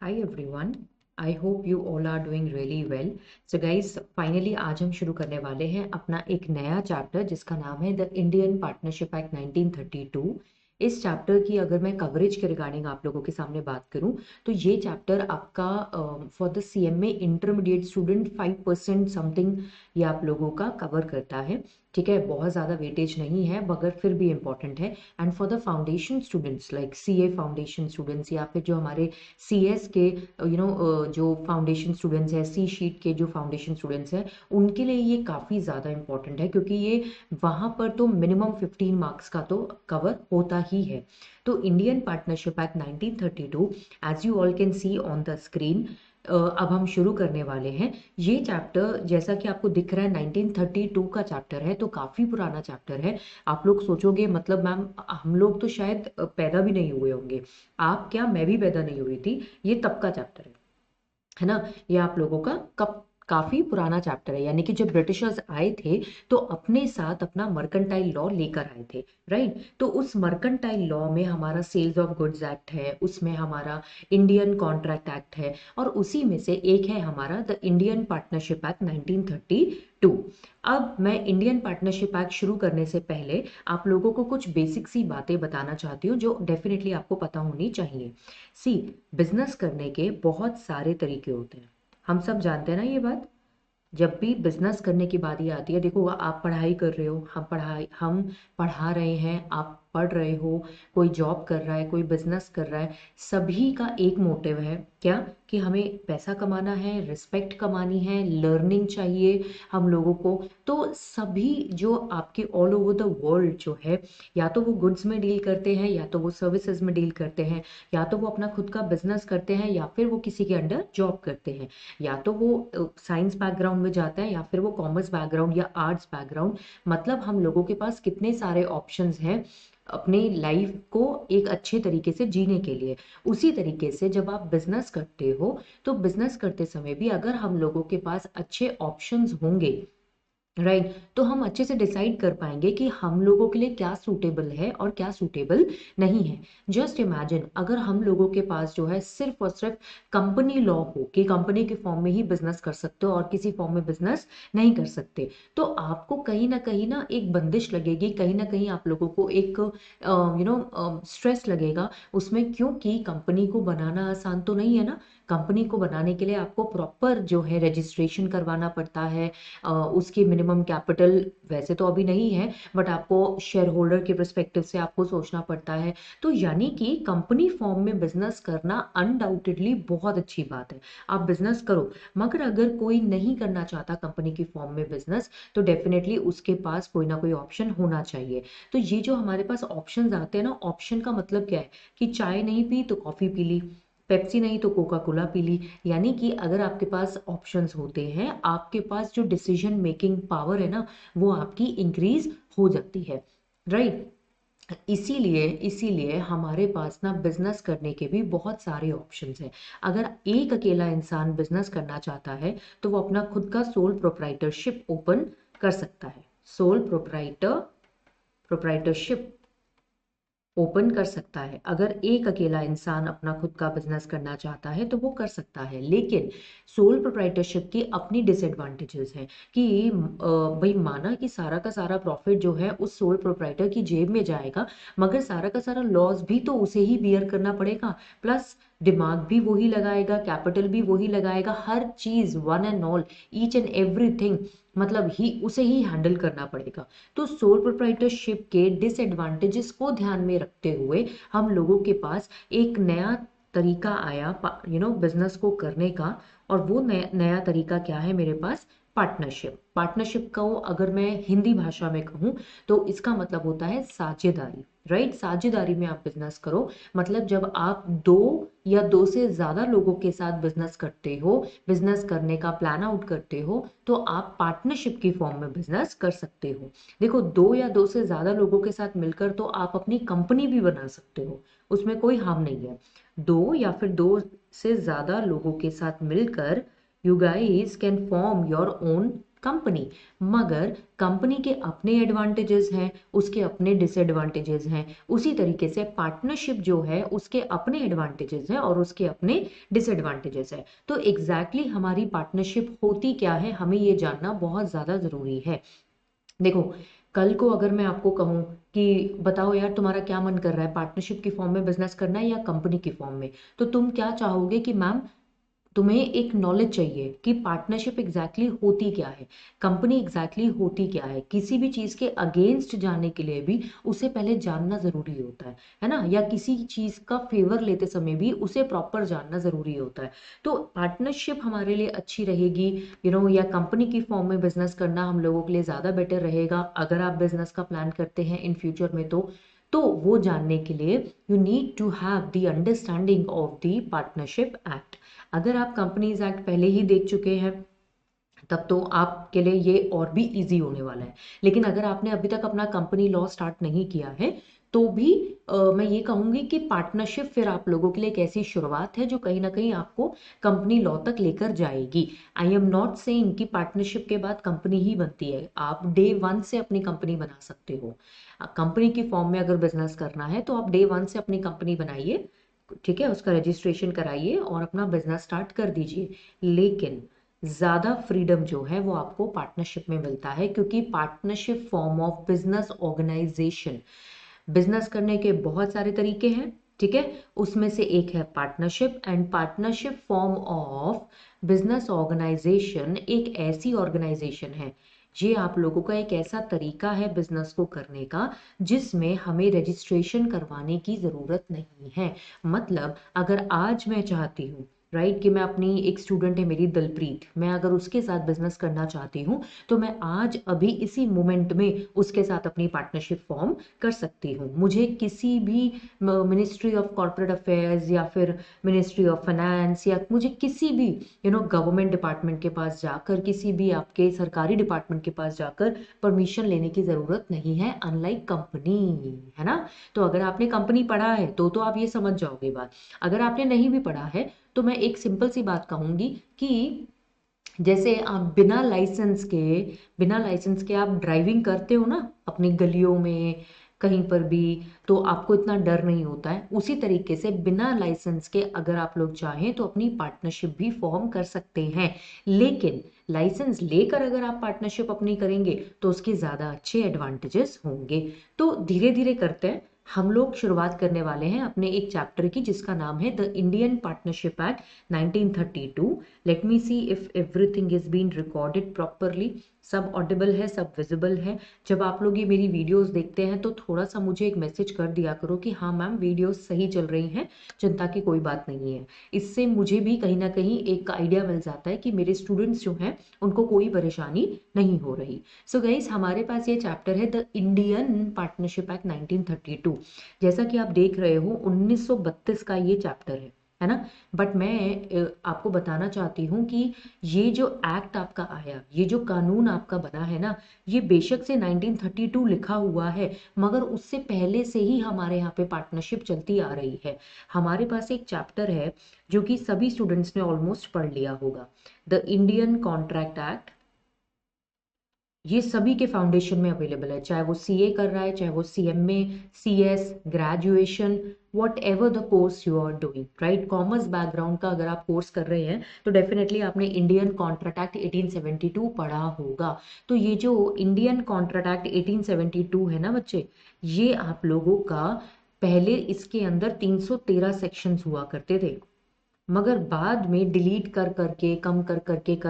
Hi everyone. I hope you all are doing really well. So guys, finally आज हम शुरू करने वाले हैं अपना एक नया चैप्टर जिसका नाम है द इंडियन पार्टनरशिप एक्ट 1932। इस चैप्टर की अगर मैं कवरेज के रिगार्डिंग आप लोगों के सामने बात करूं तो ये चैप्टर आपका for the CMA intermediate student 5% something ये आप लोगों का कवर करता है। ठीक है, बहुत ज़्यादा वेटेज नहीं है मगर फिर भी इम्पॉर्टेंट है। And for the foundation students like CA foundation students या फिर जो हमारे सीएस के जो फाउंडेशन स्टूडेंट्स हैं, सी शीट के जो फाउंडेशन स्टूडेंट्स हैं, उनके लिए ये काफ़ी ज़्यादा इंपॉर्टेंट है क्योंकि ये वहाँ पर तो मिनिमम 15 मार्क्स का तो कवर होता ही है। तो Indian partnership act 1932 as you all can see on the screen. अब हम शुरू करने वाले हैं ये चैप्टर। जैसा कि आपको दिख रहा है 1932 का चैप्टर है, तो काफ़ी पुराना चैप्टर है। आप लोग सोचोगे मतलब मैम हम लोग तो शायद पैदा भी नहीं हुए होंगे। आप क्या, मैं भी पैदा नहीं हुई थी। ये तब का चैप्टर है ना। ये आप लोगों का कब काफी पुराना चैप्टर है, यानी कि जब ब्रिटिशर्स आए थे तो अपने साथ अपना मर्केंटाइल लॉ लेकर आए थे। राइट, तो उस मर्केंटाइल लॉ में हमारा सेल्स ऑफ गुड्स एक्ट है, उसमें हमारा इंडियन कॉन्ट्रैक्ट एक्ट है, और उसी में से एक है हमारा द इंडियन पार्टनरशिप एक्ट 1932। अब मैं इंडियन पार्टनरशिप एक्ट शुरू करने से पहले आप लोगों को कुछ बेसिक सी बातें बताना चाहती हूँ जो डेफिनेटली आपको पता होनी चाहिए। सी, बिजनेस करने के बहुत सारे तरीके होते हैं, हम सब जानते हैं ना ये बात। जब भी बिजनेस करने की बारी आती है, देखो आप पढ़ाई कर रहे हो, हम पढ़ा रहे हैं, आप पढ़ रहे हो, कोई जॉब कर रहा है, कोई बिजनेस कर रहा है, सभी का एक मोटिव है क्या, कि हमें पैसा कमाना है, रिस्पेक्ट कमानी है, लर्निंग चाहिए हम लोगों को। तो सभी जो आपके ऑल ओवर द वर्ल्ड जो है, या तो वो गुड्स में डील करते हैं, या तो वो सर्विसेज में डील करते हैं, या तो वो अपना खुद का बिजनेस करते हैं, या फिर वो किसी के अंडर जॉब करते हैं, या तो वो साइंस बैकग्राउंड में जाता है, या फिर वो कॉमर्स बैकग्राउंड या आर्ट्स बैकग्राउंड। मतलब हम लोगों के पास कितने सारे ऑप्शंस हैं अपनी लाइफ को एक अच्छे तरीके से जीने के लिए। उसी तरीके से जब आप बिजनेस करते हो तो बिजनेस करते समय भी अगर हम लोगों के पास अच्छे ऑप्शंस होंगे, राइट, तो हम अच्छे से डिसाइड कर पाएंगे कि हम लोगों के लिए क्या सूटेबल है और क्या सूटेबल नहीं है। जस्ट इमेजिन अगर हम लोगों के पास जो है सिर्फ और सिर्फ कंपनी लॉ हो कि कंपनी के फॉर्म में ही बिजनेस कर सकते हो और किसी फॉर्म में बिजनेस नहीं कर सकते, तो आपको कहीं ना एक बंदिश लगेगी, कहीं ना कहीं आप लोगों को एक स्ट्रेस लगेगा उसमें, क्योंकि कंपनी को बनाना आसान तो नहीं है ना। कंपनी को बनाने के लिए आपको प्रॉपर जो है रजिस्ट्रेशन करवाना पड़ता है। उसकी मिनिमम कैपिटल वैसे तो अभी नहीं है, बट आपको शेयर होल्डर के परस्पेक्टिव से आपको सोचना पड़ता है। तो यानी कि कंपनी फॉर्म में बिजनेस करना अनडाउटेडली बहुत अच्छी बात है, आप बिजनेस करो। मगर अगर कोई नहीं करना चाहता कंपनी की फॉर्म में बिजनेस, तो डेफिनेटली उसके पास कोई ना कोई ऑप्शन होना चाहिए। तो ये जो हमारे पास ऑप्शंस आते हैं ना, ऑप्शन का मतलब क्या है कि चाय नहीं पी तो कॉफी पी ली, पेप्सी नहीं तो कोका कोला पी ली। यानी कि अगर आपके पास ऑप्शंस होते हैं, आपके पास जो डिसीजन मेकिंग पावर है ना, वो आपकी इंक्रीज हो जाती है। राइट, इसीलिए इसीलिए हमारे पास ना बिजनेस करने के भी बहुत सारे ऑप्शंस हैं। अगर एक अकेला इंसान बिजनेस करना चाहता है तो वो अपना खुद का सोल प्रोप्राइटरशिप ओपन कर सकता है। सोल प्रोप्राइटरशिप ओपन कर सकता है। अगर एक अकेला इंसान अपना खुद का बिजनेस करना चाहता है तो वो कर सकता है, लेकिन सोल प्रोप्राइटरशिप की अपनी डिसएडवांटेजेस हैं कि भाई माना कि सारा का सारा प्रॉफिट जो है उस सोल प्रोप्राइटर की जेब में जाएगा, मगर सारा का सारा लॉस भी तो उसे ही बियर करना पड़ेगा। प्लस दिमाग भी वही लगाएगा, कैपिटल भी वही लगाएगा, हर चीज one and all, each and everything, मतलब ही उसे ही हैंडल करना पड़ेगा। तो सोल प्रोप्राइटरशिप के डिसएडवांटेजेस को ध्यान में रखते हुए हम लोगों के पास एक नया तरीका आया बिजनेस को करने का। और वो नया तरीका क्या है मेरे पास, पार्टनरशिप। पार्टनरशिप को अगर मैं हिंदी भाषा में कहूँ तो इसका मतलब होता है साझेदारी। राइट, साझेदारी में आप बिजनेस करो, मतलब जब आप दो या दो से ज्यादा लोगों के साथ बिजनेस करते हो, बिजनेस करने का प्लान आउट करते हो, तो आप पार्टनरशिप की फॉर्म में बिजनेस कर सकते हो। देखो, दो या दो से ज्यादा लोगों के साथ मिलकर तो आप अपनी कंपनी भी बना सकते हो, उसमें कोई हार्म नहीं है। दो या फिर दो से ज्यादा लोगों के साथ मिलकर you guys can form your own company, मगर कंपनी के अपने एडवांटेजेस हैं, उसके अपने डिसएडवांटेजेस हैं। उसी तरीके से पार्टनरशिप जो है उसके अपने एडवांटेजेस हैं और उसके अपने डिसएडवांटेजेस हैं। तो एग्जैक्टली हमारी पार्टनरशिप होती क्या है, हमें ये जानना बहुत ज़्यादा ज़रूरी है। देखो, कल को अगर मैं आपको कहूँ कि बताओ यार तुम्हारा क्या मन कर रहा है, पार्टनरशिप की फॉर्म में बिजनेस करना है या कंपनी की फॉर्म में, तो तुम क्या चाहोगे कि मैम तुम्हें एक नॉलेज चाहिए कि पार्टनरशिप एग्जैक्टली होती क्या है, कंपनी एग्जैक्टली होती क्या है। किसी भी चीज़ के अगेंस्ट जाने के लिए भी उसे पहले जानना ज़रूरी होता है ना, या किसी चीज़ का फेवर लेते समय भी उसे प्रॉपर जानना ज़रूरी होता है। तो पार्टनरशिप हमारे लिए अच्छी रहेगी, या कंपनी की फॉर्म में बिजनेस करना हम लोगों के लिए ज़्यादा बेटर रहेगा अगर आप बिजनेस का प्लान करते हैं इन फ्यूचर में। तो वो जानने के लिए you need to have the understanding of the partnership act. अगर आप कंपनीज एक्ट पहले ही देख चुके हैं तब तो आपके लिए ये और भी इजी होने वाला है। लेकिन अगर आपने अभी तक अपना कंपनी लॉ स्टार्ट नहीं किया है तो भी मैं ये कहूंगी कि पार्टनरशिप फिर आप लोगों के लिए एक ऐसी शुरुआत है जो कहीं ना कहीं आपको कंपनी लॉ तक लेकर जाएगी। आई एम नॉट सेइंग कि पार्टनरशिप के बाद कंपनी ही बनती है, आप डे वन से अपनी कंपनी बना सकते हो। कंपनी की फॉर्म में अगर बिजनेस करना है तो आप डे वन से अपनी कंपनी बनाइए, ठीक है, उसका रजिस्ट्रेशन कराइए और अपना बिजनेस स्टार्ट कर दीजिए। लेकिन ज़्यादा फ्रीडम जो है वो आपको पार्टनरशिप में मिलता है, क्योंकि partnership form of business organisation, business करने के बहुत सारे तरीके हैं, ठीक है, उसमें से एक है partnership. And partnership form of business organisation एक ऐसी ऑर्गेनाइजेशन है, ये आप लोगों का एक ऐसा तरीका है बिजनेस को करने का जिसमें हमें रजिस्ट्रेशन करवाने की ज़रूरत नहीं है। मतलब अगर आज मैं चाहती हूँ, राइट, कि मैं अपनी एक स्टूडेंट है मेरी दिलप्रीत, मैं अगर उसके साथ बिजनेस करना चाहती हूँ तो मैं आज अभी इसी मोमेंट में उसके साथ अपनी पार्टनरशिप फॉर्म कर सकती हूँ। मुझे किसी भी मिनिस्ट्री ऑफ कॉर्पोरेट अफेयर्स या फिर मिनिस्ट्री ऑफ फाइनेंस या मुझे किसी भी गवर्नमेंट डिपार्टमेंट के पास जाकर, किसी भी आपके सरकारी डिपार्टमेंट के पास जाकर परमिशन लेने की ज़रूरत नहीं है, अनलाइक कंपनी, है ना। तो अगर आपने कंपनी पढ़ा है तो आप ये समझ जाओगे बात। अगर आपने नहीं भी पढ़ा है तो मैं एक सिंपल सी बात कहूंगी कि जैसे आप बिना लाइसेंस के आप ड्राइविंग करते हो ना अपनी गलियों में कहीं पर भी, तो आपको इतना डर नहीं होता है। उसी तरीके से बिना लाइसेंस के अगर आप लोग चाहें तो अपनी पार्टनरशिप भी फॉर्म कर सकते हैं। लेकिन लाइसेंस लेकर अगर आप पार्टनरशिप अपनी करेंगे तो उसके ज़्यादा अच्छे एडवांटेजेस होंगे। तो धीरे धीरे करते हैं, हम लोग शुरुआत करने वाले हैं अपने एक चैप्टर की जिसका नाम है the Indian partnership act 1932। Let me see if everything is been recorded properly, सब ऑडिबल है, सब विजिबल है। जब आप लोग ये मेरी वीडियोस देखते हैं तो थोड़ा सा मुझे एक मैसेज कर दिया करो कि हाँ मैम वीडियोस सही चल रही हैं, चिंता की कोई बात नहीं है। इससे मुझे भी कहीं ना कहीं एक आइडिया मिल जाता है कि मेरे स्टूडेंट्स जो हैं उनको कोई परेशानी नहीं हो रही। सो गाइस, हमारे पास ये चैप्टर है द इंडियन पार्टनरशिप एक्ट 1932। जैसा कि आप देख रहे हो 1932 का ये चैप्टर है ना। बट मैं आपको बताना चाहती हूँ कि ये जो एक्ट आपका आया, ये जो कानून आपका बना है ना, ये बेशक से 1932 लिखा हुआ है, मगर उससे पहले से ही हमारे यहाँ पे पार्टनरशिप चलती आ रही है। हमारे पास एक चैप्टर है जो कि सभी स्टूडेंट्स ने ऑलमोस्ट पढ़ लिया होगा, द इंडियन कॉन्ट्रैक्ट एक्ट। ये सभी के फाउंडेशन में अवेलेबल है, चाहे वो सीए कर रहा है, चाहे वो CMA, CS, graduation, whatever the course you are doing, right. Commerce background का अगर आप कोर्स कर रहे हैं तो डेफिनेटली आपने इंडियन कॉन्ट्रैक्ट एक्ट 1872 पढ़ा होगा। तो ये जो इंडियन कॉन्ट्रैक्ट एक्ट 1872 है ना बच्चे, ये आप लोगों का पहले इसके अंदर 313 सेक्शंस हुआ करते थे, मगर बाद में डिलीट कर करके, कम कर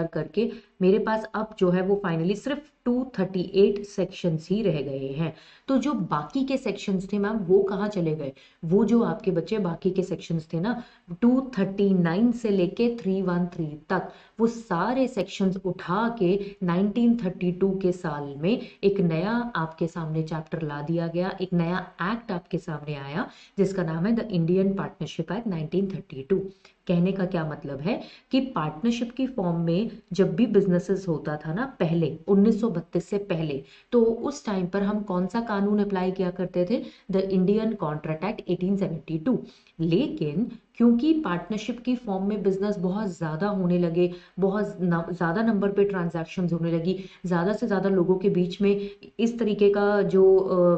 करके मेरे पास अब जो है वो फाइनली सिर्फ 238 सेक्शंस ही रह गए हैं। तो जो बाकी के सेक्शंस थे मैम वो कहाँ चले गए, वो जो आपके बच्चे बाकी के सेक्शंस थे ना 239 से लेके 313 तक, वो सारे सेक्शंस उठा के 1932 के साल में एक नया आपके सामने चैप्टर ला दिया गया, एक नया एक्ट आपके सामने आया जिसका नाम है द इंडियन पार्टनरशिप एक्ट 1932। कहने का क्या मतलब है कि पार्टनरशिप की फॉर्म में जब भी बिजनेसेस होता था ना पहले 1932 से पहले, तो उस टाइम पर हम कौन सा कानून अप्लाई किया करते थे, द इंडियन कॉन्ट्रैक्ट एक्ट 1872। लेकिन क्योंकि पार्टनरशिप की फॉर्म में बिजनेस बहुत ज़्यादा होने लगे, बहुत ज़्यादा नंबर पे ट्रांजैक्शंस होने लगी, ज़्यादा से ज़्यादा लोगों के बीच में इस तरीके का जो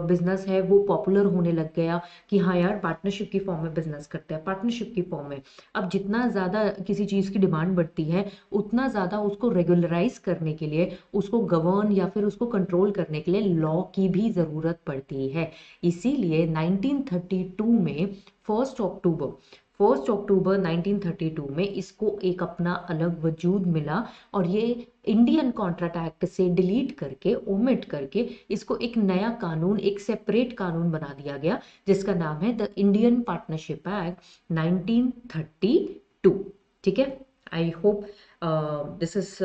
बिजनेस है वो पॉपुलर होने लग गया कि हाँ यार पार्टनरशिप की फॉर्म में बिजनेस करते हैं, पार्टनरशिप की फॉर्म में। अब जितना ज़्यादा किसी चीज़ की डिमांड बढ़ती है उतना ज़्यादा उसको रेगुलराइज करने के लिए, उसको गवर्न या फिर उसको कंट्रोल करने के लिए लॉ की भी ज़रूरत पड़ती है। इसीलिए 1932 में फर्स्ट अक्टूबर 1932 में इसको एक अपना अलग वजूद मिला, और ये इंडियन कॉन्ट्रैक्ट एक्ट से डिलीट करके, ओमिट करके, इसको एक नया कानून, एक सेपरेट कानून बना दिया गया जिसका नाम है द इंडियन पार्टनरशिप एक्ट 1932। ठीक है, आई hope this is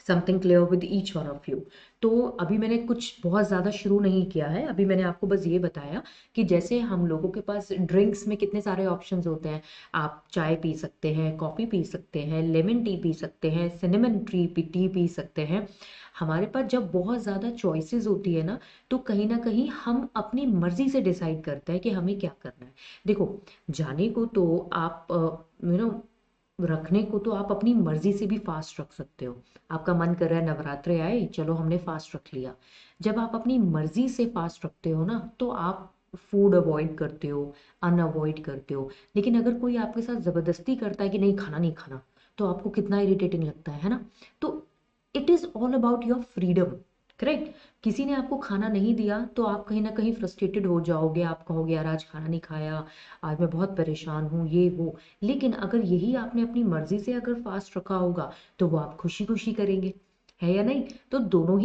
something clear with each one of you. तो अभी मैंने कुछ बहुत ज़्यादा शुरू नहीं किया है, अभी मैंने आपको बस ये बताया कि जैसे हम लोगों के पास ड्रिंक्स में कितने सारे ऑप्शंस होते हैं। आप चाय पी सकते हैं, कॉफ़ी पी सकते हैं, लेमन टी पी सकते हैं, सिनेमन टी पी सकते हैं। हमारे पास जब बहुत ज़्यादा चॉइसेस होती है ना, तो कहीं ना कहीं हम अपनी मर्जी से डिसाइड करते हैं कि हमें क्या करना है। देखो, जाने को तो आप रखने को तो आप अपनी मर्जी से भी फास्ट रख सकते हो। आपका मन कर रहा है नवरात्रे आए, चलो हमने फास्ट रख लिया। जब आप अपनी मर्जी से फास्ट रखते हो ना, तो आप फूड अवॉइड करते हो, अनअवॉइड करते हो। लेकिन अगर कोई आपके साथ जबरदस्ती करता है कि नहीं खाना नहीं खाना, तो आपको कितना इरिटेटिंग लगता है ना। तो it is all about your freedom. Correct. किसी ने आपको खाना नहीं दिया तो आप कहीं ना कहीं फ्रस्ट्रेटेड हो जाओगे, आप कहोगे यार आज खाना नहीं खाया, आज मैं बहुत परेशान हूँ, ये वो। लेकिन अगर यही आपने अपनी मर्जी से अगर फास्ट रखा होगा तो वो आप खुशी खुशी करेंगे, है या नहीं। तो दोनों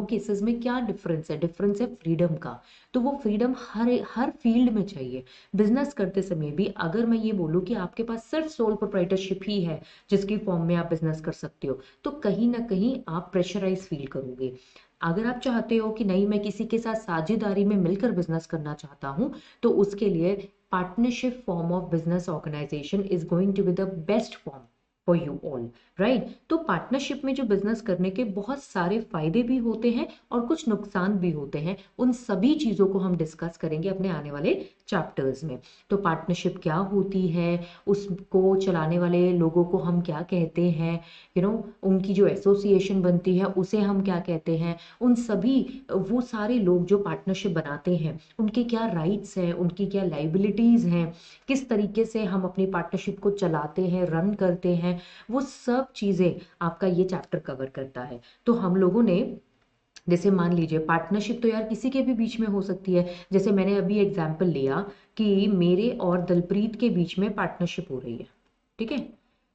केसेस में क्या डिफरेंस है? डिफरेंस है फ्रीडम का। तो वो फ्रीडम हर हर फील्ड में चाहिए। बिजनेस करते समय भी अगर मैं ये बोलूँ कि आपके पास सिर्फ सोल प्रोप्राइटरशिप ही है जिसकी फॉर्म में आप बिजनेस कर सकते हो, तो कहीं ना कहीं आप प्रेशराइज फील करोगे। अगर आप चाहते हो कि नहीं मैं किसी के साथ साझेदारी में मिलकर बिजनेस करना चाहता हूँ, तो उसके लिए partnership form of business organisation is going to be the best form for you all, right. तो पार्टनरशिप में जो बिजनेस करने के बहुत सारे फायदे भी होते हैं और कुछ नुकसान भी होते हैं। उन सभी चीजों को हम डिस्कस करेंगे अपने आने वाले चैप्टर्स में। तो पार्टनरशिप क्या होती है, उसको चलाने वाले लोगों को हम क्या कहते हैं, उनकी जो एसोसिएशन बनती है उसे हम क्या कहते हैं, उन सभी, वो सारे लोग जो पार्टनरशिप बनाते हैं उनके क्या राइट्स हैं, उनकी क्या लाइबिलिटीज हैं, किस तरीके से हम अपनी पार्टनरशिप को चलाते हैं, रन करते हैं, वो सब चीजें आपका ये चैप्टर कवर करता है। तो हम लोगों ने, जैसे मान लीजिए पार्टनरशिप तो यार किसी के भी बीच में हो सकती है। जैसे मैंने अभी एग्जांपल लिया कि मेरे और दलप्रीत के बीच में पार्टनरशिप हो रही है। ठीक है,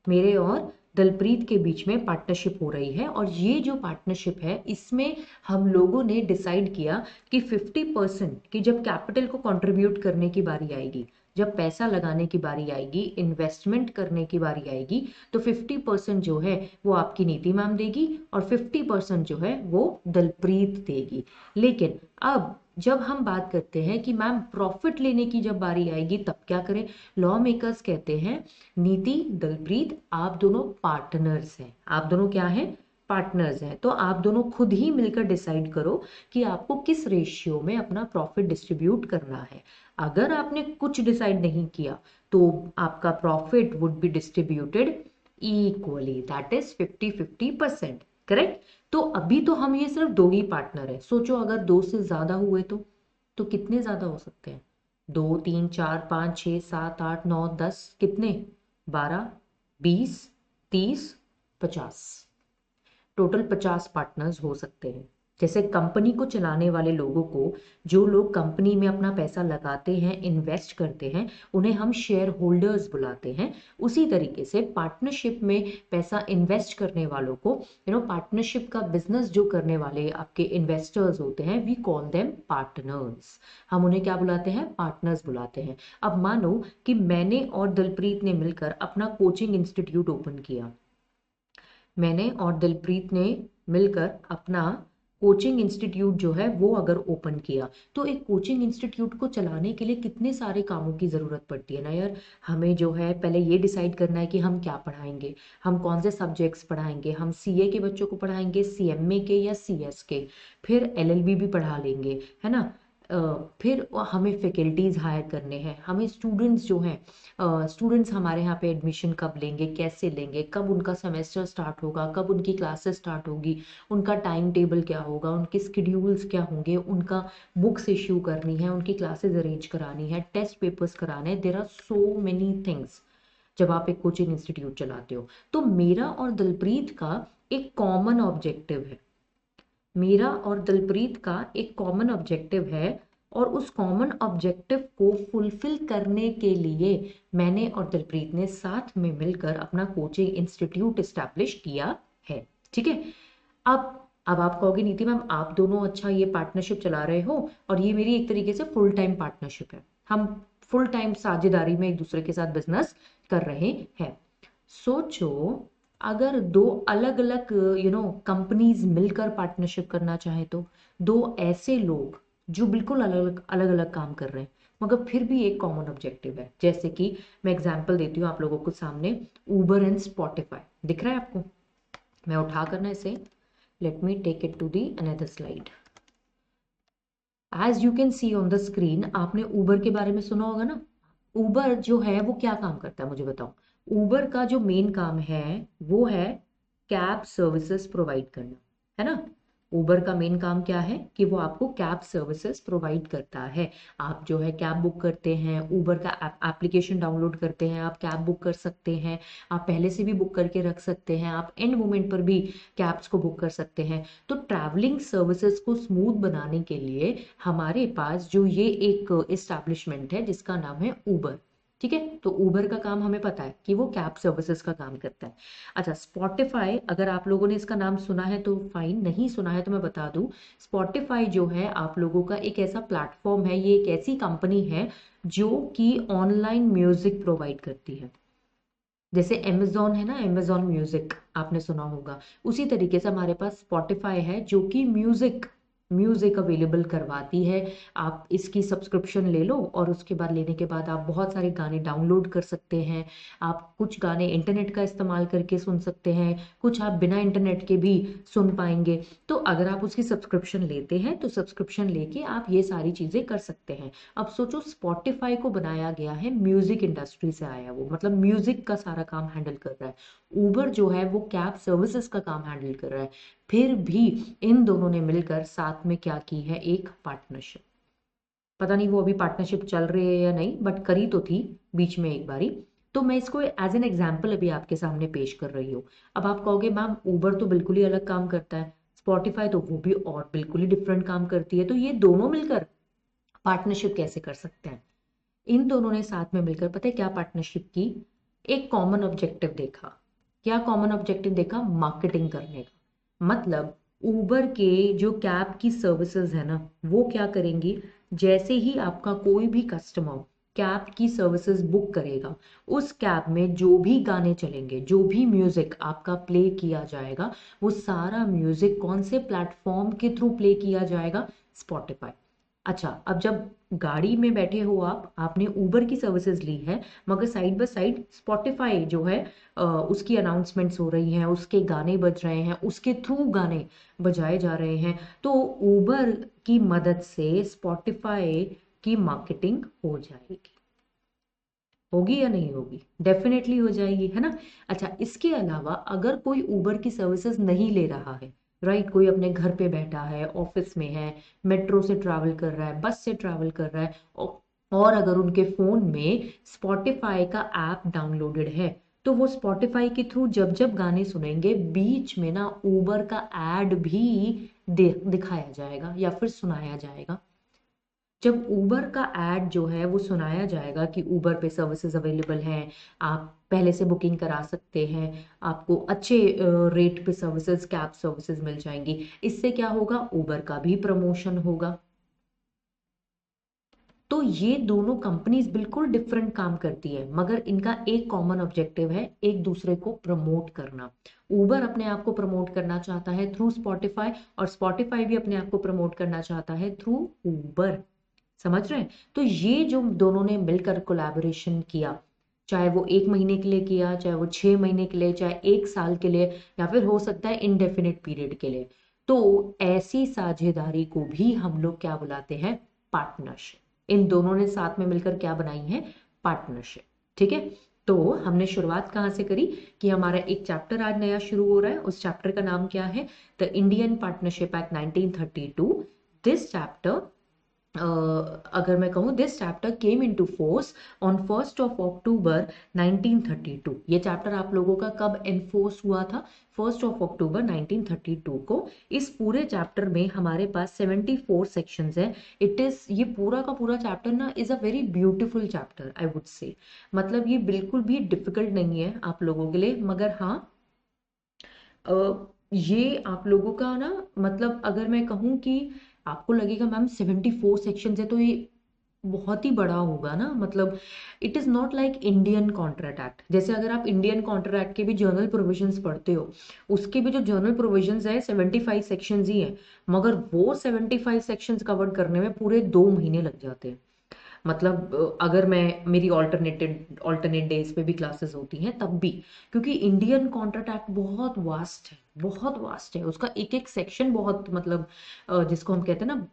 मेरे और दलप्रीत के बीच में पार्टनरशिप हो रही है, और ये जो पार्टनरशिप है इसमें हम लोगों ने डिसाइड किया कि 50% की जब कैपिटल को कंट्रीब्यूट करने की बारी आएगी, जब पैसा लगाने की बारी आएगी, इन्वेस्टमेंट करने की बारी आएगी, तो 50% जो है वो आपकी नीति मैम देगी और 50% जो है वो दलप्रीत देगी। लेकिन अब जब हम बात करते हैं कि मैम प्रॉफिट लेने की जब बारी आएगी तब क्या करें, लॉ मेकर्स कहते हैं नीति, दलप्रीत, आप दोनों पार्टनर्स हैं। आप दोनों क्या हैं? पार्टनर्स हैं। तो आप दोनों खुद ही मिलकर डिसाइड करो कि आपको किस रेशियो में अपना प्रॉफिट डिस्ट्रीब्यूट करना है। अगर आपने कुछ डिसाइड नहीं किया तो आपका profit would be distributed equally, that is 50-50%। Correct. तो अभी तो हम ये सिर्फ दो ही पार्टनर है, सोचो अगर दो से ज्यादा हुए तो कितने ज्यादा हो सकते हैं? 2, 3, 4, 5, 6, 7, 8, 9, 10, कितने? 12, 20, 30, 50, टोटल 50 पार्टनर्स हो सकते हैं। जैसे कंपनी को चलाने वाले लोगों को, जो लोग कंपनी में अपना पैसा लगाते हैं, इन्वेस्ट करते हैं, उन्हें हम शेयर होल्डर्स बुलाते हैं। उसी तरीके से पार्टनरशिप में पैसा इन्वेस्ट करने वालों को, पार्टनरशिप का बिजनेस जो करने वाले आपके इन्वेस्टर्स होते हैं, वी कॉल देम पार्टनर्स। हम उन्हें क्या बुलाते हैं? पार्टनर्स बुलाते हैं। अब मानो कि मैंने और दिलप्रीत ने मिलकर अपना कोचिंग इंस्टीट्यूट ओपन किया। मैंने और दिलप्रीत ने मिलकर अपना कोचिंग इंस्टीट्यूट जो है वो अगर ओपन किया, तो एक कोचिंग इंस्टीट्यूट को चलाने के लिए कितने सारे कामों की ज़रूरत पड़ती है ना यार। हमें जो है पहले ये डिसाइड करना है कि हम क्या पढ़ाएंगे, हम कौन से सब्जेक्ट्स पढ़ाएंगे, हम सीए के बच्चों को पढ़ाएंगे, सीएमए के या सीएस के, फिर एलएलबी भी पढ़ा लेंगे, है ना। फिर हमें फैकल्टीज़ हायर करने हैं, हमें स्टूडेंट्स जो हैं, स्टूडेंट्स हमारे यहाँ पे एडमिशन कब लेंगे, कैसे लेंगे, कब उनका सेमेस्टर स्टार्ट होगा, कब उनकी क्लासेस स्टार्ट होगी, उनका टाइम टेबल क्या होगा, उनके स्केड्यूल्स क्या होंगे, उनका बुक्स इश्यू करनी है, उनकी क्लासेस अरेंज करानी है, टेस्ट पेपर्स कराने हैं, there are so many things जब आप एक कोचिंग इंस्टीट्यूट चलाते हो। तो मेरा और दिलप्रीत का एक कॉमन ऑब्जेक्टिव है, मेरा और दिलप्रीत का एक कॉमन ऑब्जेक्टिव है, और उस कॉमन ऑब्जेक्टिव को फुलफिल करने के लिए मैंने और दिलप्रीत ने साथ में मिलकर अपना कोचिंग इंस्टीट्यूट एस्टैब्लिश किया है। ठीक है। अब आप कहोगे नीति मैम आप दोनों अच्छा ये पार्टनरशिप चला रहे हो और ये मेरी एक तरीके से फुल टाइम पार्टनरशिप है, हम फुल टाइम साझेदारी में एक दूसरे के साथ बिजनेस कर रहे हैं। सोचो अगर दो अलग अलग कंपनीज मिलकर पार्टनरशिप करना चाहे, तो दो ऐसे लोग जो बिल्कुल अलग अलग काम कर रहे हैं मगर फिर भी एक कॉमन ऑब्जेक्टिव है। जैसे कि मैं एग्जांपल देती हूँ आप लोगों को सामने, उबर एंड स्पॉटिफाई दिख रहा है आपको, मैं उठा करना इसे, let me take it to the another slide. As you can see on the screen, आपने उबर के बारे में सुना होगा ना। उबर जो है वो क्या काम करता है मुझे बताओ। उबर का जो मेन काम है वो है कैब सर्विसेज प्रोवाइड करना, है ना। उबर का मेन काम क्या है कि वो आपको कैब सर्विसेज प्रोवाइड करता है। आप जो है कैब बुक करते हैं, उबर का एप्लीकेशन डाउनलोड करते हैं, आप कैब बुक कर सकते हैं, आप पहले से भी बुक करके रख सकते हैं, आप एंड मोमेंट पर भी कैब्स को बुक कर सकते हैं। तो ट्रैवलिंग सर्विसेज को स्मूथ बनाने के लिए हमारे पास जो ये एक एस्टैब्लिशमेंट है जिसका नाम है उबर। ठीक है, तो उबर का काम हमें पता है कि वो कैब सर्विसेज का काम करता है। अच्छा, स्पॉटिफाई, अगर आप लोगों ने इसका नाम सुना है तो फाइन, नहीं सुना है तो मैं बता दूं, स्पॉटिफाई जो है आप लोगों का एक ऐसा प्लेटफॉर्म है, ये एक ऐसी कंपनी है जो कि ऑनलाइन म्यूजिक प्रोवाइड करती है। जैसे अमेजोन है ना, अमेजोन म्यूजिक आपने सुना होगा, उसी तरीके से हमारे पास स्पॉटिफाई है जो कि म्यूजिक म्यूजिक अवेलेबल करवाती है। आप इसकी सब्सक्रिप्शन ले लो और उसके बाद लेने के बाद आप बहुत सारे गाने डाउनलोड कर सकते हैं। आप कुछ गाने इंटरनेट का इस्तेमाल करके सुन सकते हैं, कुछ आप बिना इंटरनेट के भी सुन पाएंगे। तो अगर आप उसकी सब्सक्रिप्शन लेते हैं तो सब्सक्रिप्शन लेके आप ये सारी चीजें कर सकते हैं। अब सोचो स्पॉटिफाई को बनाया गया है, म्यूजिक इंडस्ट्री से आया, वो मतलब म्यूजिक का सारा काम हैंडल कर रहा है। उबर जो है वो कैब सर्विसेज का काम हैंडल कर रहा है। फिर भी इन दोनों ने मिलकर साथ में क्या की है, एक पार्टनरशिप। पता नहीं वो अभी पार्टनरशिप चल रही है या नहीं, बट करी तो थी बीच में एक बारी। तो मैं इसको एज एन एग्जाम्पल अभी आपके सामने पेश कर रही हूँ। अब आप कहोगे मैम उबर तो बिल्कुल ही अलग काम करता है, स्पॉटिफाई तो वो भी और बिल्कुल ही डिफरेंट काम करती है, तो ये दोनों मिलकर पार्टनरशिप कैसे कर सकते हैं। इन दोनों ने साथ में मिलकर पता है क्या पार्टनरशिप की, एक कॉमन ऑब्जेक्टिव देखा। क्या कॉमन ऑब्जेक्टिव देखा, मार्केटिंग करने का। मतलब उबर के जो कैब की सर्विसेज है ना, वो क्या करेंगी, जैसे ही आपका कोई भी कस्टमर कैब की सर्विसेज बुक करेगा, उस कैब में जो भी गाने चलेंगे, जो भी म्यूजिक आपका प्ले किया जाएगा, वो सारा म्यूजिक कौन से प्लेटफॉर्म के थ्रू प्ले किया जाएगा, स्पॉटिफाई। अच्छा, अब जब गाड़ी में बैठे हो आप, आपने उबर की सर्विसेज ली है मगर साइड बाय साइड स्पॉटिफाई जो है उसकी अनाउंसमेंट्स हो रही हैं, उसके गाने बज रहे हैं, उसके थ्रू गाने बजाए जा रहे हैं, तो उबर की मदद से स्पॉटिफाई की मार्केटिंग हो जाएगी। होगी या नहीं होगी, डेफिनेटली हो जाएगी, है ना। अच्छा, इसके अलावा अगर कोई उबर की सर्विसेज नहीं ले रहा है, राइट, कोई अपने घर पे बैठा है, ऑफिस में है, मेट्रो से ट्रैवल कर रहा है, बस से ट्रैवल कर रहा है, और अगर उनके फोन में स्पॉटिफाई का ऐप डाउनलोडेड है, तो वो स्पॉटिफाई के थ्रू जब जब गाने सुनेंगे बीच में ना उबर का एड भी दिखाया जाएगा या फिर सुनाया जाएगा। जब उबर का एड जो है वो सुनाया जाएगा कि उबर पे सर्विसेज अवेलेबल हैं, आप पहले से बुकिंग करा सकते हैं, आपको अच्छे रेट पे सर्विसेज, कैब सर्विसेज मिल जाएंगी, इससे क्या होगा, उबर का भी प्रमोशन होगा। तो ये दोनों कंपनीज बिल्कुल डिफरेंट काम करती है मगर इनका एक कॉमन ऑब्जेक्टिव है, एक दूसरे को प्रमोट करना। उबर अपने आप को प्रमोट करना चाहता है थ्रू स्पॉटिफाई, और स्पॉटिफाई भी अपने आप को प्रमोट करना चाहता है थ्रू उबर। समझ रहे हैं। तो ये जो दोनों ने मिलकर कोलैबोरेशन किया, चाहे वो 1 महीने के लिए किया, चाहे वो 6 महीने के लिए, चाहे 1 साल के लिए, या फिर हो सकता है इनडेफिनिट पीरियड के लिए, तो ऐसी साझेदारी को भी हम लोग क्या बुलाते हैं, पार्टनरशिप। इन दोनों ने साथ में मिलकर क्या बनाई है? पार्टनरशिप। ठीक है, तो हमने शुरुआत कहाँ से करी कि हमारा एक चैप्टर आज नया शुरू हो रहा है। उस चैप्टर का नाम क्या है? The Indian partnership act 1932। This chapter, अगर मैं कहूँ, this chapter came into force on 1 अक्टूबर 1932। ये चैप्टर आप लोगों का कब एनफोर्स हुआ था? 1 अक्टूबर 1932 को। इस पूरे चैप्टर में हमारे पास 74 सेक्शंस हैं। इट इज, ये पूरा का पूरा चैप्टर ना is a very beautiful chapter, I would say. मतलब ये बिल्कुल भी डिफिकल्ट नहीं है आप लोगों के लिए, मगर हाँ, ये आप लोगों का ना, मतलब अगर मैं कहूँ कि आपको लगेगा मैम 74 सेक्शंस है तो ये बहुत ही बड़ा होगा ना, मतलब it is not like Indian contract act. जैसे अगर आप इंडियन कॉन्ट्रैक्ट के भी जर्नल प्रोविजंस पढ़ते हो, उसके भी जो जर्नल प्रोविजंस है 75 सेक्शंस ही है, मगर वो 75 सेक्शंस कवर करने में पूरे 2 महीने लग जाते हैं। मतलब अगर मैं, मेरी ऑल्टरनेट डेज पे भी क्लासेस होती हैं तब भी, क्योंकि इंडियन कॉन्ट्रैक्ट एक्ट बहुत वास्ट है, बहुत वास्ट है। उसका एक एक सेक्शन बहुत, मतलब जिसको हम कहते हैं ना,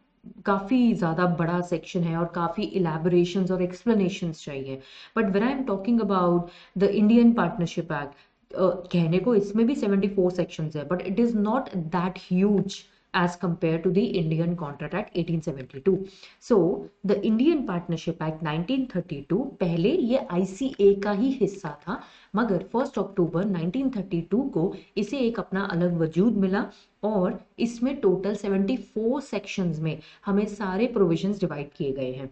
काफी ज्यादा बड़ा सेक्शन है और काफी इलेबोरेशंस और एक्सप्लेनेशंस चाहिए। But when I am talking about the Indian partnership act, कहने को इसमें भी 74 सेक्शंस है, but it is not that huge as compared to the Indian Contract Act 1872. So, the Indian Partnership Act 1932 पहले ये ICA का ही हिस्सा था, मगर 1 अक्टूबर 1932 को इसे एक अपना अलग वजूद मिला और इसमें टोटल 74 सेक्शंस में हमें सारे प्रोविजंस डिवाइड किए गए हैं।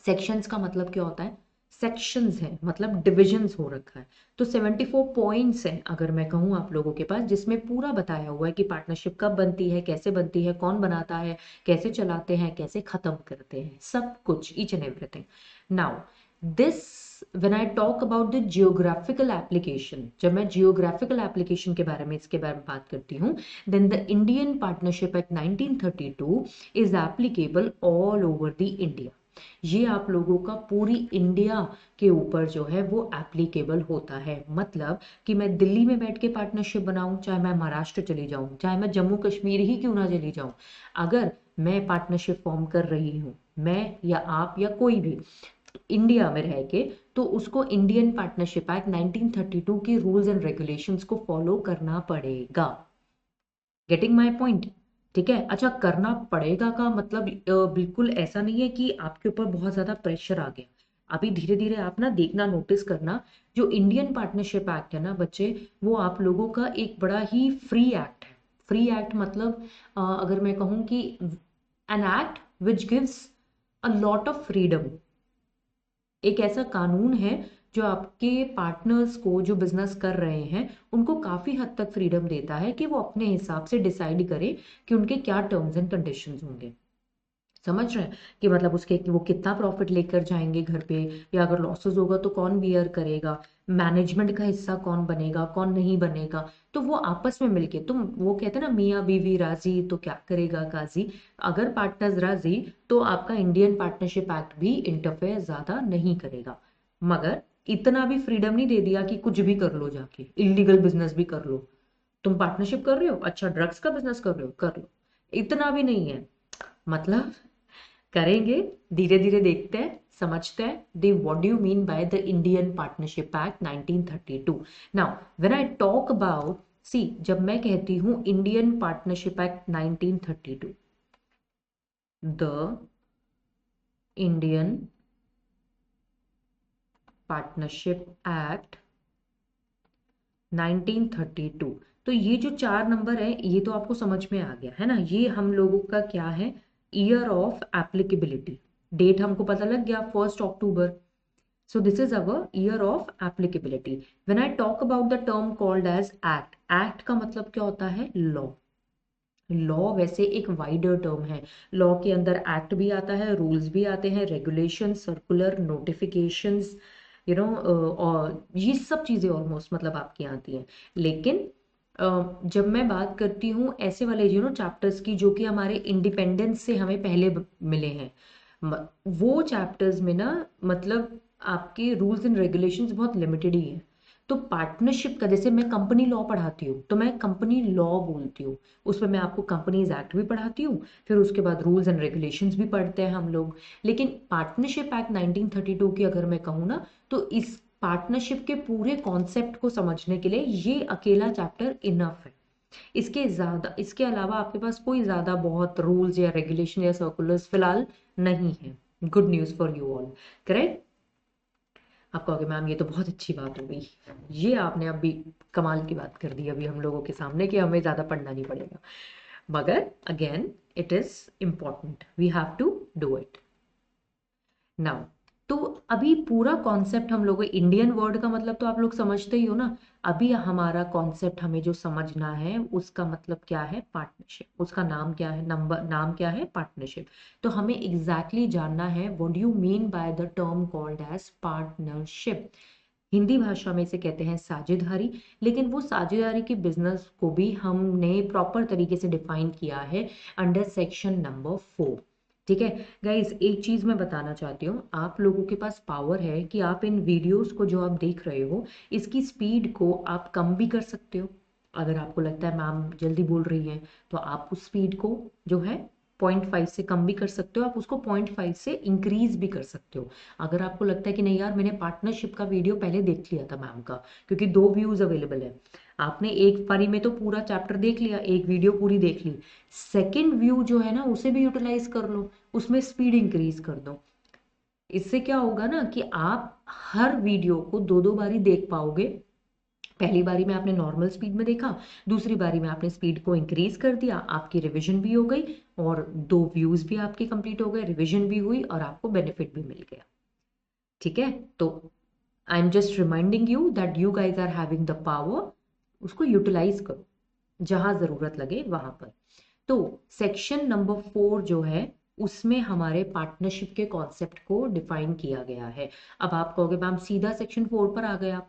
सेक्शंस का मतलब क्या होता है? सेक्शंस हैं, मतलब डिविजन्स हो रखा है। तो 74 पॉइंट्स हैं अगर मैं कहूँ आप लोगों के पास, जिसमें पूरा बताया हुआ है कि पार्टनरशिप कब बनती है, कैसे बनती है, कौन बनाता है, कैसे चलाते हैं, कैसे खत्म करते हैं, सब कुछ, each and everything. Now this, when I talk about the geographical application, जब मैं जियोग्राफिकल एप्लीकेशन के बारे में, इसके बारे में बात करती हूँ, then the Indian partnership act 1932 is applicable all over the India. ये आप लोगों का पूरी इंडिया के ऊपर जो है वो एप्लीकेबल होता है। मतलब कि मैं दिल्ली में बैठ के पार्टनरशिप बनाऊं, चाहे मैं महाराष्ट्र चली जाऊं, चाहे मैं जम्मू कश्मीर ही क्यों ना चली जाऊं, अगर मैं पार्टनरशिप फॉर्म कर रही हूँ, मैं या आप या कोई भी इंडिया में रह के, तो उसको इंडियन पार्टनरशिप एक्ट 1932 के रूल्स एंड रेगुलेशंस को फॉलो करना पड़ेगा। Getting my point? ठीक है। अच्छा, करना पड़ेगा का मतलब बिल्कुल ऐसा नहीं है कि आपके ऊपर बहुत ज्यादा प्रेशर आ गया। अभी धीरे धीरे आप ना देखना, नोटिस करना, जो इंडियन पार्टनरशिप एक्ट है ना बच्चे, वो आप लोगों का एक बड़ा ही फ्री एक्ट है। फ्री एक्ट मतलब अगर मैं कहूँ कि an act which gives a lot of freedom. एक ऐसा कानून है जो आपके पार्टनर्स को, जो बिजनेस कर रहे हैं, उनको काफी हद तक फ्रीडम देता है कि वो अपने हिसाब से डिसाइड करें कि उनके क्या टर्म्स एंड कंडीशंस होंगे। समझ रहे हैं कि मतलब उसके कि वो कितना प्रॉफिट लेकर जाएंगे घर पे, या अगर लॉसेस होगा तो कौन बियर करेगा, मैनेजमेंट का हिस्सा कौन बनेगा, कौन नहीं बनेगा। तो वो आपस में मिलके, तुम वो कहते हैं ना, मियाँ बीवी राजी तो क्या करेगा काजी। अगर पार्टनर्स राजी तो आपका इंडियन पार्टनरशिप एक्ट भी इंटरफेयर ज्यादा नहीं करेगा। मगर इतना भी फ्रीडम नहीं दे दिया कि कुछ भी कर लो, जाके इलीगल बिजनेस भी कर लो। तुम पार्टनरशिप कर रहे हो, अच्छा ड्रग्स का बिजनेस कर रहे हो, कर लो। इतना भी नहीं है। मतलब करेंगे, धीरे धीरे देखते हैं, समझते हैं दे what do you mean by the Indian partnership act 1932। Now when I talk about, see, जब मैं कहती हूं Indian partnership act 1932, the Indian partnership act 1932, तो ये जो 4 नंबर है ये तो आपको समझ में आ गया है ना। ये हम लोगों का क्या है? Year of applicability. डेट हमको पता लग गया, 1 अक्टूबर। So this is our year of applicability. When I talk about the term called as act, act का मतलब क्या होता है? लॉ। लॉ वैसे एक वाइडर टर्म है। लॉ के अंदर एक्ट भी आता है, रूल्स भी आते हैं, रेगुलेशन, सर्कुलर, नोटिफिकेशंस, और ये सब चीजें ऑलमोस्ट मतलब आपकी आती हैं। लेकिन जब मैं बात करती हूँ ऐसे वाले चैप्टर्स की जो कि हमारे इंडिपेंडेंस से हमें पहले मिले हैं, वो चैप्टर्स में ना, मतलब आपके रूल्स एंड रेगुलेशंस बहुत लिमिटेड ही है। तो पार्टनरशिप का, जैसे मैं कंपनी लॉ पढ़ाती हूँ तो मैं कंपनी लॉ बोलती हूँ, उसमें मैं आपको कंपनीज एक्ट भी पढ़ाती हूँ, फिर उसके बाद रूल्स एंड रेगुलेशंस भी पढ़ते हैं हम लोग। लेकिन पार्टनरशिप एक्ट 1932 की अगर मैं कहूँ ना, तो इस पार्टनरशिप के पूरे कॉन्सेप्ट को समझने के लिए ये अकेला चैप्टर इनफ है। इसके अलावा आपके पास कोई ज्यादा बहुत रूल्स या रेगुलेशन या सर्कुलर्स फिलहाल नहीं है। Good news for you all, correct. आप कहोगे मैम ये तो बहुत अच्छी बात हो गई, ये आपने अभी कमाल की बात कर दी अभी हम लोगों के सामने कि हमें ज्यादा पढ़ना नहीं पड़ेगा, मगर again it is important, we have to do it now. तो अभी पूरा कॉन्सेप्ट हम लोग, इंडियन वर्ड का मतलब तो आप लोग समझते ही हो ना। अभी हमारा कॉन्सेप्ट हमें जो समझना है उसका मतलब क्या है, पार्टनरशिप। उसका नाम क्या है, नाम क्या है, पार्टनरशिप। तो हमें एग्जैक्टली जानना है what do you mean by the term called as partnership. Hindi भाषा में इसे कहते हैं साझेदारी, लेकिन वो साझेदारी के बिजनेस को भी हमने प्रॉपर तरीके से डिफाइन किया है अंडर सेक्शन नंबर 4। ठीक है गाइज, एक चीज मैं बताना चाहती हूँ, आप लोगों के पास पावर है कि आप इन वीडियोस को जो आप देख रहे हो इसकी स्पीड को आप कम भी कर सकते हो। अगर आपको लगता है मैम जल्दी बोल रही है तो आप उस स्पीड को जो है 0.5 से कम भी कर सकते हो, आप उसको 0.5 से इंक्रीज भी कर सकते हो। अगर आपको लगता है कि नहीं यार मैंने पार्टनरशिप का वीडियो पहले देख लिया था मैम का, क्योंकि 2 व्यूज अवेलेबल है, आपने एक बारी में तो पूरा चैप्टर देख लिया, एक वीडियो पूरी देख ली, सेकेंड व्यू जो है ना उसे भी यूटिलाइज कर लो, उसमें स्पीड इंक्रीज कर दो। इससे क्या होगा ना कि आप हर वीडियो को 2 2 बारी देख पाओगे। पहली बारी में आपने नॉर्मल स्पीड में देखा, दूसरी बारी में आपने स्पीड को इंक्रीज कर दिया, आपकी रिवीजन भी हो गई और 2 व्यूज भी आपके कंप्लीट हो गए, रिवीजन भी हुई और आपको बेनिफिट भी मिल गया। ठीक है, तो I am just reminding you that you guys are having the power, उसको यूटिलाइज करो जहां जरूरत लगे वहां पर। तो सेक्शन नंबर 4 जो है उसमें हमारे पार्टनरशिप के कॉन्सेप्ट को डिफाइन किया गया है। अब आप कहोगे मैम सीधा सेक्शन 4 पर आ गए आप,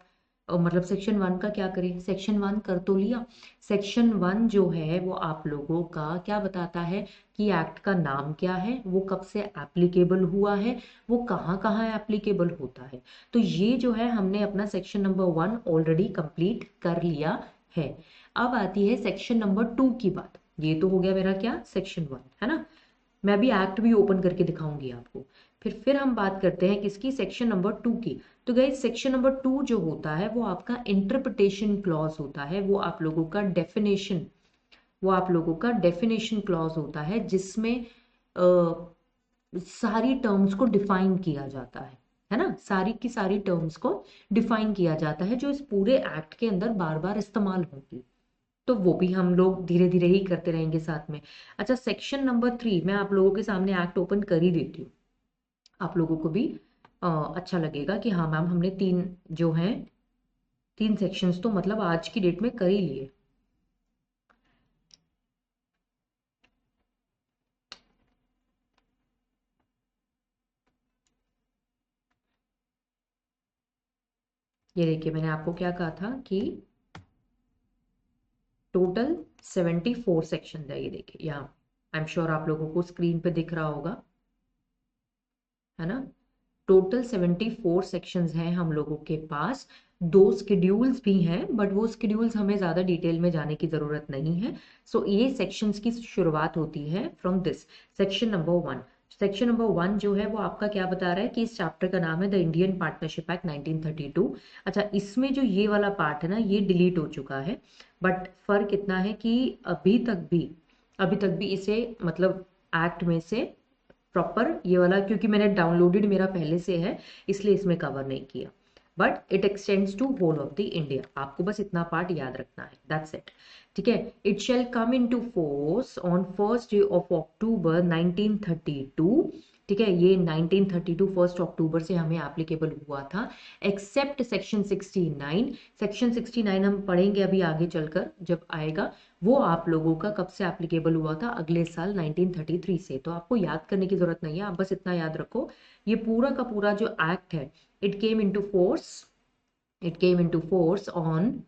मतलब सेक्शन 1 का क्या करें, सेक्शन 1 कर तो लिया। सेक्शन 1 जो है वो आप लोगों का क्या बताता है कि एक्ट का नाम क्या है, वो कब से एप्लीकेबल हुआ है, वो कहाँ कहाँ एप्लीकेबल होता है। तो ये जो है हमने अपना सेक्शन नंबर 1 ऑलरेडी कंप्लीट कर लिया है। अब आती है सेक्शन नंबर 2 की बात। ये तो हो गया मेरा क्या, सेक्शन 1 है ना। मैं अभी एक्ट भी ओपन करके दिखाऊंगी आपको। फिर हम बात करते हैं किसकी, सेक्शन नंबर 2 की। तो गाइस सेक्शन नंबर 2 जो होता है वो आपका इंटरप्रिटेशन क्लॉज होता है, वो आप लोगों का डेफिनेशन क्लॉज होता है, जिसमें सारी टर्म्स को डिफाइन किया जाता है ना, सारी की सारी टर्म्स को डिफाइन किया जाता है जो इस पूरे एक्ट के अंदर बार बार इस्तेमाल होंगी। तो वो भी हम लोग धीरे धीरे ही करते रहेंगे साथ में। अच्छा, सेक्शन नंबर 3 मैं आप लोगों के सामने एक्ट ओपन कर ही देती हूँ, आप लोगों को भी अच्छा लगेगा कि हाँ मैम हमने जो हैं 3 सेक्शंस तो मतलब आज की डेट में कर ही लिए। ये देखिए मैंने आपको क्या कहा था कि टोटल 74 सेक्शन है, ये देखिए यहाँ, आई एम श्योर आप लोगों को स्क्रीन पे दिख रहा होगा, है ना। टोटल 74 सेक्शंस हैं हम लोगों के पास। 2 स्केड्यूल्स भी हैं बट वो स्केड्यूल्स हमें ज़्यादा डिटेल में जाने की ज़रूरत नहीं है। सो ये सेक्शंस की शुरुआत होती है from this section number 1। Section number 1 जो है वो आपका क्या बता रहा है कि इस चैप्टर का नाम है द इंडियन पार्टनरशिप एक्ट 1932। अच्छा, इसमें जो ये वाला पार्ट है ना ये डिलीट हो चुका है, बट फर्क इतना है कि अभी तक भी इसे मतलब एक्ट में से प्रॉपर ये वाला, क्योंकि मैंने डाउनलोडेड मेरा पहले से है इसलिए इसमें कवर नहीं किया, but it extends to whole of the India. आपको बस इतना पार्ट याद रखना है, दैट्स इट। ठीक है, it shall come into force on first day of October 1932। ठीक है, ये 1932 1 अक्टूबर से हमें एप्लीकेबल हुआ था, एक्सेप्ट सेक्शन 69। सेक्शन 69 हम पढ़ेंगे अभी आगे चलकर जब आएगा, वो आप लोगों का कब से एप्लीकेबल हुआ था, अगले साल 1933 से। तो आपको याद करने की जरूरत नहीं है, आप बस इतना याद रखो ये पूरा का पूरा जो एक्ट है it came into force on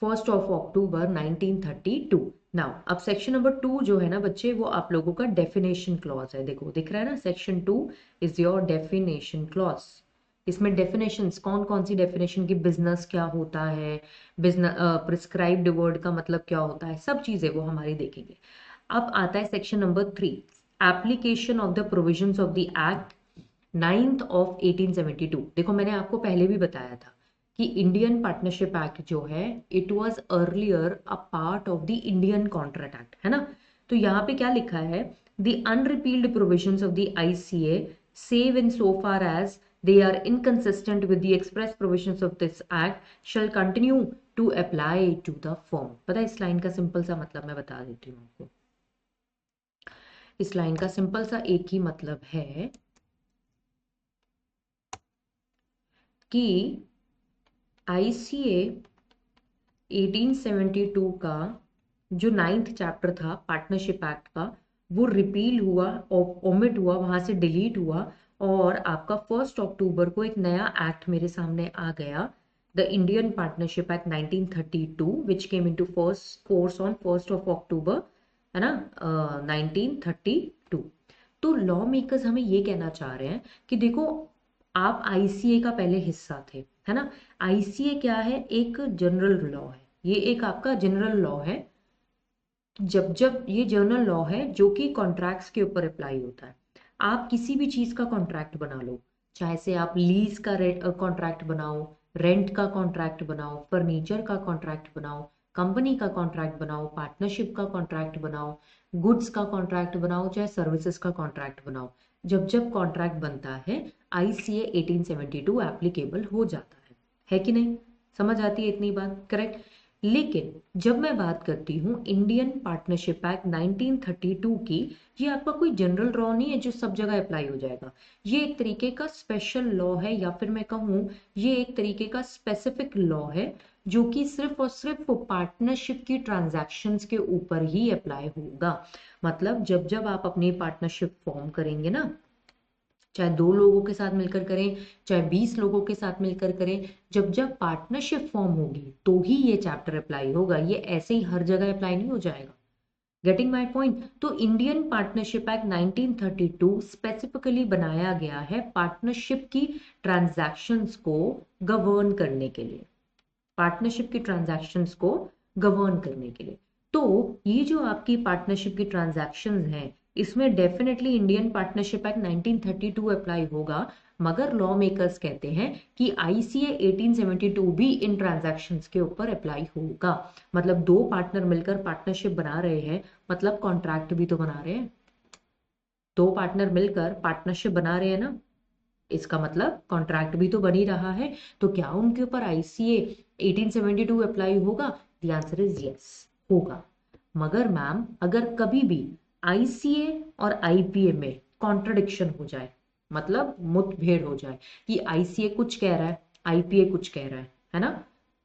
1 October 1932। Now अब सेक्शन नंबर 2 जो है ना बच्चे, वो आप लोगों का डेफिनेशन क्लॉज है। देखो दिख रहा है ना, section 2 is your definition clause. इसमें डेफिनेशंस कौन कौन सी डेफिनेशन की, बिजनेस क्या होता है, बिजनेस प्रिस्क्राइब्ड वर्ड का मतलब क्या होता है, सब चीजें वो हमारी देखेंगे। अब आता है section number 3, application of the provisions of the act 9th of 1872। देखो मैंने आपको पहले भी बताया था कि इंडियन पार्टनरशिप एक्ट जो है it was earlier a part of the Indian contract Act, है ना। तो यहाँ पे क्या लिखा है, the unrepealed provisions of the ICA save in so far as they are inconsistent with the express provisions of this act shall continue to apply to the firm। पता है इस लाइन का सिंपल सा मतलब मैं बता देती हूँ आपको। इस लाइन का सिंपल सा एक ही मतलब है कि आईसीए 1872 का जो 9th चैप्टर था पार्टनरशिप एक्ट का, वो रिपील हुआ, ओमिट हुआ, वहां से डिलीट हुआ, और आपका 1 अक्टूबर को एक नया एक्ट मेरे सामने आ गया, the Indian partnership act 1932 which came into first force on 1 अक्टूबर, है ना, 1932। तो लॉ मेकर्स हमें ये कहना चाह रहे हैं कि देखो, आप आईसीए का पहले हिस्सा थे, है ना। आईसीए क्या है, एक जनरल लॉ है, ये एक आपका जनरल लॉ है। जब जब ये जनरल लॉ है जो कि कॉन्ट्रैक्ट्स के ऊपर अप्लाई होता है। आप किसी भी चीज का कॉन्ट्रैक्ट बना लो, चाहे से आप लीज का कॉन्ट्रैक्ट बनाओ, रेंट का कॉन्ट्रैक्ट बनाओ, फर्नीचर का कॉन्ट्रैक्ट बनाओ, कंपनी का कॉन्ट्रैक्ट बनाओ, पार्टनरशिप का कॉन्ट्रैक्ट बनाओ, गुड्स का कॉन्ट्रैक्ट बनाओ, चाहे सर्विसेज का कॉन्ट्रैक्ट बनाओ, जब जब कॉन्ट्रैक्ट बनता है आईसीए 1872 एप्लीकेबल हो जाता है कि नहीं। समझ आती है इतनी बात, करेक्ट। लेकिन जब मैं बात करती हूँ इंडियन पार्टनरशिप एक्ट 1932 की, ये आपका कोई जनरल लॉ नहीं है जो सब जगह अप्लाई हो जाएगा। ये एक तरीके का स्पेशल लॉ है, या फिर मैं कहूँ ये एक तरीके का स्पेसिफिक लॉ है जो कि सिर्फ और सिर्फ पार्टनरशिप की ट्रांजैक्शंस के ऊपर ही अप्लाई होगा। मतलब जब जब आप अपनी पार्टनरशिप फॉर्म करेंगे ना, चाहे 2 लोगों के साथ मिलकर करें, चाहे 20 लोगों के साथ मिलकर करें, जब जब पार्टनरशिप फॉर्म होगी तो ही ये चैप्टर अप्लाई होगा, ये ऐसे ही हर जगह अप्लाई नहीं हो जाएगा। Getting my point. तो इंडियन पार्टनरशिप एक्ट 1932 स्पेसिफिकली बनाया गया है पार्टनरशिप की ट्रांजैक्शंस को गवर्न करने के लिए, पार्टनरशिप की ट्रांजैक्शंस को गवर्न करने के लिए। तो ये जो आपकी पार्टनरशिप की ट्रांजैक्शंस हैं, इसमें definitely Indian partnership act 1932 apply होगा। मगर लॉ मेकर्स कहते हैं कि आईसीए 1872 भी इन ट्रांजैक्शंस के ऊपर अप्लाई होगा। मतलब 2 पार्टनर मिलकर पार्टनरशिप बना रहे हैं, मतलब कॉन्ट्रैक्ट भी तो बना रहे हैं। 2 पार्टनर मिलकर पार्टनरशिप बना रहे हैं ना, इसका मतलब कॉन्ट्रैक्ट भी तो बन ही रहा है। तो क्या उनके ऊपर आईसीए 1872 अप्लाई होगा? द आंसर इज यस, होगा। मगर मैम अगर कभी भी आईसीए और आईपीए में कॉन्ट्रडिक्शन हो जाए, मतलब मुठभेड़ हो जाए कि आईसीए कुछ कह रहा है, आईपीए कुछ कह रहा है ना,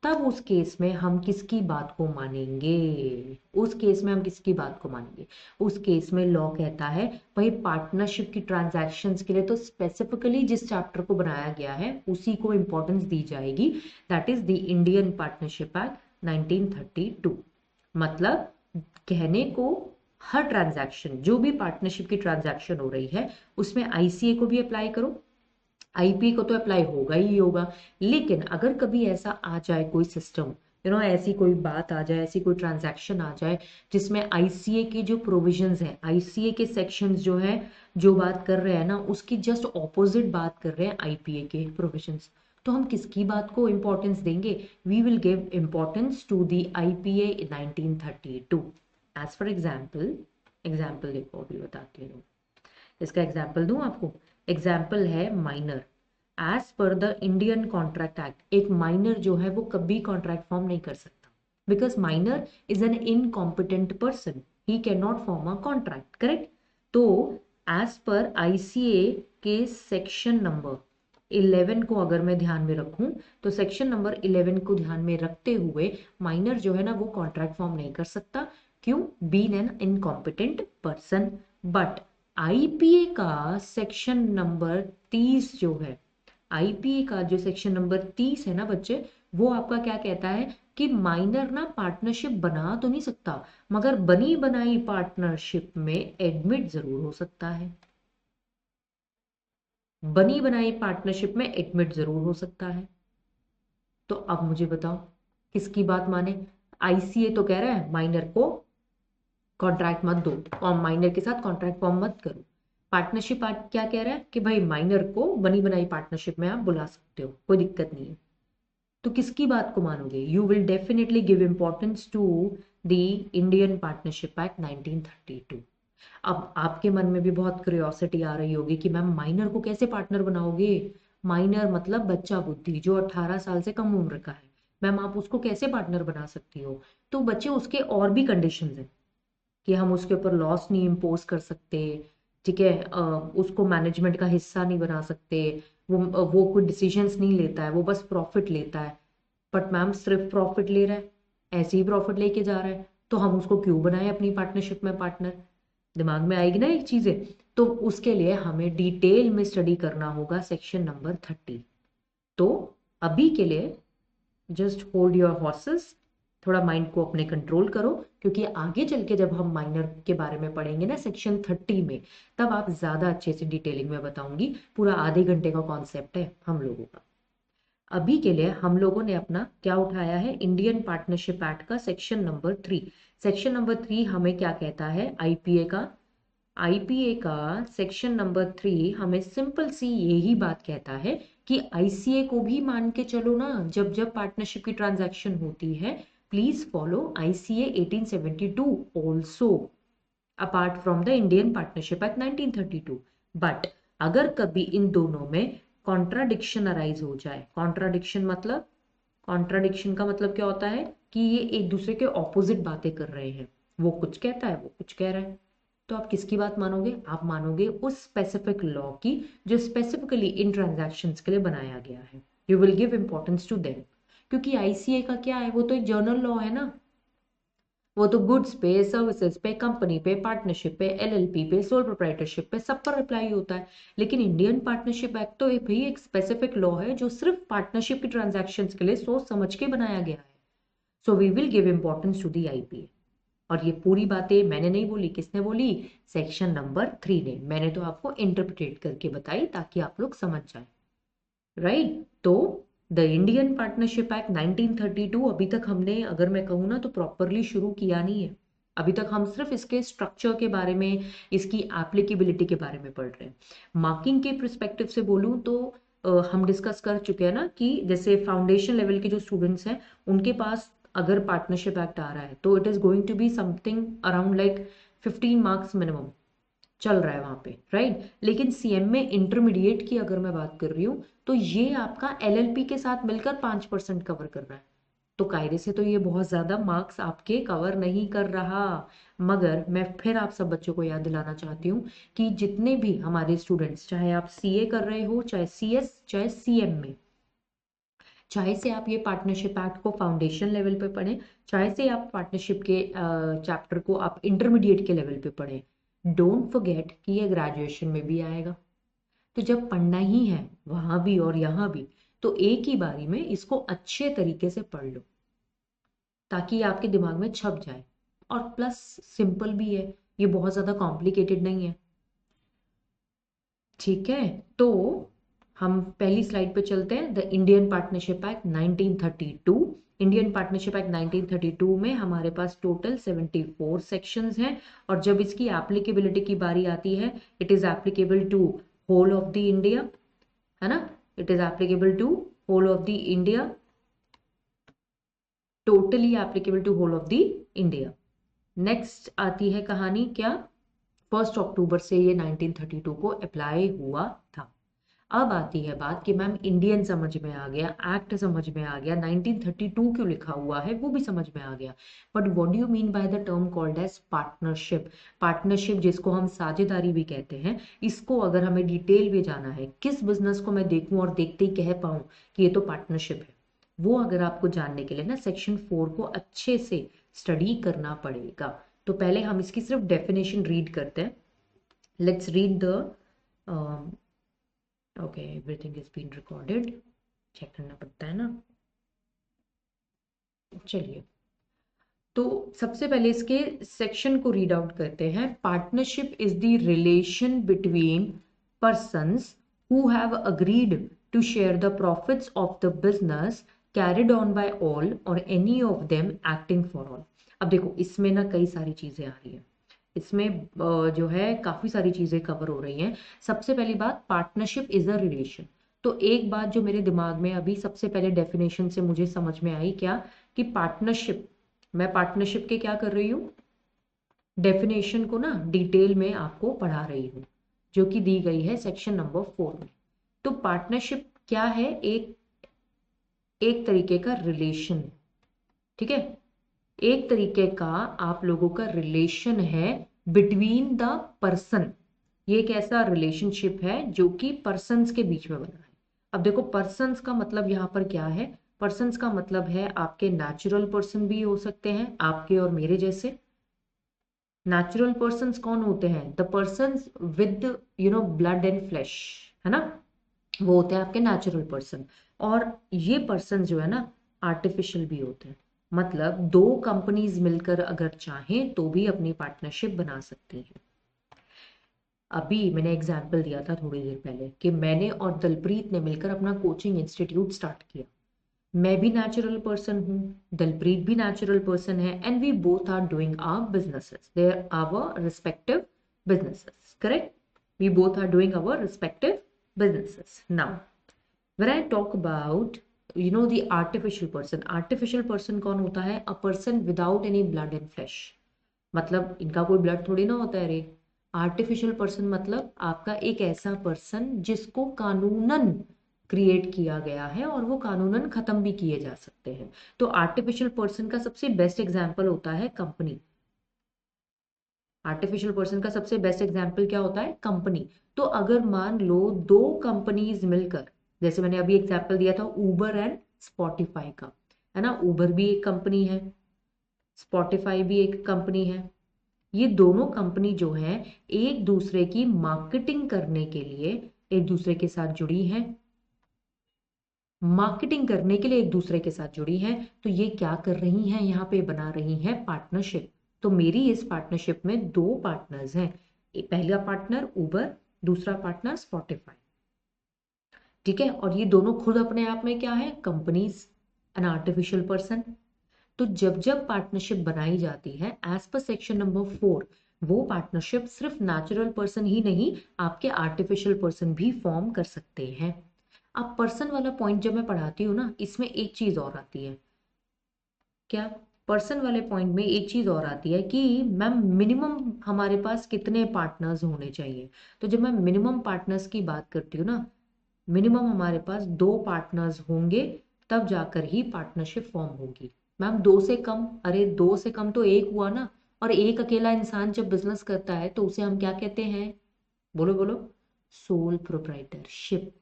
तब उस केस में हम किसकी बात को मानेंगे? उस केस में हम किसकी बात को मानेंगे? उस केस में लॉ कहता है भाई पार्टनरशिप की ट्रांजैक्शंस के लिए तो स्पेसिफिकली जिस चैप्टर को बनाया गया है उसी को इंपॉर्टेंस दी जाएगी, that is the Indian partnership act 1932। मतलब कहने को हर ट्रांजैक्शन, जो भी पार्टनरशिप की ट्रांजैक्शन हो रही है उसमें आईसीए को भी अप्लाई करो, आईपी को तो अप्लाई होगा ही होगा। लेकिन अगर कभी ऐसा आ जाए कोई सिस्टम, ऐसी कोई बात आ जाए, ऐसी कोई ट्रांजैक्शन आ जाए जिसमें आईसीए के जो प्रोविजंस हैं, आईसीए के सेक्शंस जो है, जो बात कर रहे हैं ना, उसकी जस्ट ऑपोजिट बात कर रहे हैं आईपीए के प्रोविजंस, तो हम किसकी बात को इंपॉर्टेंस देंगे? We will give importance to the IPA 1932। As for example, example देखो अभी बताती हूँ, इसका एग्जाम्पल दूं आपको। एग्जाम्पल है minor. As per the Indian contract act एक माइनर जो है वो कभी कॉन्ट्रैक्ट फॉर्म नहीं कर सकता, because minor is an incompetent person, he can not form a contract, correct. तो एज पर आईसीए के सेक्शन नंबर 11 को अगर मैं ध्यान में रखूं, तो सेक्शन नंबर 11 को ध्यान में रखते हुए माइनर जो है ना वो कॉन्ट्रैक्ट फॉर्म नहीं कर सकता। क्यों? Been an incompetent person. But IPA का सेक्शन नंबर 30 जो है, आईपीए का जो सेक्शन नंबर 30 है ना बच्चे, वो आपका क्या कहता है कि माइनर ना पार्टनरशिप बना तो नहीं सकता, मगर बनी बनाई पार्टनरशिप में एडमिट जरूर हो सकता है। बनी बनाई पार्टनरशिप में एडमिट जरूर हो सकता है। तो अब मुझे बताओ किसकी बात माने। आईसीए तो कह रहा है माइनर को कॉन्ट्रैक्ट मत दो, और माइनर के साथ कॉन्ट्रैक्ट फॉर्म मत करो। पार्टनरशिप एक्ट क्या कह रहा है कि भाई माइनर को बनी बनाई पार्टनरशिप में आप बुला सकते हो, कोई दिक्कत नहीं है। तो किसकी बात को मानोगे? You will definitely give importance to the Indian partnership act 1932। अब आपके मन में भी बहुत क्यूरियोसिटी आ रही होगी कि मैम माइनर को कैसे पार्टनर बनाओगे? माइनर मतलब बच्चा बुद्धि, जो 18 साल से कम उम्र का है। मैम आप उसको कैसे पार्टनर बना सकती हो? तो बच्चे उसके और भी कंडीशंस हैं कि हम उसके ऊपर लॉस नहीं इम्पोज कर सकते, ठीक है, उसको मैनेजमेंट का हिस्सा नहीं बना सकते, वो कोई डिसीजंस नहीं लेता है, वो बस प्रॉफिट लेता है। बट मैम सिर्फ प्रॉफिट ले रहा है, ऐसे ही प्रॉफिट लेके जा रहा है, तो हम उसको क्यों बनाए अपनी पार्टनरशिप में पार्टनर? दिमाग में आएगी ना एक चीजें। तो उसके लिए हमें डिटेल में स्टडी करना होगा सेक्शन नंबर 30। तो अभी के लिए जस्ट होल्ड योर हॉर्सेस, थोड़ा माइंड को अपने कंट्रोल करो, क्योंकि आगे चल के जब हम माइनर के बारे में पढ़ेंगे ना सेक्शन 30 में, तब आप ज्यादा अच्छे से डिटेलिंग में बताऊंगी। पूरा आधे घंटे का कॉन्सेप्ट है हम लोगों का। अभी के लिए हम लोगों ने अपना क्या उठाया है, इंडियन पार्टनरशिप एक्ट का सेक्शन नंबर 3। सेक्शन नंबर 3 हमें क्या कहता है? आईपीए का। आईपीए का सेक्शन नंबर 3 हमें सिंपल सी यही बात कहता है कि आईसीए को भी मान के चलो ना, जब जब पार्टनरशिप की ट्रांजैक्शन होती है, please follow ICA 1872 also, apart from the Indian partnership act 1932। But अगर कभी इन दोनों में कॉन्ट्राडिक्शन अराइज हो जाए, कॉन्ट्राडिक्शन मतलब, कॉन्ट्राडिक्शन का मतलब क्या होता है कि ये एक दूसरे के ऑपोजिट बातें कर रहे हैं, वो कुछ कहता है, वो कुछ कह रहा है, तो आप किसकी बात मानोगे? आप मानोगे उस स्पेसिफिक लॉ की जो स्पेसिफिकली इन ट्रांजैक्शंस के लिए बनाया गया है। You will give importance to them, क्योंकि आईसीए का क्या है, वो तो एक जर्नल लॉ है ना। वो तो गुड्स पे, सर्विसेज पे, कंपनी पे, पार्टनरशिप पे, एलएलपी पे, सोल प्रोप्राइटरशिप पे, सब पर अप्लाई होता है। लेकिन इंडियन पार्टनरशिप एक्ट तो एक भाई एक स्पेसिफिक लॉ है जो सिर्फ पार्टनरशिप की ट्रांजैक्शंस के लिए सोच समझ के बनाया गया है। So we will give importance to the IPA. और ये पूरी बातें मैंने नहीं बोली, किसने बोली? सेक्शन नंबर 3 ने। मैंने तो आपको इंटरप्रिटेट करके बताई ताकि आप लोग समझ जाए, राइट? तो द इंडियन पार्टनरशिप एक्ट 1932 अभी तक हमने, अगर मैं कहूँ ना, तो प्रॉपरली शुरू किया नहीं है। अभी तक हम सिर्फ इसके स्ट्रक्चर के बारे में, इसकी एप्लीकेबिलिटी के बारे में पढ़ रहे हैं। मार्किंग के परस्पेक्टिव से बोलूँ तो हम डिस्कस कर चुके हैं ना कि जैसे फाउंडेशन लेवल के जो स्टूडेंट्स हैं, उनके पास अगर पार्टनरशिप एक्ट आ रहा है तो it is going to be something around like 15 marks minimum चल रहा है वहां पे, राइट? लेकिन सीएम में इंटरमीडिएट की अगर मैं बात कर रही हूँ, तो ये आपका एलएलपी के साथ मिलकर 5% कवर कर रहा है। तो कायदे से तो ये बहुत ज्यादा मार्क्स आपके कवर नहीं कर रहा। मगर मैं फिर आप सब बच्चों को याद दिलाना चाहती हूँ कि जितने भी हमारे स्टूडेंट्स, चाहे आप सीए कर रहे हो, चाहे सीएस, चाहे सीएम में, चाहे से आप ये पार्टनरशिप एक्ट को फाउंडेशन लेवल पे पढ़ें, चाहे से आप पार्टनरशिप के चैप्टर को आप इंटरमीडिएट के लेवल पे पढ़ें, डोंट फॉरगेट कि ये ग्रेजुएशन में भी आएगा। तो जब पढ़ना ही है वहां भी और यहाँ भी, तो एक ही बारी में इसको अच्छे तरीके से पढ़ लो ताकि ये आपके दिमाग में छप जाए। और प्लस सिंपल भी है, ये बहुत ज्यादा कॉम्प्लिकेटेड नहीं है, ठीक है? तो हम पहली स्लाइड पे चलते हैं। The Indian partnership act 1932। Indian partnership act 1932 में हमारे पास टोटल 74 सेक्शंस हैं। और जब इसकी एप्लीकेबिलिटी की बारी आती है, it is applicable to whole of the India, है ना? It is applicable to whole of the India, totally applicable to whole of the India. Next आती है कहानी क्या, 1 अक्टूबर से ये 1932 को अप्लाई हुआ था। अब आती है बात कि मैम इंडियन समझ में आ गया, एक्ट समझ में आ गया, 1932 क्यों लिखा हुआ है वो भी समझ में आ गया, but what do you mean by the term called as partnership? Partnership जिसको हम साझेदारी भी कहते हैं, इसको अगर हमें डिटेल में जाना है, किस बिजनेस को मैं देखूं और देखते ही कह पाऊं कि ये तो पार्टनरशिप है, वो अगर आपको जानने के लिए ना सेक्शन 4 को अच्छे से स्टडी करना पड़ेगा। तो पहले हम इसकी सिर्फ डेफिनेशन रीड करते हैं। Let's read the, okay everything is been recorded, check करना पड़ता है ना। चलिए, तो सबसे पहले इसके सेक्शन को रीड आउट करते हैं। Partnership is the relation between persons who have agreed to share the profits of the business carried on by all or any of them acting for all। अब देखो इसमें ना कई सारी चीजें आ रही हैं, इसमें जो है काफी सारी चीजें कवर हो रही हैं। सबसे पहली बात, पार्टनरशिप इज अ रिलेशन। तो एक बात जो मेरे दिमाग में अभी सबसे पहले डेफिनेशन से मुझे समझ में आई, क्या कि पार्टनरशिप, मैं पार्टनरशिप के क्या कर रही हूँ, डेफिनेशन को ना डिटेल में आपको पढ़ा रही हूँ, जो कि दी गई है सेक्शन नंबर 4 में। तो पार्टनरशिप क्या है, एक तरीके का रिलेशन, ठीक है, एक तरीके का आप लोगों का रिलेशन है बिटवीन द पर्सन। ये एक ऐसा रिलेशनशिप है जो कि पर्सन्स के बीच में बना है। अब देखो पर्सन्स का मतलब यहाँ पर क्या है, पर्सन्स का मतलब है आपके नेचुरल पर्सन भी हो सकते हैं, आपके और मेरे जैसे। नेचुरल पर्सन्स कौन होते हैं, the persons with blood and flash, है ना, वो होते हैं आपके नेचुरल पर्सन। और ये पर्सन जो है ना आर्टिफिशियल भी होते हैं, मतलब दो कंपनीज मिलकर अगर चाहें तो भी अपनी पार्टनरशिप बना सकती हैं। अभी मैंने एग्जाम्पल दिया था थोड़ी देर पहले कि मैंने और दलप्रीत ने मिलकर अपना कोचिंग इंस्टीट्यूट स्टार्ट किया। मैं भी नेचुरल पर्सन हूँ, दलप्रीत भी नेचुरल पर्सन है, and we both are doing our businesses, they are our respective businesses, correct, we both are doing our respective businesses. Now, when I talk about the artificial person कौन होता है, a person without any blood and flesh, मतलब इनका कोई blood थोड़ी ना होता है रे। आर्टिफिशियल पर्सन मतलब आपका एक ऐसा पर्सन जिसको कानूनन क्रिएट किया गया है और वो कानूनन खत्म भी किए जा सकते हैं। तो आर्टिफिशियल पर्सन का सबसे बेस्ट एग्जाम्पल होता है कंपनी। आर्टिफिशियल पर्सन का सबसे बेस्ट एग्जाम्पल क्या होता है, कंपनी। तो अगर मान लो दो कंपनीज मिलकर, जैसे मैंने अभी एग्जाम्पल दिया था ऊबर एंड स्पॉटिफाई का, है ना, ऊबर भी एक कंपनी है, स्पॉटिफाई भी एक कंपनी है। ये दोनों कंपनी जो है एक दूसरे की मार्केटिंग करने के लिए एक दूसरे के साथ जुड़ी हैं, मार्केटिंग करने के लिए एक दूसरे के साथ जुड़ी हैं। तो ये क्या कर रही हैं, यहाँ पे बना रही हैं पार्टनरशिप। तो मेरी इस पार्टनरशिप में दो पार्टनर्स हैं, पहला पार्टनर उबर, दूसरा पार्टनर स्पॉटिफाई, ठीक है। और ये दोनों खुद अपने आप में क्या है, कंपनीज, एन आर्टिफिशियल पर्सन। तो जब जब पार्टनरशिप बनाई जाती है एज पर सेक्शन नंबर 4, वो पार्टनरशिप सिर्फ नेचुरल पर्सन ही नहीं, आपके आर्टिफिशियल पर्सन भी फॉर्म कर सकते हैं। अब पर्सन वाला पॉइंट जब मैं पढ़ाती हूँ ना, इसमें एक चीज और आती है, क्या, पर्सन वाले पॉइंट में एक चीज और आती है कि मैम मिनिमम हमारे पास कितने पार्टनर्स होने चाहिए। तो जब मैं मिनिमम पार्टनर्स की बात करती हूँ ना, मिनिमम हमारे पास दो पार्टनर्स होंगे, तब जाकर ही पार्टनरशिप फॉर्म होगी। मैम दो से कम, अरे दो से कम तो एक हुआ ना, और एक अकेला इंसान जब बिजनेस करता है तो उसे हम क्या कहते हैं, बोलो बोलो, सोल प्रोप्राइटरशिप।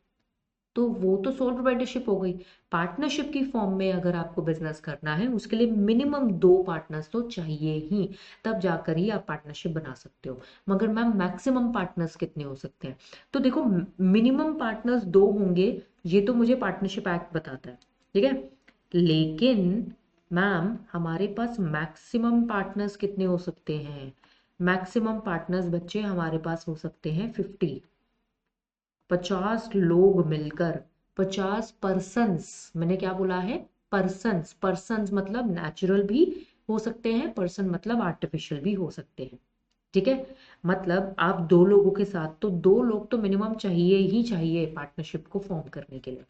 तो वो तो सोल प्रोप्राइटरशिप हो गई। पार्टनरशिप की फॉर्म में अगर आपको बिजनेस करना है, उसके लिए मिनिमम दो पार्टनर्स तो चाहिए ही, तब जाकर ही आप पार्टनरशिप बना सकते हो। मगर मैम मैक्सिमम पार्टनर्स कितने हो सकते हैं, तो देखो मिनिमम पार्टनर्स दो होंगे, ये तो मुझे पार्टनरशिप एक्ट बताता है, ठीक है। लेकिन मैम हमारे पास मैक्सिमम पार्टनर्स कितने हो सकते हैं, मैक्सिमम पार्टनर्स बच्चे हमारे पास हो सकते हैं 50, 50 लोग मिलकर, 50 पर्सन्स, मैंने क्या बोला है, पर्सन्स, पर्सन्स मतलब नेचुरल भी हो सकते हैं, पर्सन मतलब आर्टिफिशियल भी हो सकते हैं, ठीक है। मतलब आप दो लोगों के साथ, तो दो लोग तो मिनिमम चाहिए ही चाहिए पार्टनरशिप को फॉर्म करने के लिए।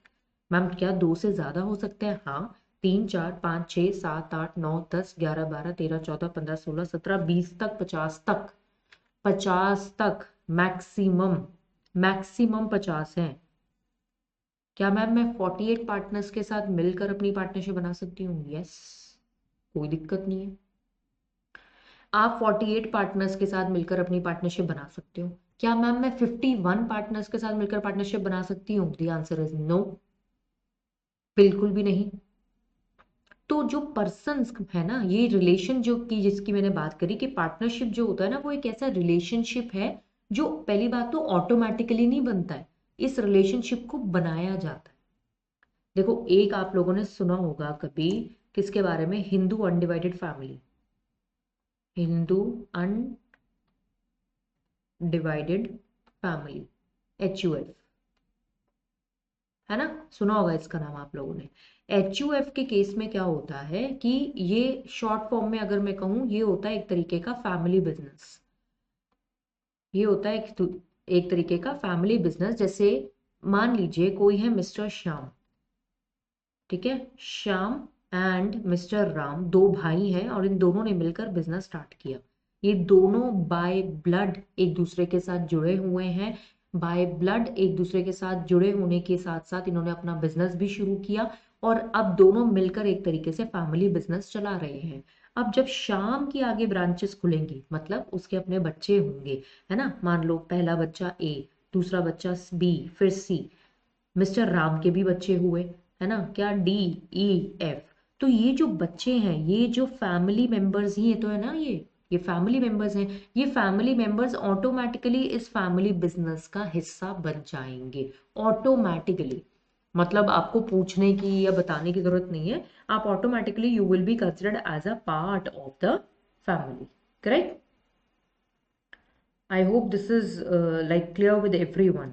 मैम क्या दो से ज्यादा हो सकते हैं, हाँ, 3 4 5 6 7 8 9 10 11 12 13 14 15 16 17 20 तक, 50 तक, 50 तक मैक्सिमम, मैक्सिमम 50 है। क्या मैम मैं 48 पार्टनर्स के साथ मिलकर अपनी पार्टनरशिप बना सकती हूँ, यस, कोई दिक्कत नहीं है। आप 48 पार्टनर्स के साथ मिलकर अपनी पार्टनरशिप बना सकते हो। क्या मैम मैं 51 पार्टनर्स के साथ मिलकर पार्टनरशिप बना सकती हूँ, द आंसर इज नो, बिल्कुल भी नहीं। तो जो पर्सन्स है ना, ये रिलेशन जो की जिसकी मैंने बात करी कि पार्टनरशिप जो होता है ना, वो एक ऐसा रिलेशनशिप है जो पहली बात तो ऑटोमेटिकली नहीं बनता है, इस रिलेशनशिप को बनाया जाता है। देखो एक आप लोगों ने सुना होगा कभी, किसके बारे में, Hindu undivided family, Hindu undivided family, HUF, है ना, सुना होगा इसका नाम आप लोगों ने। HUF के केस में क्या होता है कि ये शॉर्ट फॉर्म में अगर मैं कहूँ, ये होता है एक तरीके का फैमिली बिजनेस। ये होता है एक तरीके का फैमिली बिजनेस। जैसे मान लीजिए कोई है मिस्टर श्याम, ठीक है, श्याम एंड मिस्टर राम, दो भाई हैं और इन दोनों ने मिलकर बिजनेस स्टार्ट किया। ये दोनों बाय ब्लड एक दूसरे के साथ जुड़े हुए हैं। बाय ब्लड एक दूसरे के साथ जुड़े होने के साथ साथ इन्होंने अपना बिजनेस भी शुरू किया और अब दोनों मिलकर एक तरीके से फैमिली बिजनेस चला रहे हैं। अब जब शाम की आगे ब्रांचेस खुलेंगी, मतलब उसके अपने बच्चे होंगे, है ना, मान लो पहला बच्चा A, दूसरा बच्चा B, फिर C, मिस्टर राम के भी बच्चे हुए, है ना, क्या D, E, F। तो ये जो बच्चे हैं, ये जो फैमिली मेंबर्स ही है तो है ना, ये फैमिली मेंबर्स हैं। ये फैमिली मेंबर्स ऑटोमेटिकली इस फैमिली बिजनेस का हिस्सा बन जाएंगे, ऑटोमेटिकली। मतलब आपको पूछने की या बताने की जरूरत नहीं है, आप automatically you will be considered as a part of the family. Correct? I hope this is like clear with everyone.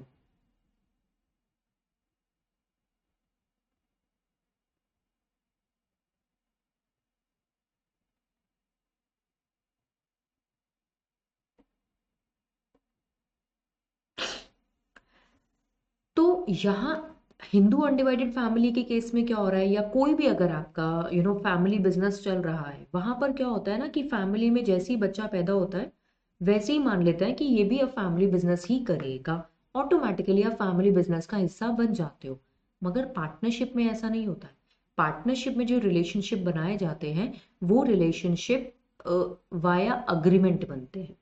तो यहाँ हिंदू अनडिवाइडेड फैमिली के केस में क्या हो रहा है, या कोई भी अगर आपका फैमिली बिजनेस चल रहा है, वहां पर क्या होता है ना कि फैमिली में जैसे ही बच्चा पैदा होता है वैसे ही मान लेता है कि ये भी अब फैमिली बिजनेस ही करेगा। ऑटोमेटिकली आप फैमिली बिजनेस का हिस्सा बन जाते हो। मगर पार्टनरशिप में ऐसा नहीं होता है। पार्टनरशिप में जो रिलेशनशिप बनाए जाते हैं, वो रिलेशनशिप वाया अग्रीमेंट बनते हैं,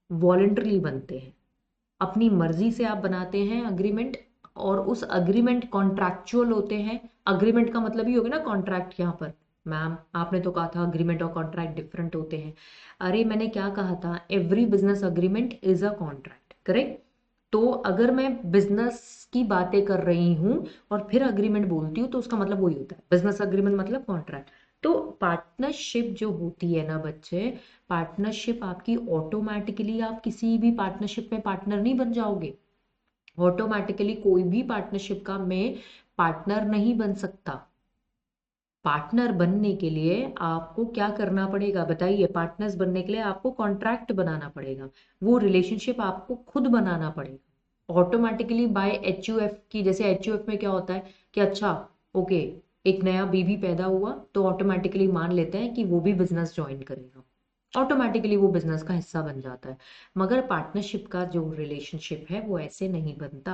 वॉलेंटरली बनते हैं। अपनी मर्जी से आप बनाते हैं अग्रीमेंट, और उस अग्रीमेंट कॉन्ट्रैक्चुअल होते हैं। अग्रीमेंट का मतलब ही होगा ना कॉन्ट्रैक्ट। यहाँ पर मैम आपने तो कहा था अग्रीमेंट और कॉन्ट्रैक्ट डिफरेंट होते हैं। अरे मैंने क्या कहा था, every business agreement is a contract. Correct? तो अगर मैं बिजनेस की बातें कर रही हूँ और फिर अग्रीमेंट बोलती हूँ तो उसका मतलब वही होता है, बिजनेस अग्रीमेंट मतलब कॉन्ट्रैक्ट। तो पार्टनरशिप जो होती है ना बच्चे, पार्टनरशिप आपकी ऑटोमेटिकली, आप किसी भी पार्टनरशिप में पार्टनर नहीं बन जाओगे। ऑटोमेटिकली कोई भी पार्टनरशिप का मैं पार्टनर नहीं बन सकता। पार्टनर बनने के लिए आपको क्या करना पड़ेगा बताइए? पार्टनर्स बनने के लिए आपको कॉन्ट्रैक्ट बनाना पड़ेगा, वो रिलेशनशिप आपको खुद बनाना पड़ेगा ऑटोमेटिकली बाय HUF की। जैसे HUF में क्या होता है कि अच्छा, ओके, एक नया बेबी पैदा हुआ तो ऑटोमेटिकली मान लेते हैं कि वो भी बिजनेस ज्वाइन करेगा, ऑटोमेटिकली वो बिजनेस का हिस्सा बन जाता है। मगर पार्टनरशिप का जो रिलेशनशिप है वो ऐसे नहीं बनता।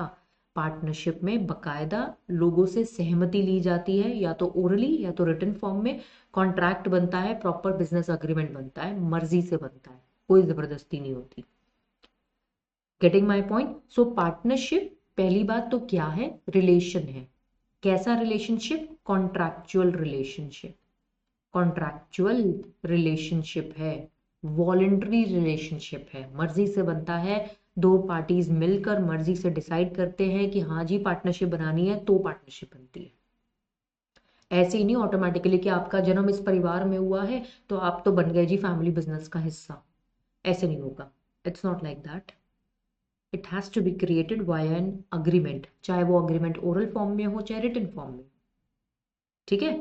पार्टनरशिप में बकायदा लोगों से सहमति ली जाती है, या तो ओरली या तो रिटन फॉर्म में कॉन्ट्रैक्ट बनता है, प्रॉपर बिजनेस अग्रीमेंट बनता है, मर्जी से बनता है, कोई जबरदस्ती नहीं होती। Getting my point? So partnership पहली बात तो क्या है, रिलेशन है। कैसा relationship? Contractual relationship. Contractual relationship है, वॉलेंट्री रिलेशनशिप है, मर्जी से बनता है। दो पार्टीज मिलकर मर्जी से डिसाइड करते हैं कि हाँ जी पार्टनरशिप बनानी है तो पार्टनरशिप बनती है। ऐसे ही नहीं ऑटोमेटिकली कि आपका जन्म इस परिवार में हुआ है तो आप तो बन गए जी फैमिली बिजनेस का हिस्सा। ऐसे नहीं होगा। It's not like that. It has to be created via an agreement, चाहे वो अग्रीमेंट ओरल फॉर्म में हो चाहे रिटन फॉर्म में। ठीक है?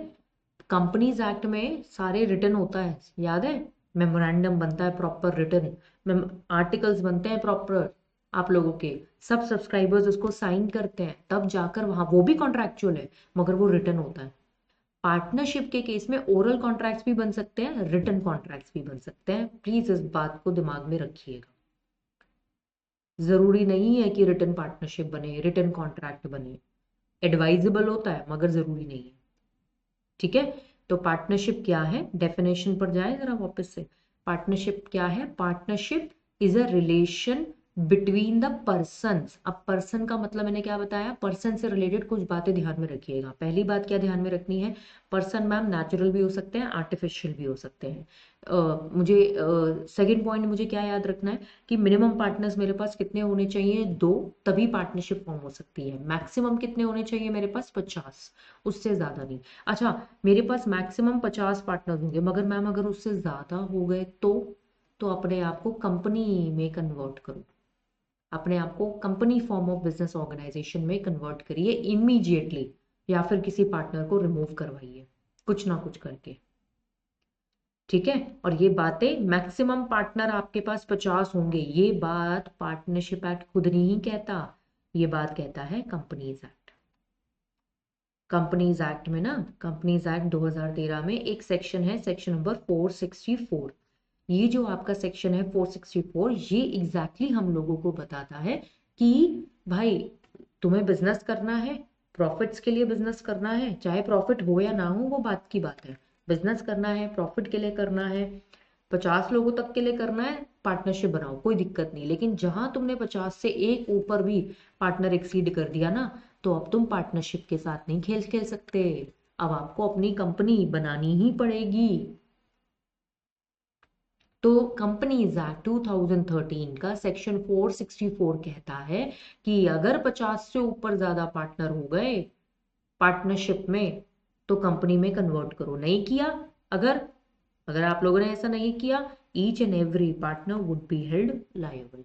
कंपनीज एक्ट में सारे रिटर्न होता है, याद है? मेमोरेंडम बनता है प्रॉपर रिटर्न, आर्टिकल्स बनते हैं प्रॉपर, आप लोगों के सब सब्सक्राइबर्स उसको साइन करते हैं, तब जाकर वहां वो भी कॉन्ट्रैक्चुअल है मगर वो रिटर्न होता है। पार्टनरशिप के केस में ओरल कॉन्ट्रैक्ट्स भी बन सकते हैं, रिटर्न कॉन्ट्रैक्ट्स भी बन सकते हैं। प्लीज इस बात को दिमाग में रखिएगा। जरूरी नहीं है कि रिटर्न पार्टनरशिप बने, रिटर्न कॉन्ट्रैक्ट बने। एडवाइजेबल होता है मगर जरूरी नहीं है। ठीक है? तो पार्टनरशिप क्या है, डेफिनेशन पर जाए जरा वापस से। पार्टनरशिप क्या है? Partnership is a relation between the persons. अब पर्सन का मतलब मैंने क्या बताया, पर्सन से रिलेटेड कुछ बातें ध्यान में रखिएगा। पहली बात क्या ध्यान में रखनी है, पर्सन मैम नेचुरल भी हो सकते हैं, आर्टिफिशियल भी हो सकते हैं। मुझे सेकंड पॉइंट मुझे क्या याद रखना है कि मिनिमम पार्टनर्स मेरे पास कितने होने चाहिए, दो, तभी पार्टनरशिप फॉर्म हो सकती है। मैक्सिमम कितने होने चाहिए मेरे पास, 50, उससे ज्यादा नहीं। अच्छा, मेरे पास मैक्सिमम 50 पार्टनर होंगे मगर मैम अगर उससे ज्यादा हो गए तो अपने आप को कंपनी में कन्वर्ट करो। अपने आप को company form of business organization में कन्वर्ट करिए इमीडिएटली, या फिर किसी पार्टनर को रिमूव करवाइए कुछ ना कुछ करके, ठीक है। और ये बातें, मैक्सिमम पार्टनर आपके पास 50 होंगे, ये बात पार्टनरशिप एक्ट खुद नहीं कहता, ये बात कहता है कंपनीज एक्ट। कंपनीज एक्ट में ना, कंपनीज एक्ट 2013 में एक सेक्शन है, सेक्शन नंबर 464। ये जो आपका सेक्शन है 464, ये एग्जैक्टली हम लोगों को बताता है कि भाई तुम्हें बिजनेस करना है, प्रॉफिट्स के लिए बिजनेस करना है, चाहे प्रॉफिट हो या ना हो वो बात की बात है, बिजनेस करना है, प्रॉफिट के लिए करना है, 50 लोगों तक के लिए करना है, पार्टनरशिप बनाओ, कोई दिक्कत नहीं। लेकिन जहां तुमने 50 से एक ऊपर भी पार्टनर एक्सीड कर दिया ना, तो अब तुम पार्टनरशिप के साथ नहीं खेल खेल सकते, अब आपको अपनी कंपनी बनानी ही पड़ेगी। तो कंपनीज एक्ट 2013 का सेक्शन 464 कहता है कि अगर 50 से ऊपर ज्यादा पार्टनर हो गए पार्टनरशिप में, तो कंपनी में कन्वर्ट करो। नहीं किया, अगर अगर आप लोगों ने ऐसा नहीं किया, each and every partner would be held liable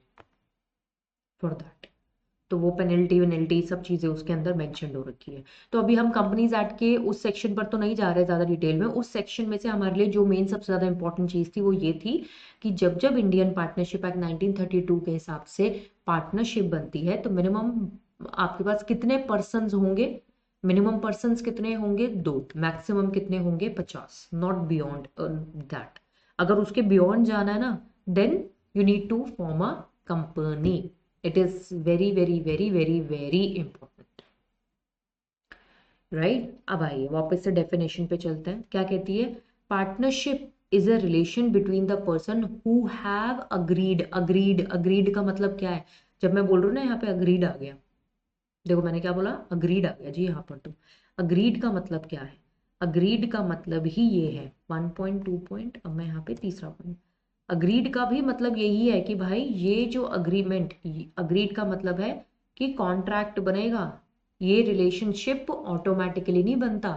for that. तो वो पेनल्टी वेनल्टी सब चीजें उसके अंदर मेंशन हो रखी है। तो अभी हम कंपनीज एक्ट के उस सेक्शन पर तो नहीं जा रहे ज्यादा डिटेल में। उस सेक्शन में से हमारे लिए जो मेन सबसे ज्यादा इंपॉर्टेंट चीज थी वो ये थी कि जब जब इंडियन पार्टनरशिप एक्ट 1932 के हिसाब से पार्टनरशिप बनती है, तो मिनिमम आपके पास कितने पर्सन्स होंगे, मिनिमम पर्सन्स कितने होंगे, 2, मैक्सिमम कितने होंगे, 50, नॉट बियॉन्ड दैट। अगर उसके बियॉन्ड जाना है ना, then you need to form a company. It is very very very very very important, right. अब आइए वापस से डेफिनेशन पे चलते हैं। क्या कहती है? Partnership is a relation between the person who have agreed. Agreed, agreed का मतलब क्या है? जब मैं बोल रही हूँ ना यहाँ पे अग्रीड आ गया, देखो मैंने क्या बोला, अग्रीड आ गया जी यहाँ पर। तो अग्रीड का मतलब क्या है? अग्रीड का मतलब ही ये है 1.2 पॉइंट, अब मैं यहाँ पे तीसरा पॉइंट। अग्रीड का भी मतलब यही है कि भाई ये जो अग्रीमेंट, अग्रीड का मतलब है कि कॉन्ट्रैक्ट बनेगा, ये रिलेशनशिप ऑटोमेटिकली नहीं बनता,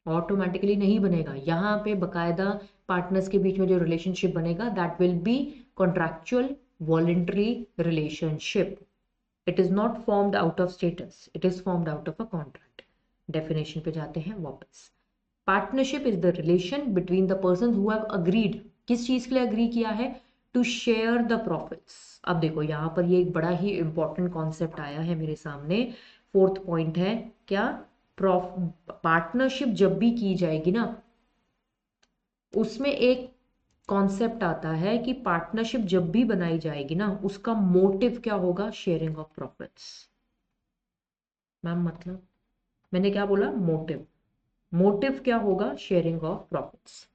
ऑटोमेटिकली नहीं बनेगा। यहाँ पे बकायदा पार्टनर्स के बीच में जो रिलेशनशिप बनेगा that will be contractual voluntary relationship. It is not formed out of status, it is formed out of a contract. Definition पे जाते हैं वापस। Partnership is the relation between the person who have agreed, किस चीज के लिए agree किया है? To share the profits. अब देखो यहाँ पर ये एक बड़ा ही इंपॉर्टेंट कॉन्सेप्ट आया है मेरे सामने। फोर्थ पॉइंट है क्या? पार्टनरशिप जब भी की जाएगी ना, उसमें एक कॉन्सेप्ट आता है कि पार्टनरशिप जब भी बनाई जाएगी ना, उसका मोटिव क्या होगा? Sharing of profits. मैम मतलब मैंने क्या बोला? मोटिव। मोटिव क्या होगा? Sharing of profits.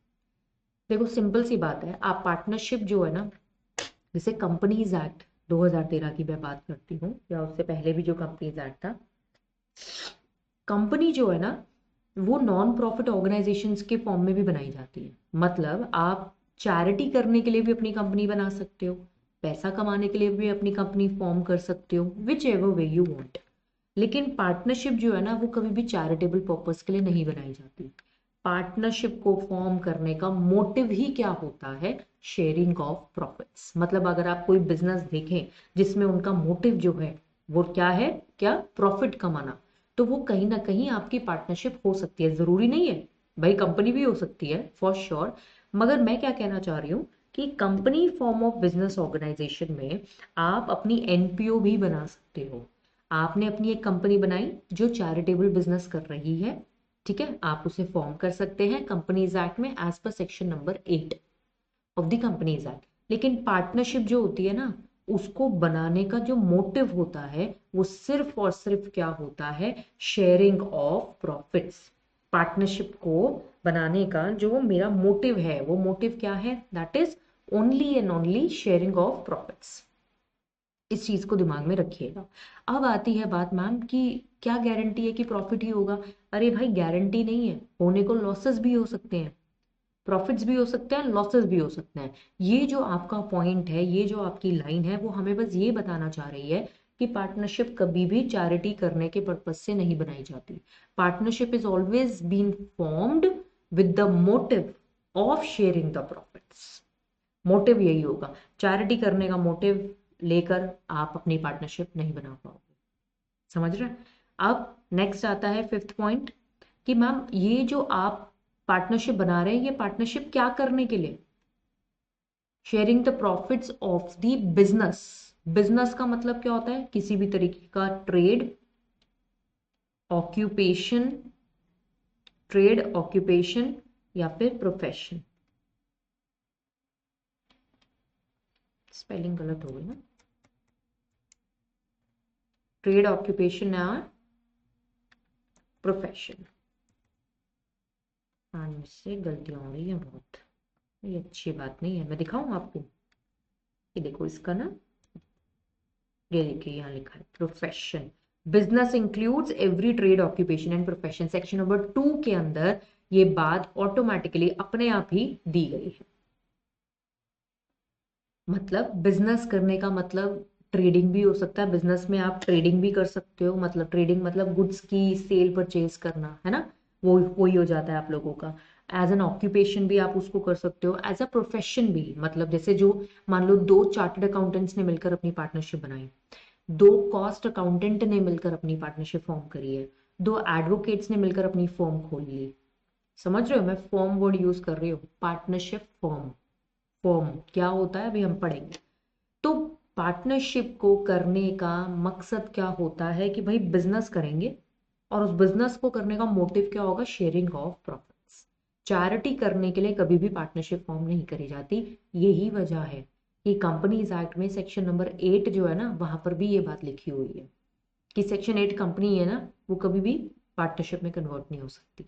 देखो सिंपल सी बात है, आप पार्टनरशिप जो है ना, जैसे कंपनीज एक्ट 2013 की मैं बात करती हूँ, या उससे पहले भी जो कंपनीज एक्ट था, कंपनी जो है ना वो नॉन प्रॉफिट ऑर्गेनाइजेशंस के फॉर्म में भी बनाई जाती है। मतलब आप चैरिटी करने के लिए भी अपनी कंपनी बना सकते हो, पैसा कमाने के लिए भी अपनी कंपनी फॉर्म कर सकते हो, which ever way you want. लेकिन पार्टनरशिप जो है ना वो कभी भी चैरिटेबल पर्पस के लिए नहीं बनाई जाती। पार्टनरशिप को फॉर्म करने का मोटिव ही क्या होता है? Sharing of profits. मतलब अगर आप कोई बिजनेस देखें जिसमें उनका मोटिव जो है वो क्या है? क्या? प्रॉफिट कमाना। तो वो कहीं ना कहीं आपकी पार्टनरशिप हो सकती है, जरूरी नहीं है भाई, कंपनी भी हो सकती है फॉर श्योर। मगर मैं क्या कहना चाह रही हूँ कि company form of business organization में आप अपनी एनपीओ भी बना सकते हो। आपने अपनी एक कंपनी बनाई जो चैरिटेबल बिजनेस कर रही है, ठीक है, आप उसे फॉर्म कर सकते हैं कंपनीज एक्ट में as per section number 8 of the companies act. लेकिन पार्टनरशिप जो होती है ना, उसको बनाने का जो मोटिव होता है वो सिर्फ और सिर्फ क्या होता है? Sharing of profits. पार्टनरशिप को बनाने का जो मेरा मोटिव है, वो मोटिव क्या है? That is only and only sharing of profits. इस चीज को दिमाग में रखिएगा। अब आती है बात, मैम कि क्या गारंटी है कि प्रॉफिट ही होगा? अरे भाई गारंटी नहीं है, होने को लॉसेस भी हो सकते हैं, प्रॉफिट्स भी हो सकते हैं, लॉसेस भी हो सकते हैं। ये जो आपका पॉइंट है, ये जो आपकी लाइन है, वो हमें बस ये बताना चाह रही है कि पार्टनरशिप कभी भी चैरिटी करने के पर्पज से नहीं बनाई जाती। Partnership is always been formed with the motive of sharing the profits. Motive यही होगा। चैरिटी करने का मोटिव लेकर आप अपनी पार्टनरशिप नहीं बना पाओगे। समझ रहे हैं? अब नेक्स्ट आता है फिफ्थ पॉइंट कि मैम ये जो आप पार्टनरशिप बना रहे हैं, ये पार्टनरशिप क्या करने के लिए? Sharing the profits of the business. Business का मतलब क्या होता है? किसी भी तरीके का ट्रेड, ऑक्यूपेशन, ट्रेड ऑक्यूपेशन या फिर प्रोफेशन। स्पेलिंग गलत हो गई ना, ट्रेड ऑक्यूपेशन या प्रोफेशन। हाँ, मुझसे गलतियां हो रही है बहुत, ये अच्छी बात नहीं है। मैं दिखाऊं आपको, ये देखो इसका ना, ये देखिए यहाँ लिखा है profession. Business includes every trade occupation and profession. Section number 2 के अंदर ये बात ऑटोमेटिकली अपने आप ही दी गई है। मतलब बिजनेस करने का मतलब ट्रेडिंग भी हो सकता है, बिजनेस में आप ट्रेडिंग भी कर सकते हो। मतलब ट्रेडिंग मतलब गुड्स की सेल परचेज करना, है ना, वो वही हो जाता है आप लोगों का। एज एन ऑक्यूपेशन भी आप उसको कर सकते हो, एज अ प्रोफेशन भी। मतलब जैसे जो मान लो दो चार्टर्ड अकाउंटेंट्स ने मिलकर अपनी पार्टनरशिप बनाई, दो कॉस्ट अकाउंटेंट ने मिलकर अपनी पार्टनरशिप फॉर्म करी है, दो एडवोकेट्स ने मिलकर अपनी फॉर्म खोल ली। समझ रहे हो? मैं फॉर्म वर्ड यूज कर रही हूँ, पार्टनरशिप फॉर्म। फॉर्म क्या होता है अभी हम पढ़ेंगे। तो पार्टनरशिप को करने का मकसद क्या होता है कि भाई बिजनेस करेंगे, और उस बिजनेस को करने का मोटिव क्या होगा? Sharing of profits. चैरिटी करने के लिए कभी भी पार्टनरशिप फॉर्म नहीं करी जाती। यही वजह है कि कंपनीज एक्ट में सेक्शन नंबर 8 जो है ना, वहां पर भी ये बात लिखी हुई है कि सेक्शन 8 कंपनी है ना, वो कभी भी पार्टनरशिप में कन्वर्ट नहीं हो सकती।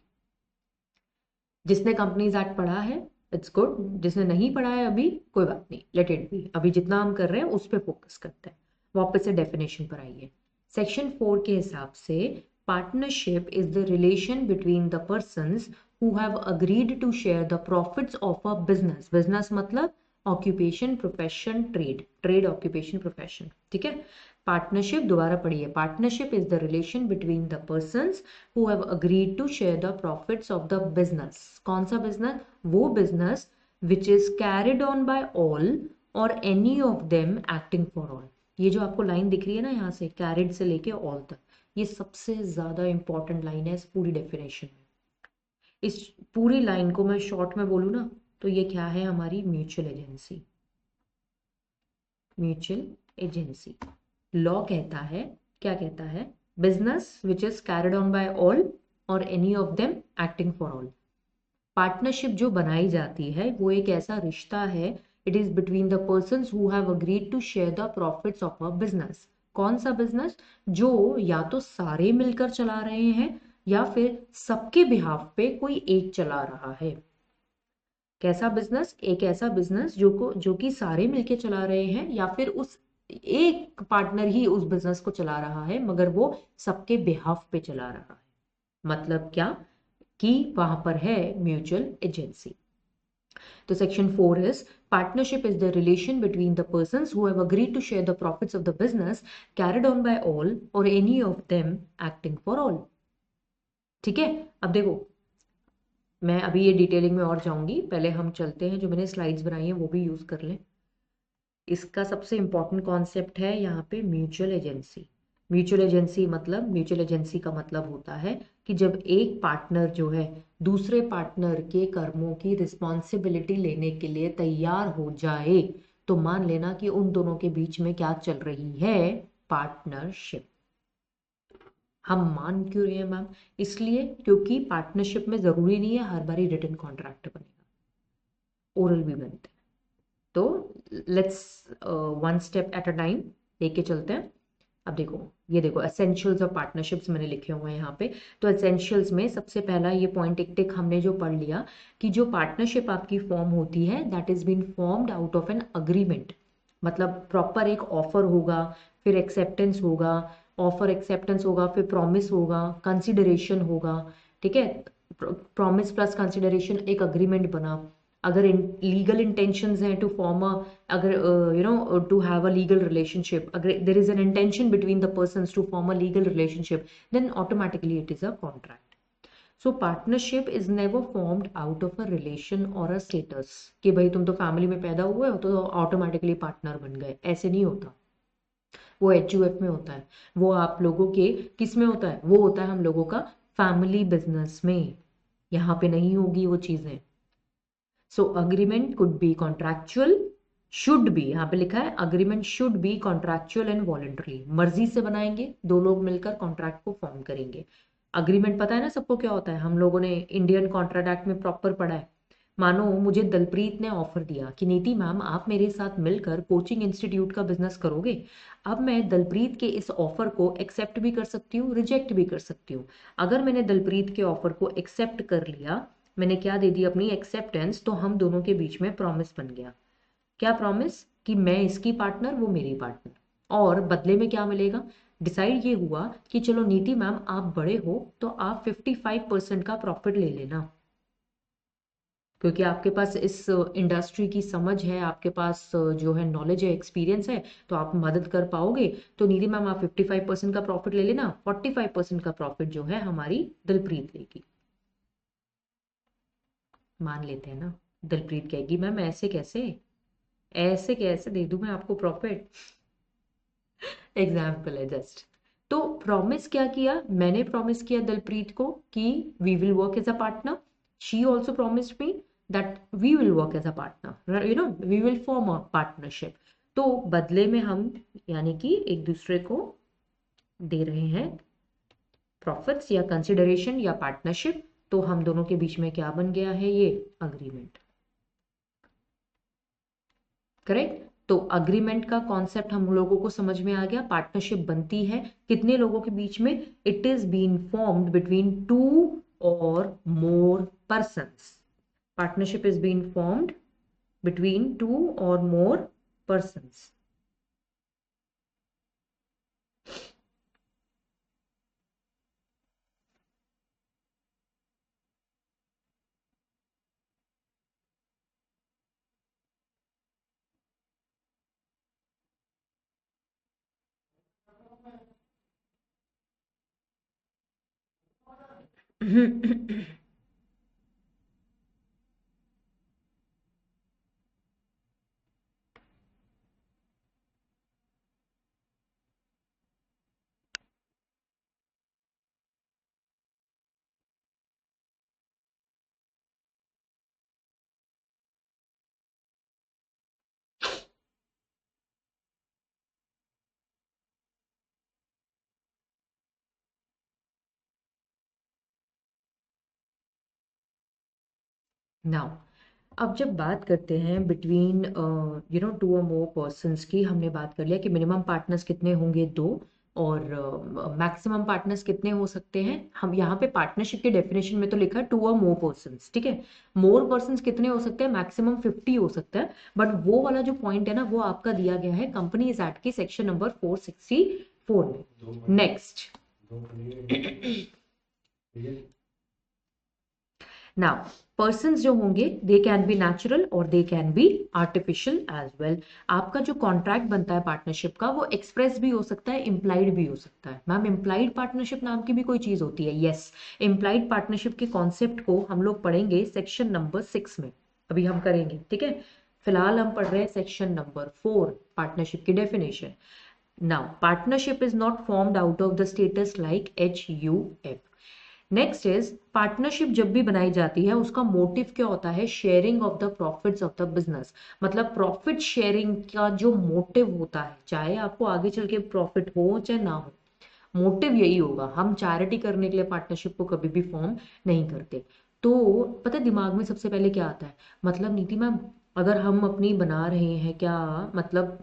जिसने कंपनीज एक्ट पढ़ा है इट्स गुड, जिसने नहीं पढ़ा है अभी कोई बात नहीं, लेट इट बी। अभी जितना हम कर रहे हैं उस पर फोकस करते हैं। वापस से डेफिनेशन पर आइए। सेक्शन 4 के हिसाब से partnership is the relation between the persons who have agreed to share the profits of a business. Business मतलब occupation, profession, trade, trade occupation profession. ठीक है? पार्टनरशिप दोबारा पढ़िए, partnership is the relation between the persons who have agreed to share the profits of the business। कौन सा business? वो business which is carried on by all or any of them acting for all। ये जो आपको line दिख रही है ना यहाँ से, carried से लेके all तक, ये सबसे ज्यादा इंपॉर्टेंट लाइन है इस पूरी डेफिनेशन में। इस पूरी लाइन को मैं शॉर्ट में बोलूँ ना, तो ये क्या है? हमारी mutual agency. Mutual agency law कहता है, क्या कहता है? Business which is carried on by all or any of them acting for all. Partnership जो बनाई जाती है वो एक ऐसा रिश्ता है, it is between the persons who have agreed to share the profits of a business. कौन सा बिजनेस? जो या तो सारे मिलकर चला रहे हैं या फिर सबके बिहाफ पे कोई एक चला रहा है। कैसा बिजनेस? एक ऐसा बिजनेस जो कि सारे मिलके चला रहे हैं, या फिर उस एक पार्टनर ही उस बिजनेस को चला रहा है मगर वो सबके बिहाफ पे चला रहा है। मतलब क्या? कि वहां पर है म्यूचुअल एजेंसी। तो section 4 is partnership is the relation between the persons who have agreed to share the profits of the business carried on by all or any of them acting for all. ठीक है? अब देखो, मैं अभी ये detailing में और जाऊंगी, पहले हम चलते हैं, जो मैंने स्लाइड्स बनाई हैं वो भी यूज कर लें। इसका सबसे इंपॉर्टेंट कॉन्सेप्ट है यहाँ पे म्यूचुअल एजेंसी। म्यूचुअल एजेंसी मतलब, म्यूचुअल एजेंसी का मतलब होता है कि जब एक पार्टनर जो है दूसरे पार्टनर के कर्मों की रिस्पॉन्सिबिलिटी लेने के लिए तैयार हो जाए, तो मान लेना कि उन दोनों के बीच में क्या चल रही है? पार्टनरशिप। हम मान क्यों रहे हैं मैम? इसलिए क्योंकि पार्टनरशिप में जरूरी नहीं है हर बारी रिटन कॉन्ट्रैक्ट बनेगा, ओरल भी बनते हैं। तो let's one step at a time लेके चलते हैं। अब देखो, ये देखो एसेंशियल्स ऑफ पार्टनरशिप्स मैंने लिखे हुए हैं यहाँ पे। तो एसेंशियल्स में सबसे पहला ये पॉइंट टिक टिक हमने जो पढ़ लिया कि जो पार्टनरशिप आपकी फॉर्म होती है that is been formed out of an agreement. मतलब प्रॉपर एक ऑफर होगा, फिर एक्सेप्टेंस होगा, ऑफर एक्सेप्टेंस होगा, फिर प्रॉमिस होगा, कंसिडरेशन होगा। ठीक है? प्रॉमिस प्लस कंसिडरेशन एक अग्रीमेंट बना। अगर लीगल इंटेंशंस हैं टू फॉर्म अ, अगर to have a legal relationship, अगर there is an intention between the persons to form a legal relationship, then automatically it is a contract. So partnership is never formed out of a relation or a status कि भाई तुम तो family में पैदा हुए हो तो automatically partner बन गए, ऐसे नहीं होता। वो HUF में होता है, वो आप लोगों के किस में होता है, वो होता है हम लोगों का फैमिली बिजनेस में, यहाँ पे नहीं होगी वो चीजें। So agreement could be contractual, should be, यहाँ पे लिखा है agreement should be contractual and voluntary, मर्जी से बनाएंगे, दो लोग मिलकर कॉन्ट्रैक्ट को फॉर्म करेंगे। अग्रीमेंट पता है ना सबको क्या होता है, हम लोगों ने इंडियन कॉन्ट्रैक्ट एक्ट में प्रॉपर पढ़ा है। मानो मुझे दलप्रीत ने ऑफर दिया कि नीति मैम आप मेरे साथ मिलकर कोचिंग इंस्टीट्यूट का बिजनेस करोगे। अब मैं दलप्रीत के इस ऑफर को एक्सेप्ट भी कर सकती हूँ, रिजेक्ट भी कर सकती हूँ। अगर मैंने दलप्रीत के ऑफर को एक्सेप्ट कर लिया, मैंने क्या दे दी अपनी एक्सेप्टेंस, तो हम दोनों के बीच में प्रॉमिस बन गया। क्या प्रॉमिस, कि मैं इसकी पार्टनर, वो मेरी पार्टनर, और बदले में क्या मिलेगा। डिसाइड ये हुआ कि चलो नीति मैम आप बड़े हो तो आप 55% का प्रॉफिट ले लेना, क्योंकि आपके पास इस इंडस्ट्री की समझ है, आपके पास जो है नॉलेज है, एक्सपीरियंस है, तो आप मदद कर पाओगे। तो नीति मैम आप 55% का प्रॉफिट ले लेना, 45% का प्रॉफिट जो है हमारी दिलप्रीत लेगी। मान लेते हैं ना, दिलप्रीत कहेगी मैम ऐसे कैसे, ऐसे कैसे दे दूं मैं आपको प्रॉफिट। एग्जाम्पल है जस्ट। तो प्रॉमिस क्या किया, मैंने प्रॉमिस किया दिलप्रीत को कि we will work as a partner, she also promised me that we will work as a partner, we will form a partnership. तो बदले में हम यानी कि एक दूसरे को दे रहे हैं प्रॉफिट्स या कंसिडरेशन या पार्टनरशिप। तो हम दोनों के बीच में क्या बन गया है, ये अग्रीमेंट। करेक्ट। तो अग्रीमेंट का कॉन्सेप्ट हम लोगों को समझ में आ गया, पार्टनरशिप बनती है कितने लोगों के बीच में, it is been formed between two or more persons. Partnership is been formed between two or more persons. Now अब जब बात करते हैं between two or more persons की, हमने बात कर लिया कि मिनिमम पार्टनर्स कितने होंगे, दो, और मैक्सिमम पार्टनर्स कितने हो सकते हैं। हम यहाँ पे पार्टनरशिप के डेफिनेशन में तो लिखा है टू और मोर पर्सन्स, ठीक है। मोर पर्सन्स कितने हो सकते हैं, मैक्सिमम 50 हो सकता है। बट वो वाला जो पॉइंट है ना, वो आपका दिया गया है कंपनीज एक्ट के सेक्शन नंबर 464 में। नेक्स्ट नाउ पर्सन्स जो होंगे दे कैन बी नेचुरल और they can be artificial as well. आपका जो कॉन्ट्रैक्ट बनता है पार्टनरशिप का, वो एक्सप्रेस भी हो सकता है, इम्प्लाइड भी हो सकता है। मैम इम्प्लाइड पार्टनरशिप नाम की भी कोई चीज होती है, यस। इम्प्लाइड पार्टनरशिप के कॉन्सेप्ट को हम लोग पढ़ेंगे सेक्शन नंबर 6 में, अभी हम करेंगे, ठीक है। फिलहाल हम पढ़ रहे हैं सेक्शन नंबर 4, पार्टनरशिप की definition. Now partnership is not formed out of the status like HUF। Next is partnership जब भी बनाई जाती है उसका मोटिव क्या होता है, sharing of the profits of the business. मतलब प्रॉफिट शेयरिंग का जो मोटिव होता है, चाहे आपको आगे चल के प्रॉफिट हो चाहे ना हो, मोटिव यही होगा। हम चैरिटी करने के लिए पार्टनरशिप को कभी भी फॉर्म नहीं करते। तो पता है दिमाग में सबसे पहले क्या आता है, मतलब नीति मैम अगर हम अपनी बना रहे हैं क्या, मतलब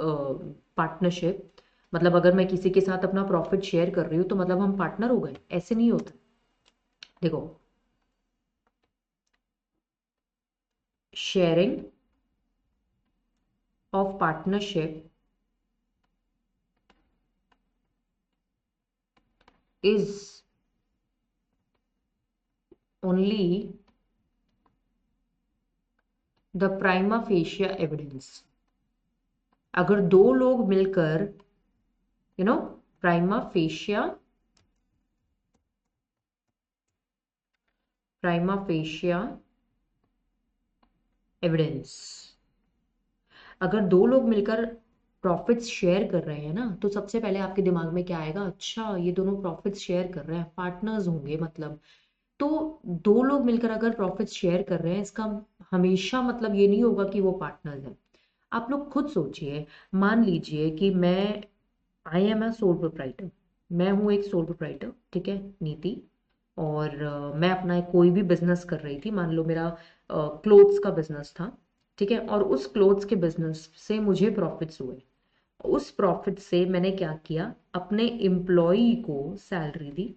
पार्टनरशिप, मतलब अगर मैं किसी के साथ अपना प्रॉफिट शेयर कर रही हूँ तो मतलब हम पार्टनर हो गए, ऐसे नहीं होता। देखो, sharing of partnership is only the prima facie evidence। अगर दो लोग मिलकर you know prima fascia evidence, अगर दो लोग मिलकर प्रॉफिट्स शेयर कर रहे हैं ना, तो सबसे पहले आपके दिमाग में क्या आएगा, अच्छा ये दोनों प्रॉफिट्स शेयर कर रहे हैं, पार्टनर्स होंगे मतलब। तो दो लोग मिलकर अगर प्रॉफिट्स शेयर कर रहे हैं, इसका हमेशा मतलब ये नहीं होगा कि वो पार्टनर्स हैं। आप लोग खुद सोचिए, मान लीजिए कि मैं, आई एम अ सोल प्रोप्राइटर, मैं हूँ एक सोल प्रोप्राइटर, ठीक है नीति, और मैं अपना कोई भी बिजनेस कर रही थी, मान लो मेरा क्लोथ्स का बिजनेस था, ठीक है, और उस क्लोथ्स के बिजनेस से मुझे प्रॉफिट्स हुए। उस प्रॉफिट से मैंने क्या किया, अपने एम्प्लॉई को सैलरी दी,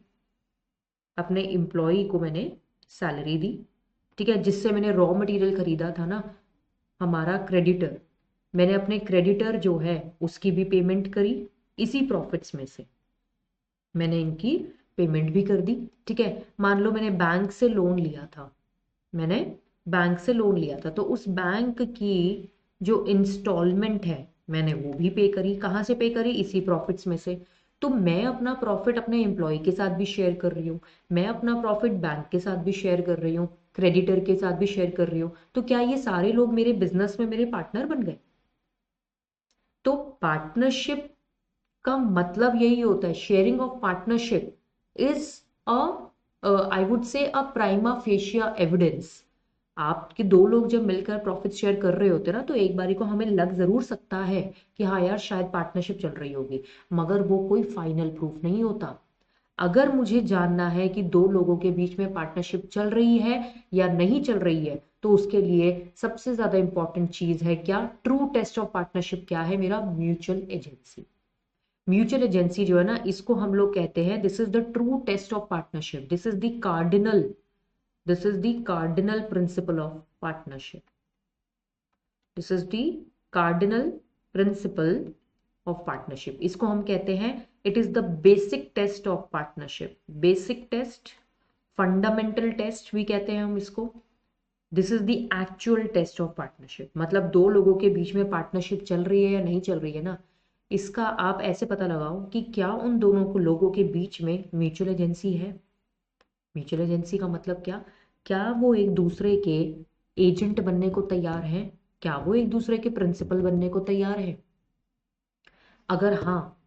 अपने एम्प्लॉई को मैंने सैलरी दी, ठीक है, जिससे मैंने रॉ मटेरियल खरीदा था ना, हमारा क्रेडिटर, मैंने अपने क्रेडिटर जो है उसकी भी पेमेंट करी, इसी प्रॉफिट्स में से मैंने इनकी पेमेंट भी कर दी, ठीक है। मान लो मैंने बैंक से लोन लिया था, मैंने बैंक से लोन लिया था, तो उस बैंक की जो इंस्टॉलमेंट है मैंने वो भी पे करी, कहाँ से पे करी, इसी प्रॉफिट्स में से। तो मैं अपना प्रॉफिट अपने एम्प्लॉय के साथ भी शेयर कर रही हूँ, मैं अपना प्रॉफिट बैंक के साथ भी शेयर कर रही हूँ, क्रेडिटर के साथ भी शेयर कर रही हूँ, तो क्या ये सारे लोग मेरे बिजनेस में मेरे पार्टनर बन गए? तो पार्टनरशिप का मतलब यही होता है, sharing of partnership is a, I would say a prima fascia evidence. आपके दो लोग जब मिलकर प्रॉफिट शेयर कर रहे होते हैं ना, तो एक बारी को हमें लग जरूर सकता है कि हाँ यार शायद पार्टनरशिप चल रही होगी, मगर वो कोई फाइनल प्रूफ नहीं होता। अगर मुझे जानना है कि दो लोगों के बीच में पार्टनरशिप चल रही है या नहीं चल रही है, तो उसके लिए सबसे ज्यादा इंपॉर्टेंट चीज है क्या, ट्रू टेस्ट ऑफ पार्टनरशिप क्या है, मेरा म्यूचुअल एजेंसी। म्यूचुअल एजेंसी जो है ना, इसको हम लोग कहते हैं this is the true test of partnership, this is the cardinal principle of partnership, this is the cardinal principle of partnership, इसको हम कहते हैं, it is the basic test of partnership, basic test, fundamental test भी कहते हैं हम इसको। This is the actual test of partnership, मतलब दो लोगों के बीच में पार्टनरशिप चल रही है या नहीं चल रही है ना, इसका आप ऐसे पता लगाओ कि क्या उन दोनों को लोगों के बीच में म्यूचुअल एजेंसी है। म्यूचुअल एजेंसी का मतलब क्या, क्या वो एक दूसरे के एजेंट बनने को तैयार हैं, क्या वो एक दूसरे के प्रिंसिपल बनने को तैयार है? अगर हाँ,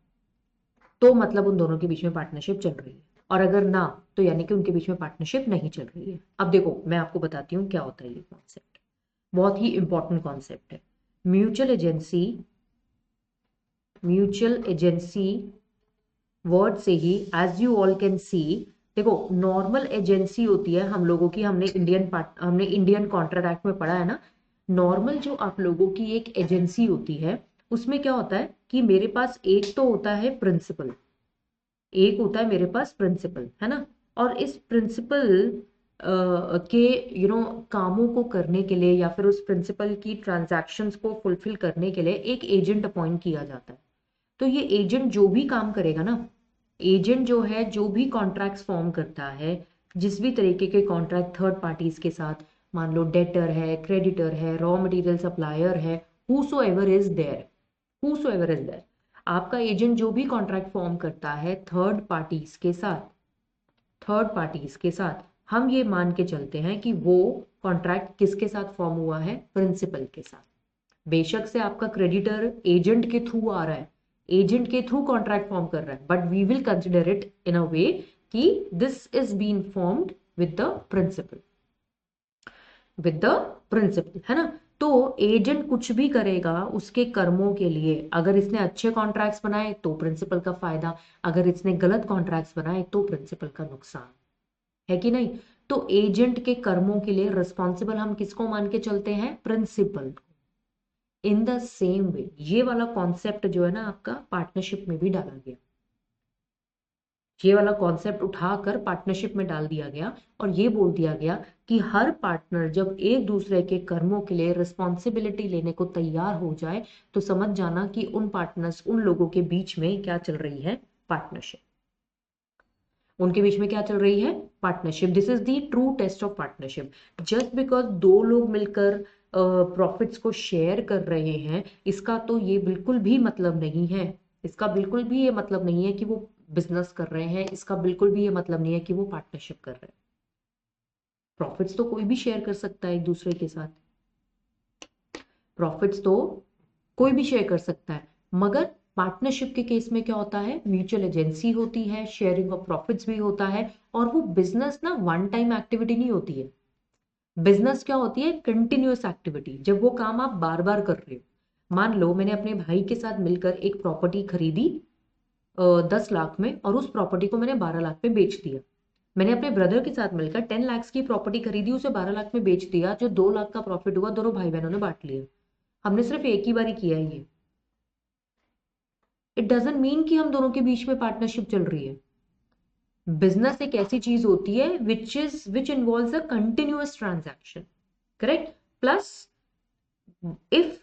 तो मतलब उन दोनों के बीच में पार्टनरशिप चल रही है, और अगर ना, तो यानी कि उनके बीच में पार्टनरशिप नहीं चल रही है। अब देखो मैं आपको बताती हूँ क्या होता है ये कॉन्सेप्ट, बहुत ही इंपॉर्टेंट कॉन्सेप्ट है। Mutual agency, mutual agency word से ही as you all can see, देखो नॉर्मल एजेंसी होती है हम लोगों की, हमने इंडियन कॉन्ट्रैक्ट एक्ट में पढ़ा है ना, नॉर्मल जो आप लोगों की एक एजेंसी होती है, उसमें क्या होता है कि मेरे पास एक तो होता है प्रिंसिपल, एक होता है मेरे पास प्रिंसिपल, है ना, और इस प्रिंसिपल के कामों को करने के लिए या फिर उस प्रिंसिपल की ट्रांजैक्शंस को फुलफिल करने के लिए एक एजेंट अपॉइंट किया जाता है। तो ये एजेंट जो भी काम करेगा ना, एजेंट जो है जो भी कॉन्ट्रैक्ट्स फॉर्म करता है, जिस भी तरीके के कॉन्ट्रैक्ट थर्ड पार्टीज के साथ, मान लो डेटर है, क्रेडिटर है, रॉ मटेरियल सप्लायर है, whosoever is there, whosoever is there, आपका एजेंट जो भी कॉन्ट्रैक्ट फॉर्म करता है थर्ड पार्टीज के साथ, थर्ड पार्टीज के साथ, हम ये मान के चलते हैं कि वो कॉन्ट्रैक्ट किसके साथ फॉर्म हुआ है, प्रिंसिपल के साथ। बेशक से आपका क्रेडिटर एजेंट के थ्रू आ रहा है, एजेंट के थ्रू कॉन्ट्रैक्ट फॉर्म कर रहा है, but we will consider it in a way कि this is been formed with the principal, with the principal, है ना। तो एजेंट कुछ भी करेगा उसके कर्मों के लिए, अगर इसने अच्छे कॉन्ट्रैक्ट्स बनाए तो प्रिंसिपल का फायदा, अगर इसने गलत कॉन्ट्रैक्ट्स बनाए तो प्रिंसिपल का नुकसान, है कि नहीं। तो एजेंट के कर्मों के लिए रिस्पॉन्सिबल हम किसको मान के चलते हैं, principal. In the same way ये वाला कॉन्सेप्ट जो है ना आपका पार्टनरशिप में भी डाला गया, ये वाला कॉन्सेप्ट उठाकर पार्टनरशिप में डाल दिया गया, और ये बोल दिया गया कि हर पार्टनर जब एक दूसरे के कर्मों के लिए रिस्पॉन्सिबिलिटी लेने को तैयार हो जाए, तो समझ जाना कि उन पार्टनर्स, उन लोगों के बीच में क्या चल रही है, पार्टनरशिप, उनके बीच में क्या चल रही है, partnership. This is the true test of partnership. Just because दो लोग मिलकर प्रॉफिट्स को शेयर कर रहे हैं, इसका तो ये बिल्कुल भी मतलब नहीं है, इसका बिल्कुल भी ये मतलब नहीं है कि वो बिजनेस कर रहे हैं, इसका बिल्कुल भी ये मतलब नहीं है कि वो पार्टनरशिप कर रहे हैं। प्रॉफिट्स तो कोई भी शेयर कर सकता है एक दूसरे के साथ, प्रॉफिट्स तो कोई भी शेयर कर सकता है, मगर पार्टनरशिप के केस में क्या होता है, म्यूचुअल एजेंसी होती है, शेयरिंग ऑफ प्रॉफिट्स भी होता है, और वो बिजनेस ना वन टाइम एक्टिविटी नहीं होती है। बिजनेस क्या होती है, कंटिन्यूअस एक्टिविटी, जब वो काम आप बार बार कर रहे हो। मान लो मैंने अपने भाई के साथ मिलकर एक प्रॉपर्टी खरीदी 10 लाख में, और उस प्रॉपर्टी को मैंने 12 लाख में बेच दिया। मैंने अपने ब्रदर के साथ मिलकर 10 लाख की प्रॉपर्टी खरीदी, उसे 12 लाख में बेच दिया, जो 2 लाख का प्रॉफिट हुआ दोनों भाई बहनों ने बांट लिया। हमने सिर्फ एक ही बारी किया है ये। इट डजेंट मीन कि हम दोनों के बीच में पार्टनरशिप चल रही है। बिजनेस एक ऐसी चीज होती है which involves a continuous transaction, correct. Plus if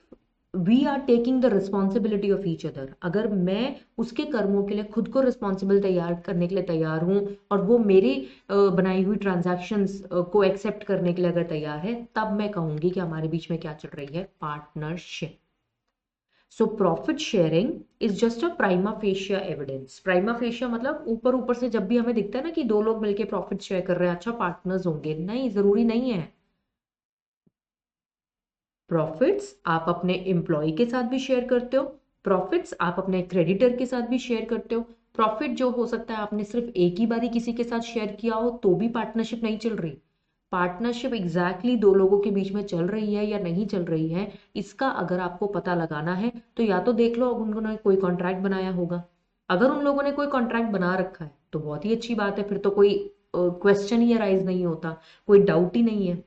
we are taking the responsibility of each other, अगर मैं उसके कर्मों के लिए खुद को रिस्पॉन्सिबल तैयार करने के लिए तैयार हूं, और वो मेरी बनाई हुई ट्रांजैक्शंस को एक्सेप्ट करने के लिए अगर तैयार है, तब मैं कहूंगी कि हमारे बीच में क्या चल रही है, partnership. So profit sharing is just a prima fascia evidence. Prima fascia मतलब ऊपर ऊपर से जब भी हमें दिखता है ना कि दो लोग मिलकर प्रॉफिट शेयर कर रहे हैं, अच्छा पार्टनर्स होंगे, नहीं, जरूरी नहीं है। प्रॉफिट्स आप अपने एम्प्लॉय के साथ भी शेयर करते हो, प्रॉफिट्स आप अपने क्रेडिटर के साथ भी शेयर करते हो। प्रॉफिट जो हो सकता है आपने सिर्फ एक ही बारी किसी के साथ शेयर किया हो तो भी पार्टनरशिप नहीं चल रही। पार्टनरशिप एग्जैक्टली दो लोगों के बीच में चल रही है या नहीं चल रही है, इसका अगर आपको पता लगाना है तो या तो देख लो उन्होंने कोई कॉन्ट्रैक्ट बनाया होगा। अगर उन लोगों ने कोई कॉन्ट्रैक्ट बना रखा है तो बहुत ही अच्छी बात है, फिर तो कोई क्वेश्चन ही अराइज नहीं होता, कोई डाउट ही नहीं है,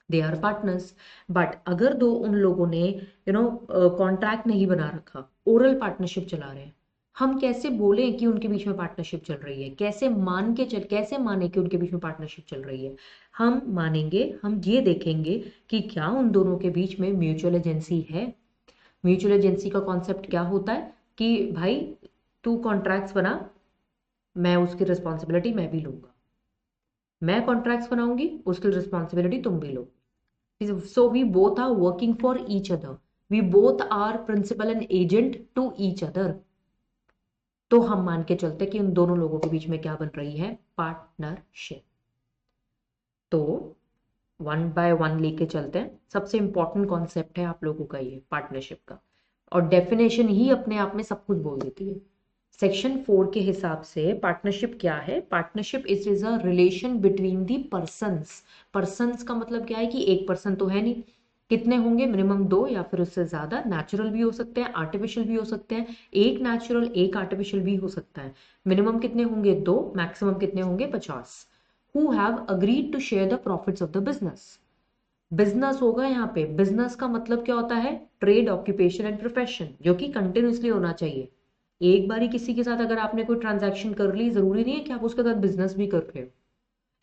दे आर पार्टनर्स। बट अगर दो उन लोगों ने कॉन्ट्रैक्ट नहीं बना रखा, ओरल पार्टनरशिप चला रहे हैं, हम कैसे बोलें कि उनके बीच में पार्टनरशिप चल रही है, कैसे माने कि उनके बीच में पार्टनरशिप चल रही है। हम मानेंगे, हम ये देखेंगे कि क्या उन दोनों के बीच में म्यूचुअल एजेंसी है। म्यूचुअल एजेंसी का कॉन्सेप्ट क्या होता है कि भाई तू कॉन्ट्रैक्ट्स बना, मैं उसकी रिस्पॉन्सिबिलिटी मैं भी लूंगा, मैं कॉन्ट्रैक्ट्स बनाऊंगी, उसकी रिस्पॉन्सिबिलिटी तुम भी लो। So we both are working for each other. We both are principal and agent to each other. तो हम मान के चलते कि उन दोनों लोगों के बीच में क्या बन रही है, पार्टनरशिप। तो वन बाय वन लेके चलते हैं। सबसे इंपॉर्टेंट कॉन्सेप्ट है आप लोगों का ये पार्टनरशिप का, और डेफिनेशन ही अपने आप में सब कुछ बोल देती है। सेक्शन 4 के हिसाब से पार्टनरशिप क्या है, partnership is a relation between the persons. Persons का मतलब क्या है कि एक पर्सन तो है नहीं, कितने होंगे, मिनिमम दो या फिर उससे ज्यादा। नेचुरल भी हो सकते हैं, आर्टिफिशियल भी हो सकते हैं, एक नेचुरल एक आर्टिफिशियल भी हो सकता है। मिनिमम कितने होंगे, दो, मैक्सिमम कितने होंगे, 50, who have agreed to share the profits of the business. Business होगा यहाँ पे, बिजनेस का मतलब क्या होता है, ट्रेड, ऑक्यूपेशन एंड प्रोफेशन, जो कि कंटिन्यूसली होना चाहिए। एक बारी किसी के साथ अगर आपने कोई ट्रांजैक्शन कर ली, जरूरी नहीं है कि आप उसके साथ बिजनेस भी कर रहे हो।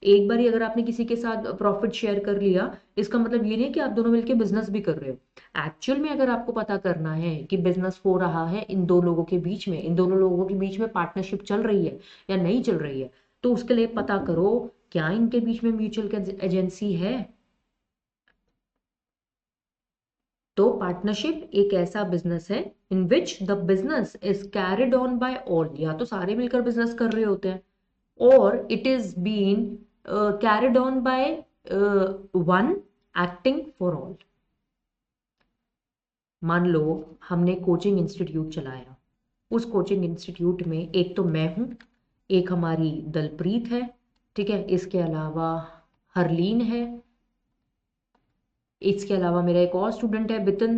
एक बारी अगर आपने किसी के साथ प्रॉफिट शेयर कर लिया, इसका मतलब ये नहीं कि आप दोनों मिलकर बिजनेस भी कर रहे हो। एक्चुअल में अगर आपको पता करना है कि बिजनेस हो रहा है इन दो लोगों के बीच में, इन दोनों लोगों के बीच में पार्टनरशिप चल रही है या नहीं चल रही है, तो उसके लिए पता करो क्या इनके बीच में म्यूचुअल एजेंसी है। तो पार्टनरशिप एक ऐसा बिजनेस है in which the business is carried on by all, या तो सारे मिलकर बिजनेस कर रहे होते हैं, और it is been carried on by one acting for all. मान लो हमने कोचिंग इंस्टीट्यूट चलाया, उस कोचिंग इंस्टीट्यूट में एक तो मैं हूं, एक हमारी दलप्रीत है, ठीक है, इसके अलावा हरलीन है, इसके अलावा मेरा एक और स्टूडेंट है बितिन,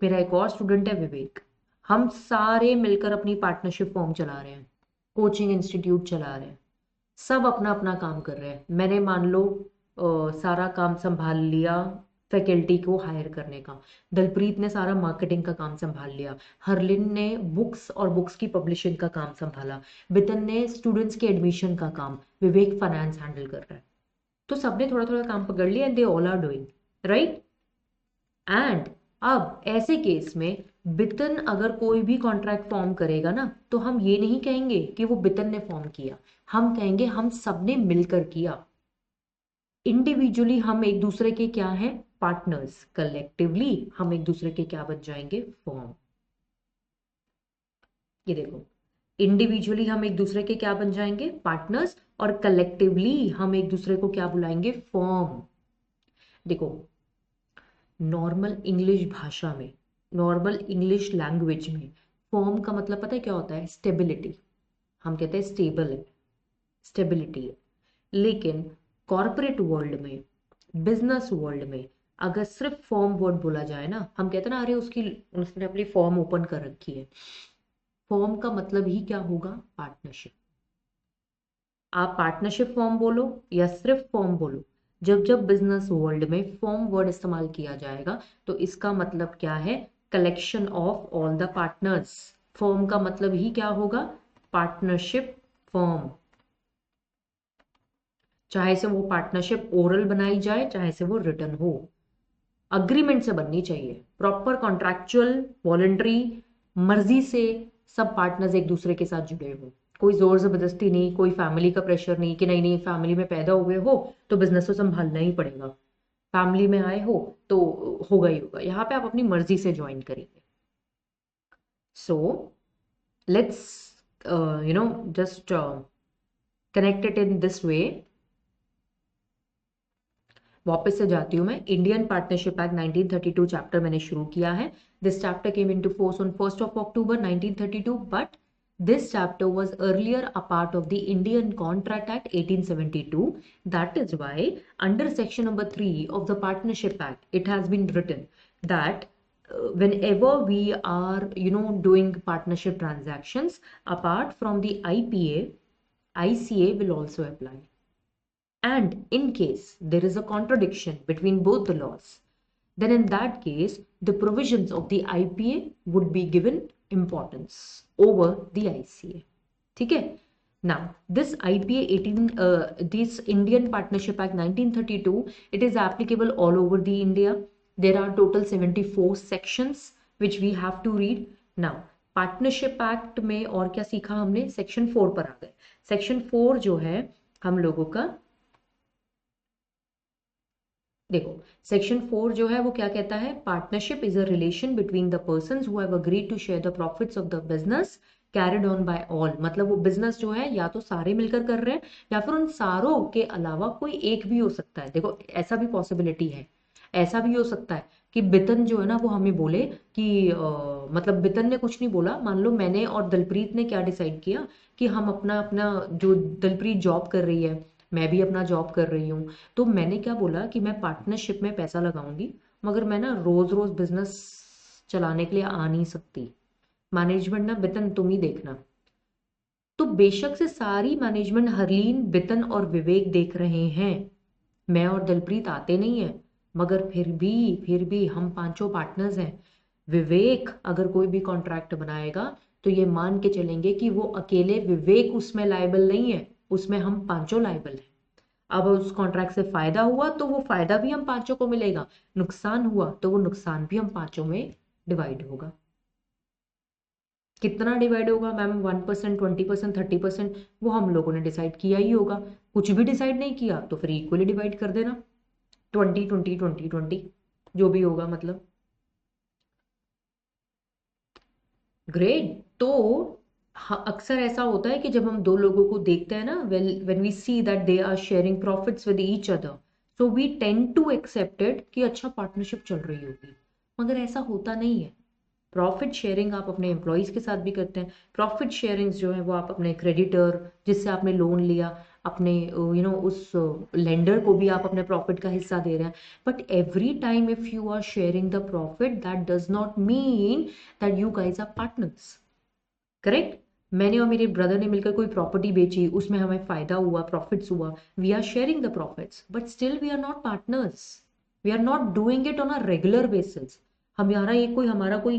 मेरा एक और स्टूडेंट है विवेक। हम सारे मिलकर अपनी पार्टनरशिप फॉर्म चला रहे हैं, कोचिंग इंस्टीट्यूट चला रहे हैं, सब अपना अपना काम कर रहे हैं। मैंने मान लो सारा काम संभाल लिया फैकल्टी को हायर करने का, दलप्रीत ने सारा मार्केटिंग का काम संभाल लिया, हरलिन ने बुक्स और बुक्स की पब्लिशिंग का काम संभाला, बितन ने स्टूडेंट्स के एडमिशन का काम, विवेक फाइनेंस हैंडल कर रहा है। तो सबने थोड़ा थोड़ा काम पकड़ लिया and they all are doing right. And अब ऐसे केस में बितन अगर कोई भी कॉन्ट्रैक्ट फॉर्म करेगा ना, तो हम ये नहीं कहेंगे कि वो बितन ने फॉर्म किया, हम कहेंगे हम सबने मिलकर किया। इंडिविजुअली हम एक दूसरे के क्या हैं, पार्टनर्स, कलेक्टिवली हम एक दूसरे के क्या बन जाएंगे, फॉर्म। ये देखो, इंडिविजुअली हम एक दूसरे के क्या बन जाएंगे, पार्टनर्स, और कलेक्टिवली हम एक दूसरे को क्या बुलाएंगे, फॉर्म। देखो, नॉर्मल इंग्लिश भाषा में नॉर्मल इंग्लिश लैंग्वेज में फर्म का मतलब पता है क्या होता है? स्टेबिलिटी। हम कहते हैं स्टेबल है, स्टेबिलिटी है। लेकिन कॉरपोरेट वर्ल्ड में, बिजनेस वर्ल्ड में अगर सिर्फ फर्म वर्ड बोला जाए ना, हम कहते हैं ना, अरे उसने अपनी फर्म ओपन कर रखी है। फर्म का मतलब ही क्या होगा? पार्टनरशिप। आप पार्टनरशिप फॉर्म बोलो या सिर्फ फॉर्म बोलो, जब जब बिजनेस वर्ल्ड में फॉर्म वर्ड इस्तेमाल किया जाएगा तो इसका मतलब क्या है? Collection of all the partners. Form का मतलब ही क्या होगा? Partnership form. चाहे से वो पार्टनरशिप ओरल बनाई जाए, चाहे से वो रिटर्न हो, अग्रीमेंट से बननी चाहिए, प्रॉपर कॉन्ट्रैक्चुअल, वॉलंटरी, मर्जी से सब पार्टनर्स एक दूसरे के साथ जुड़े हो। कोई जोर जबरदस्ती नहीं, कोई फैमिली का प्रेशर नहीं कि नहीं नहीं फैमिली में पैदा हुए हो तो बिजनेस तो संभालना ही पड़ेगा, फैमिली में आए हो तो होगा ही होगा। यहाँ पे आप अपनी मर्जी से ज्वाइन करेंगे। So let's just connect it in this way. वापस से जाती हूँ मैं। इंडियन पार्टनरशिप एक्ट 1932 चैप्टर मैंने शुरू किया है। This chapter came into force on 1st of October 1932, but this chapter was earlier a part of the Indian Contract Act 1872. That is why under section number 3 of the Partnership Act, it has been written that whenever we are, doing partnership transactions, apart from the IPA, ICA will also apply. And in case there is a contradiction between both the laws, then in that case, the provisions of the IPA would be given importance over the ICA. ठीक है? Now, this IPA this Indian Partnership Act 1932, it is applicable all over the India. There are total 74 sections which we have to read. Now, partnership act में और क्या सीखा हमने? Section 4 पर आ गए। Section 4 जो है हम लोगों का, देखो सेक्शन 4 जो है वो क्या कहता है? Partnership is a relation between the persons who have agreed to share the profits of the business carried on by all. मतलब वो बिजनेस जो है या तो सारे मिलकर कर रहे हैं या फिर उन सारों के अलावा कोई एक भी हो सकता है। देखो ऐसा भी पॉसिबिलिटी है, ऐसा भी हो सकता है कि बितन जो है ना वो हमें बोले कि मतलब बितन ने कुछ नहीं बोला, मान लो मैंने और दलप्रीत ने क्या डिसाइड किया कि हम अपना अपना जो दलप्रीत जॉब कर रही है, मैं भी अपना जॉब कर रही हूँ, तो मैंने क्या बोला कि मैं पार्टनरशिप में पैसा लगाऊंगी, मगर मैं ना रोज रोज बिजनेस चलाने के लिए आ नहीं सकती, मैनेजमेंट ना बितन तुम ही देखना। तो बेशक से सारी मैनेजमेंट हरलीन, बितन और विवेक देख रहे हैं, मैं और दलप्रीत आते नहीं है, मगर फिर भी हम पांचों पार्टनर्स हैं। विवेक अगर कोई भी कॉन्ट्रैक्ट बनाएगा तो ये मान के चलेंगे कि वो अकेले विवेक उसमें लायबल नहीं है, उसमें हम पांचों लायबल हैं। अब उस कॉन्ट्रैक्ट से फायदा हुआ तो वो फायदा भी हम पांचों को मिलेगा, नुकसान हुआ तो वो नुकसान भी हम पांचों में डिवाइड होगा। कितना डिवाइड होगा मैम? 1%, 20%, 30%? वो हम लोगों ने डिसाइड किया ही होगा। कुछ भी डिसाइड नहीं किया तो फिर इक्वली डिवाइड कर देना, 20, 20, 20, 20, जो भी होगा मतलब। ग्रेट। तो अक्सर ऐसा होता है कि जब हम दो लोगों को देखते हैं ना, when we see that they are sharing profits with each other, so we tend to accept it कि अच्छा पार्टनरशिप चल रही होगी, मगर ऐसा होता नहीं है। प्रॉफिट शेयरिंग आप अपने एम्प्लॉयज के साथ भी करते हैं। प्रॉफिट शेयरिंग जो है वो आप अपने क्रेडिटर, जिससे आपने लोन लिया, अपने उस लेंडर को भी आप अपने प्रॉफिट का हिस्सा दे रहे हैं। But every time if you are sharing the profit, that does not mean that you guys are partners. Correct? मैंने और मेरे ब्रदर ने मिलकर कोई प्रॉपर्टी बेची, उसमें हमें फायदा हुआ, प्रॉफिट्स हुआ, we are sharing the profits, but still we are not partners. We are not doing it on a regular basis. हमारा कोई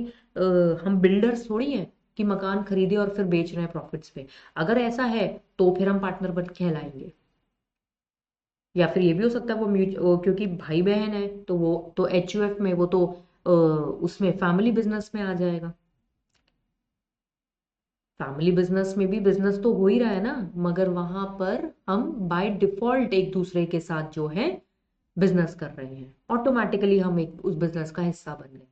हम बिल्डर्स थोड़ी हैं कि मकान खरीदे और फिर बेच रहे हैं प्रॉफिट्स पे। अगर ऐसा है तो फिर हम पार्टनर बन कहलाएंगे। या फिर ये भी हो सकता है क्योंकि भाई बहन है तो वो तो HUF में वो तो उसमें फैमिली बिजनेस में आ जाएगा। फैमिली बिजनेस में भी बिजनेस तो हो ही रहा है ना, मगर वहां पर हम बाय डिफॉल्ट एक दूसरे के साथ जो है बिजनेस कर रहे हैं, ऑटोमेटिकली हम एक उस बिजनेस का हिस्सा बन गए।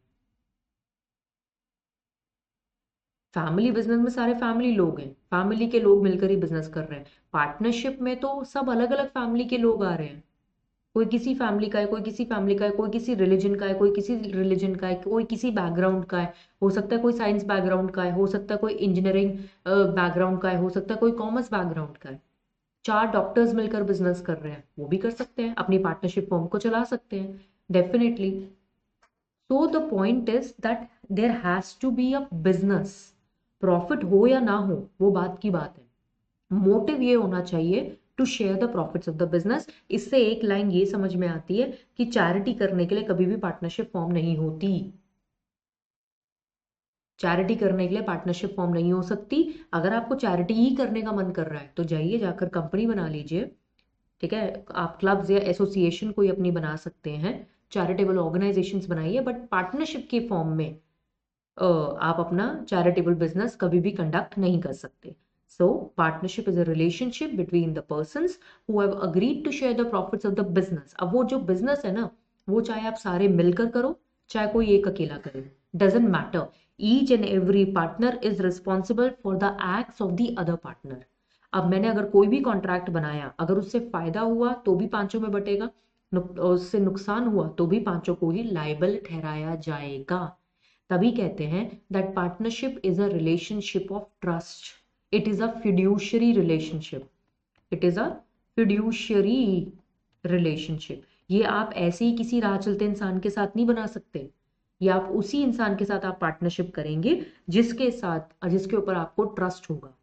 फैमिली बिजनेस में सारे फैमिली लोग हैं, फैमिली के लोग मिलकर ही बिजनेस कर रहे हैं। पार्टनरशिप में तो सब अलग अलग फैमिली के लोग आ रहे हैं, कोई किसी फैमिली का है, कोई किसी फैमिली का है, कोई किसी रिलीजन का है, कोई किसी रिलीजन का है, कोई किसी बैकग्राउंड का है, हो सकता है कोई साइंस बैकग्राउंड का है, हो सकता है कोई इंजीनियरिंग बैकग्राउंड का है, हो सकता है कोई कॉमर्स बैकग्राउंड का है। 4 डॉक्टर्स मिलकर बिजनेस कर रहे हैं, वो भी कर सकते हैं, अपनी पार्टनरशिप फॉर्म को चला सकते हैं, definitely. So the point is that there has to be a business. Profit हो या ना हो वो बात की बात है, मोटिव ये होना चाहिए to share the profits of the business. इससे एक लाइन ये समझ में आती है कि चैरिटी करने के लिए कभी भी पार्टनरशिप फॉर्म नहीं होती। चैरिटी करने के लिए पार्टनरशिप फॉर्म नहीं हो सकती। अगर आपको चैरिटी ही करने का मन कर रहा है तो जाइए, जाकर कंपनी बना लीजिए, ठीक है। आप क्लब्स या एसोसिएशन कोई अपनी बना सकते हैं, चैरिटेबल ऑर्गेनाइजेशंस बनाइए, बट पार्टनरशिप के फॉर्म में आप अपना चैरिटेबल बिजनेस कभी भी कंडक्ट नहीं कर सकते। So partnership is a relationship between the persons who have agreed to share the profits of the business. अब वो जो बिजनेस है ना, वो चाहे आप सारे मिलकर करो, चाहे कोई एक अकेला करे, doesn't matter. Each and every partner is responsible for the acts of the other partner. अब मैंने अगर कोई भी कॉन्ट्रैक्ट बनाया, अगर उससे फायदा हुआ तो भी पांचों में बटेगा, उससे नुकसान हुआ तो भी पांचों को ही लायबल ठहराया जाएगा। तभी कहते हैं that partnership is a relationship of trust, it is a fiduciary relationship, it is a fiduciary relationship. ये आप ऐसे ही किसी राह चलते इंसान के साथ नहीं बना सकते, ये आप उसी इंसान के साथ आप पार्टनरशिप करेंगे जिसके साथ, जिसके ऊपर आपको ट्रस्ट होगा,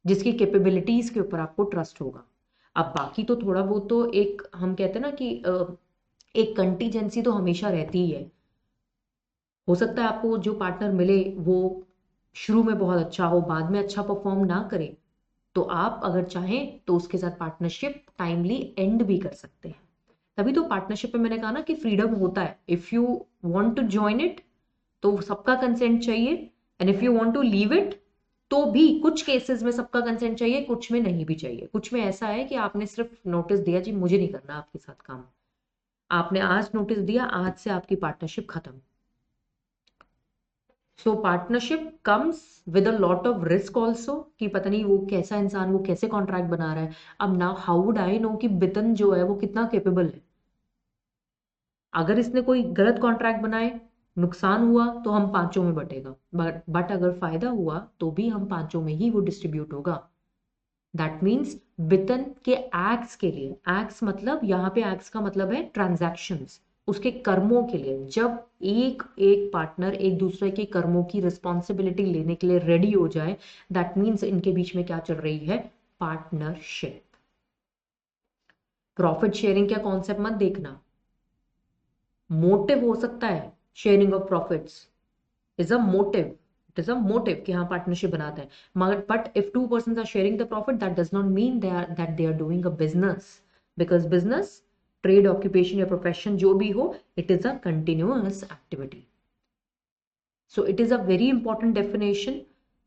जिसकी कैपेबिलिटीज के ऊपर आपको ट्रस्ट होगा। अब बाकी तो थोड़ा बहुत तो एक हम कहते हैं ना कि एक कंटीजेंसी तो हमेशा रहती ही है। हो सकता है आपको जो पार्टनर मिले वो शुरू में बहुत अच्छा हो, बाद में अच्छा परफॉर्म ना करे, तो आप अगर चाहें तो उसके साथ पार्टनरशिप टाइमली एंड भी कर सकते हैं। तभी तो पार्टनरशिप में मैंने कहा ना कि फ्रीडम होता है। If you want to join it तो सबका कंसेंट चाहिए, and if you want to leave it तो भी कुछ केसेस में सबका कंसेंट चाहिए, कुछ में नहीं भी चाहिए। कुछ में ऐसा है कि आपने सिर्फ नोटिस दिया जी मुझे नहीं करना आपके साथ काम, आपने आज नोटिस दिया, आज से आपकी पार्टनरशिप खत्म। सो partnership comes with a lot of risk also, कि पता नहीं वो कैसा इंसान, वो कैसे कॉन्ट्रैक्ट बना रहा है। अब ना हाउ वुड आई नो कि बितन जो है वो कितना केपेबल है। अगर इसने कोई गलत कॉन्ट्रैक्ट बनाए, नुकसान हुआ तो हम पांचों में बटेगा, बट अगर फायदा हुआ तो भी हम पांचों में ही वो डिस्ट्रीब्यूट होगा। दैट मीन्स बितन के एक्ट्स के लिए, एक्ट्स मतलब यहाँ पे एक्ट्स का मतलब है ट्रांजैक्शंस, उसके कर्मों के लिए, जब एक एक पार्टनर एक दूसरे के कर्मों की रिस्पॉन्सिबिलिटी लेने के लिए रेडी हो जाए, दैट मीन्स इनके बीच में क्या चल रही है, पार्टनरशिप। प्रॉफिट शेयरिंग का कॉन्सेप्ट मत देखना, मोटिव हो सकता है sharing of profits, is a motive, it is a motive कि हाँ पार्टनरशिप बनाते हैं, मगर but if two person are sharing the profit that does not mean they are doing a business, because business, trade, occupation या profession जो भी हो, it is a continuous activity. So it is a very important definition.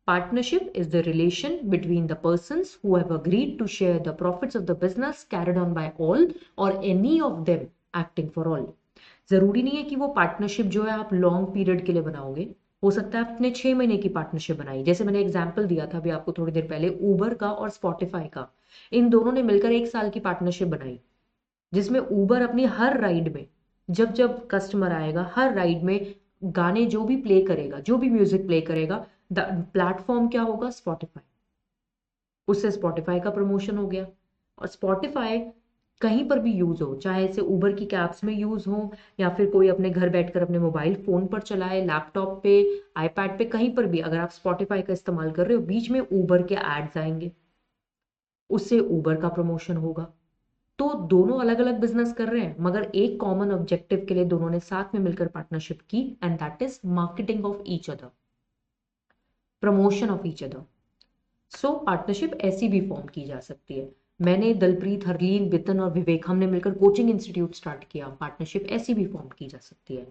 Partnership is the relation between the persons who have agreed to share the profits of the business carried on by all or any of them acting for all. जरूरी नहीं है कि वो partnership जो है आप long period के लिए बनाओगे, हो सकता है आपने 6 महीने की पार्टनरशिप बनाई, जैसे मैंने एग्जांपल दिया था अभी आपको थोड़ी देर पहले ऊबर का और स्पॉटिफाई का। इन दोनों ने मिलकर 1 साल की पार्टनरशिप बनाई, जिसमें ऊबर अपनी हर राइड में, जब जब कस्टमर आएगा हर राइड में गाने जो भी प्ले करेगा, जो भी म्यूजिक प्ले करेगा, द प्लेटफॉर्म क्या होगा, स्पॉटिफाई। उससे स्पॉटिफाई का प्रमोशन हो गया। और स्पॉटिफाई कहीं पर भी यूज हो, चाहे इसे ऊबर की कैब्स में यूज हो या फिर कोई अपने घर बैठकर अपने मोबाइल फोन पर चलाए, लैपटॉप पे, आईपैड पे, कहीं पर भी अगर आप स्पॉटिफाई का इस्तेमाल कर रहे हो, बीच में ऊबर के एड्स आएंगे, उससे ऊबर का प्रमोशन होगा। तो दोनों अलग अलग बिजनेस कर रहे हैं, मगर एक कॉमन ऑब्जेक्टिव के लिए दोनों ने साथ में मिलकर पार्टनरशिप की, and that is marketing of each other, promotion of each other. So partnership ऐसी भी फॉर्म की जा सकती है। मैंने, दलप्रीत, हरलीन, बितन और विवेक, हमने मिलकर कोचिंग इंस्टीट्यूट स्टार्ट किया, पार्टनरशिप ऐसी भी फॉर्म की जा सकती है।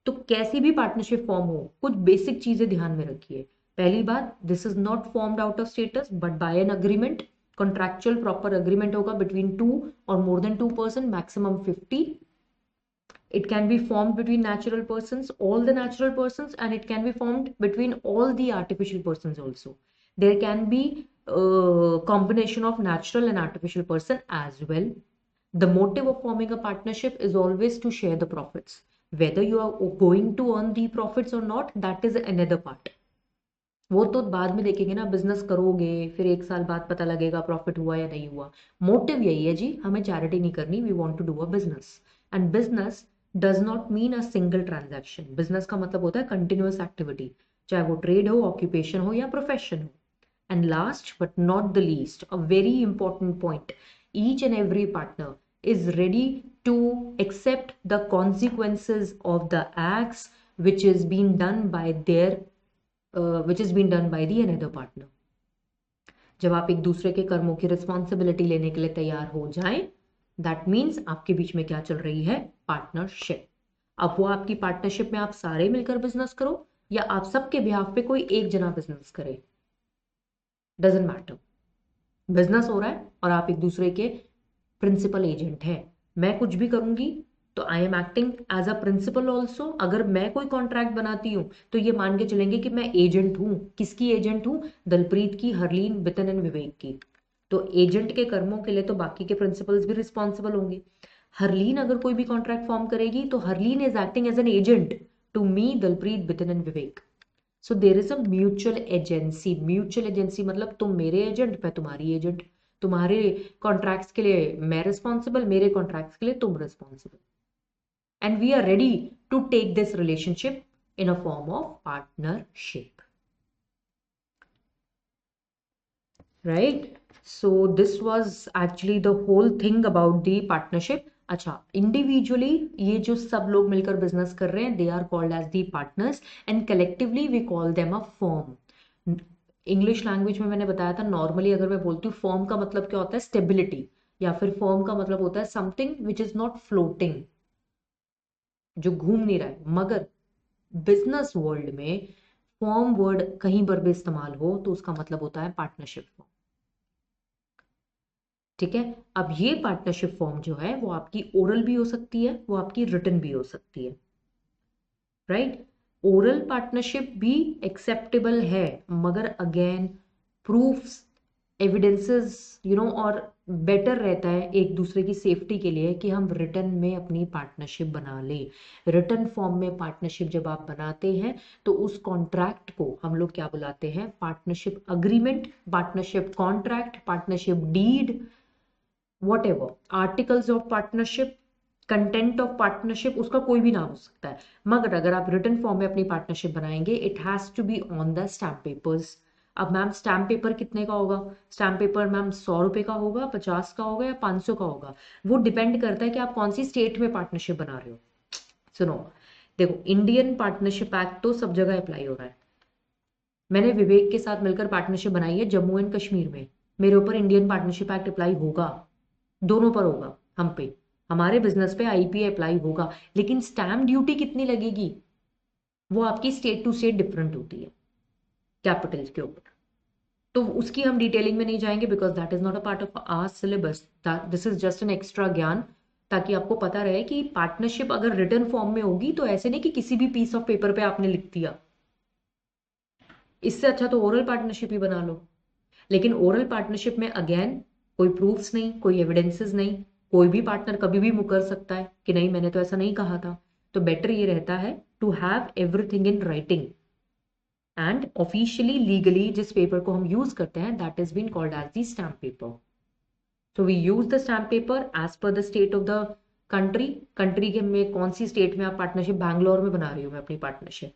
तो कैसी भी पार्टनरशिप फॉर्म हो, कुछ बेसिक चीजें ध्यान में रखिए। पहली बात, this is not formed out of status but by an agreement, contractual proper agreement होगा between two or more than 2%, maximum 50। It can be formed between natural persons, all the natural persons, and it can be formed between all the artificial persons also. There can be a combination of natural and artificial person as well. The motive of forming a partnership is always to share the profits. Whether you are going to earn the profits or not, that is another part. वो तो बाद में देखेंगे ना, business करोगे फिर एक साल बाद पता लगेगा प्रॉफिट हुआ या नहीं हुआ। मोटिव यही है जी, हमें चैरिटी नहीं करनी, we want to do a business. And business does not mean a single transaction. Business का मतलब होता है कंटिन्यूअस एक्टिविटी, चाहे वो ट्रेड हो, ऑक्यूपेशन हो या प्रोफेशन हो। And last but not the least, a very important point, each and every partner is ready to accept the consequences of the acts which is being done by their which is being done by the another partner. जब आप एक दूसरे के कर्मों की responsibility लेने के लिए तैयार हो जाएं, दैट मीन्स आपके बीच में क्या चल रही है, पार्टनरशिप। अब वो आपकी पार्टनरशिप में आप सारे मिलकर बिजनेस करो या आप सबके बिहाफ पे कोई एक जना बिजनेस करे, डजेंट मैटर। बिजनेस हो रहा है और आप एक दूसरे के प्रिंसिपल एजेंट है। मैं कुछ भी करूंगी तो I am acting as a principal also. अगर मैं कोई कॉन्ट्रैक्ट बनाती हूँ तो ये मान के चलेंगे कि मैं एजेंट हूँ। किसकी एजेंट हूँ, दलप्रीत की, हरलीन, बितन एंड विवेक की। तो एजेंट के कर्मों के लिए तो बाकी के प्रिंसिपल्स भी रिस्पॉन्सिबल होंगे। हरलीन अगर कोई भी कॉन्ट्रैक्ट फॉर्म करेगी तो Harleen is acting as an agent to me, Dalpreet, Bitan and Vivek. So there is a mutual agency. Mutual agency मतलब तुम मेरे एजेंट, मैं तुम्हारी एजेंट। तुम्हारे कॉन्ट्रैक्ट्स के लिए मैं रिस्पॉन्सिबल, मेरे कॉन्ट्रैक्ट्स के लिए तुम responsible. And we are ready to take this relationship in a form of partnership, right? So this was actually the whole thing about the partnership. अच्छा, इंडिविजुअली ये जो सब लोग मिलकर बिजनेस कर रहे हैं, they are called as the partners and collectively we call them a firm. English language में मैंने बताया था, नॉर्मली अगर मैं बोलती हूँ फर्म का मतलब क्या होता है, स्टेबिलिटी, या फिर फर्म का मतलब होता है something which is not floating, जो घूम नहीं रहा है। मगर बिजनेस वर्ल्ड में फॉर्म वर्ड कहीं पर भी इस्तेमाल हो तो उसका मतलब होता है पार्टनरशिप फॉर्म। ठीक है, अब ये पार्टनरशिप फॉर्म जो है वो आपकी ओरल भी हो सकती है, वो आपकी रिटन भी हो सकती है, राइट? ओरल पार्टनरशिप भी एक्सेप्टेबल है, मगर अगेन प्रूफ्स, एविडेंसेस, और बेटर रहता है एक दूसरे की सेफ्टी के लिए कि हम रिटर्न में अपनी पार्टनरशिप बना लें। रिटर्न फॉर्म में पार्टनरशिप जब आप बनाते हैं तो उस कॉन्ट्रैक्ट को हम लोग क्या बुलाते हैं, partnership agreement, partnership contract, partnership deed, whatever, articles of partnership, content of partnership, उसका कोई भी नाम हो सकता है। मगर अगर आप रिटर्न फॉर्म में अपनी पार्टनरशिप बनाएंगे, it has to be on the stamp papers. अब मैम स्टैम्प पेपर कितने का होगा? स्टैम्प पेपर मैम 100 रुपए का होगा, 50 का होगा या 500 का होगा? वो डिपेंड करता है कि आप कौन सी स्टेट में पार्टनरशिप बना रहे हो। सुनो, देखो, इंडियन पार्टनरशिप एक्ट तो सब जगह अप्लाई हो रहा है। मैंने विवेक के साथ मिलकर पार्टनरशिप बनाई है जम्मू एंड कश्मीर में, मेरे ऊपर इंडियन पार्टनरशिप एक्ट अप्लाई होगा, दोनों पर होगा, हम पे, हमारे बिजनेस पे आईपीए अप्लाई होगा। लेकिन स्टैम्प ड्यूटी कितनी लगेगी वो आपकी स्टेट टू स्टेट डिफरेंट होती है, कैपिटल्स के ऊपर। तो उसकी हम डिटेलिंग में नहीं जाएंगे because that is not a part of our syllabus. This is just an extra ज्ञान, ताकि आपको पता रहे कि पार्टनरशिप अगर रिटर्न फॉर्म में होगी तो ऐसे नहीं कि किसी भी पीस ऑफ पेपर पे आपने लिख दिया। इससे अच्छा तो ओरल पार्टनरशिप ही बना लो। लेकिन ओरल पार्टनरशिप में अगेन कोई प्रूफ्स नहीं, कोई एविडेंसेस नहीं, कोई भी पार्टनर कभी भी मुकर सकता है कि नहीं मैंने तो ऐसा नहीं कहा था। तो बेटर ये रहता है to have everything in writing and officially legally. जिस पेपर को हम यूज करते हैं that is been called as the stamp paper. So we use the stamp paper as per the state of the country. Country के में कौन सी state में आप पार्टनरशिप, बैंगलोर में बना रही हूँ मैं अपनी पार्टनरशिप,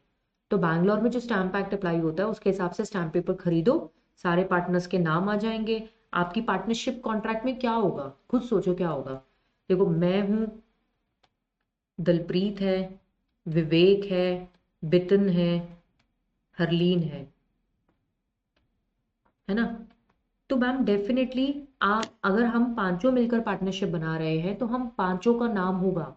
तो बैंगलोर में जो स्टैम्प एक्ट अप्लाई होता है उसके हिसाब से स्टैम्प पेपर खरीदो, सारे पार्टनर्स के नाम आ जाएंगे। आपकी पार्टनरशिप कॉन्ट्रैक्ट में क्या होगा, खुद सोचो क्या होगा। देखो, मैं हूं, दलप्रीत है, विवेक है, बितिन है, हरलीन है ना? तो मैम डेफिनेटली आप, अगर हम पांचों मिलकर पार्टनरशिप बना रहे हैं तो हम पांचों का नाम होगा,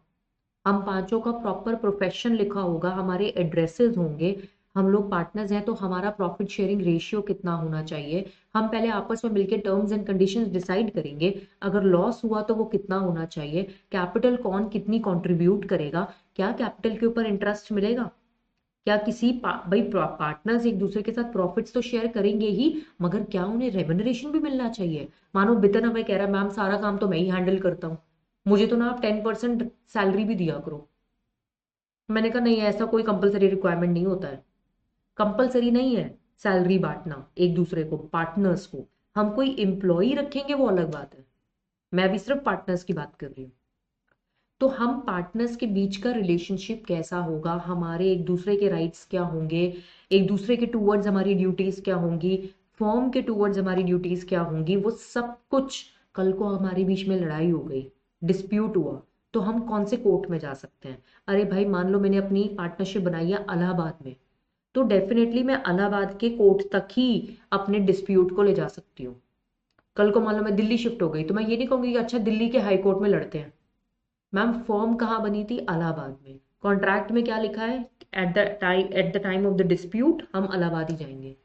हम पांचों का प्रॉपर प्रोफेशन लिखा होगा, हमारे एड्रेसेस होंगे, हम लोग पार्टनर्स हैं तो हमारा प्रॉफिट शेयरिंग रेशियो कितना होना चाहिए, हम पहले आपस में मिलकर टर्म्स एंड कंडीशंस डिसाइड करेंगे। अगर लॉस हुआ तो वो कितना होना चाहिए, कैपिटल कौन कितनी कंट्रीब्यूट करेगा, क्या कैपिटल के ऊपर इंटरेस्ट मिलेगा, क्या किसी भाई पार्टनर्स एक दूसरे के साथ प्रॉफिट्स तो शेयर करेंगे ही, मगर क्या उन्हें रेम्युनरेशन भी मिलना चाहिए? मानो बितन हमें कह रहा है मैम सारा काम तो मैं ही हैंडल करता हूँ, मुझे तो ना आप 10% सैलरी भी दिया करो। मैंने कहा नहीं, ऐसा कोई कंपलसरी रिक्वायरमेंट नहीं होता है। कंपलसरी नहीं है सैलरी बांटना एक दूसरे को, पार्टनर्स को। हम कोई एम्प्लॉय रखेंगे वो अलग बात है, मैं भी सिर्फ पार्टनर्स की बात कर रही हूँ। तो हम पार्टनर्स के बीच का रिलेशनशिप कैसा होगा, हमारे एक दूसरे के राइट्स क्या होंगे, एक दूसरे के टूवर्ड्स हमारी ड्यूटीज क्या होंगी, फॉर्म के टूवर्ड्स हमारी ड्यूटीज क्या होंगी, वो सब कुछ। कल को हमारे बीच में लड़ाई हो गई, डिस्प्यूट हुआ, तो हम कौन से कोर्ट में जा सकते हैं? अरे भाई, मान लो मैंने अपनी पार्टनरशिप बनाई है इलाहाबाद में, तो डेफिनेटली मैं इलाहाबाद के कोर्ट तक ही अपने डिस्प्यूट को ले जा सकती हूँ। कल को मान लो मैं दिल्ली शिफ्ट हो गई, तो मैं ये नहीं कहूंगी कि अच्छा दिल्ली के हाई कोर्ट में लड़ते हैं। मैम, फॉर्म कहाँ बनी थी? इलाहाबाद में। कॉन्ट्रैक्ट में क्या लिखा है? At the time of the dispute हम इलाहाबाद ही जाएंगे।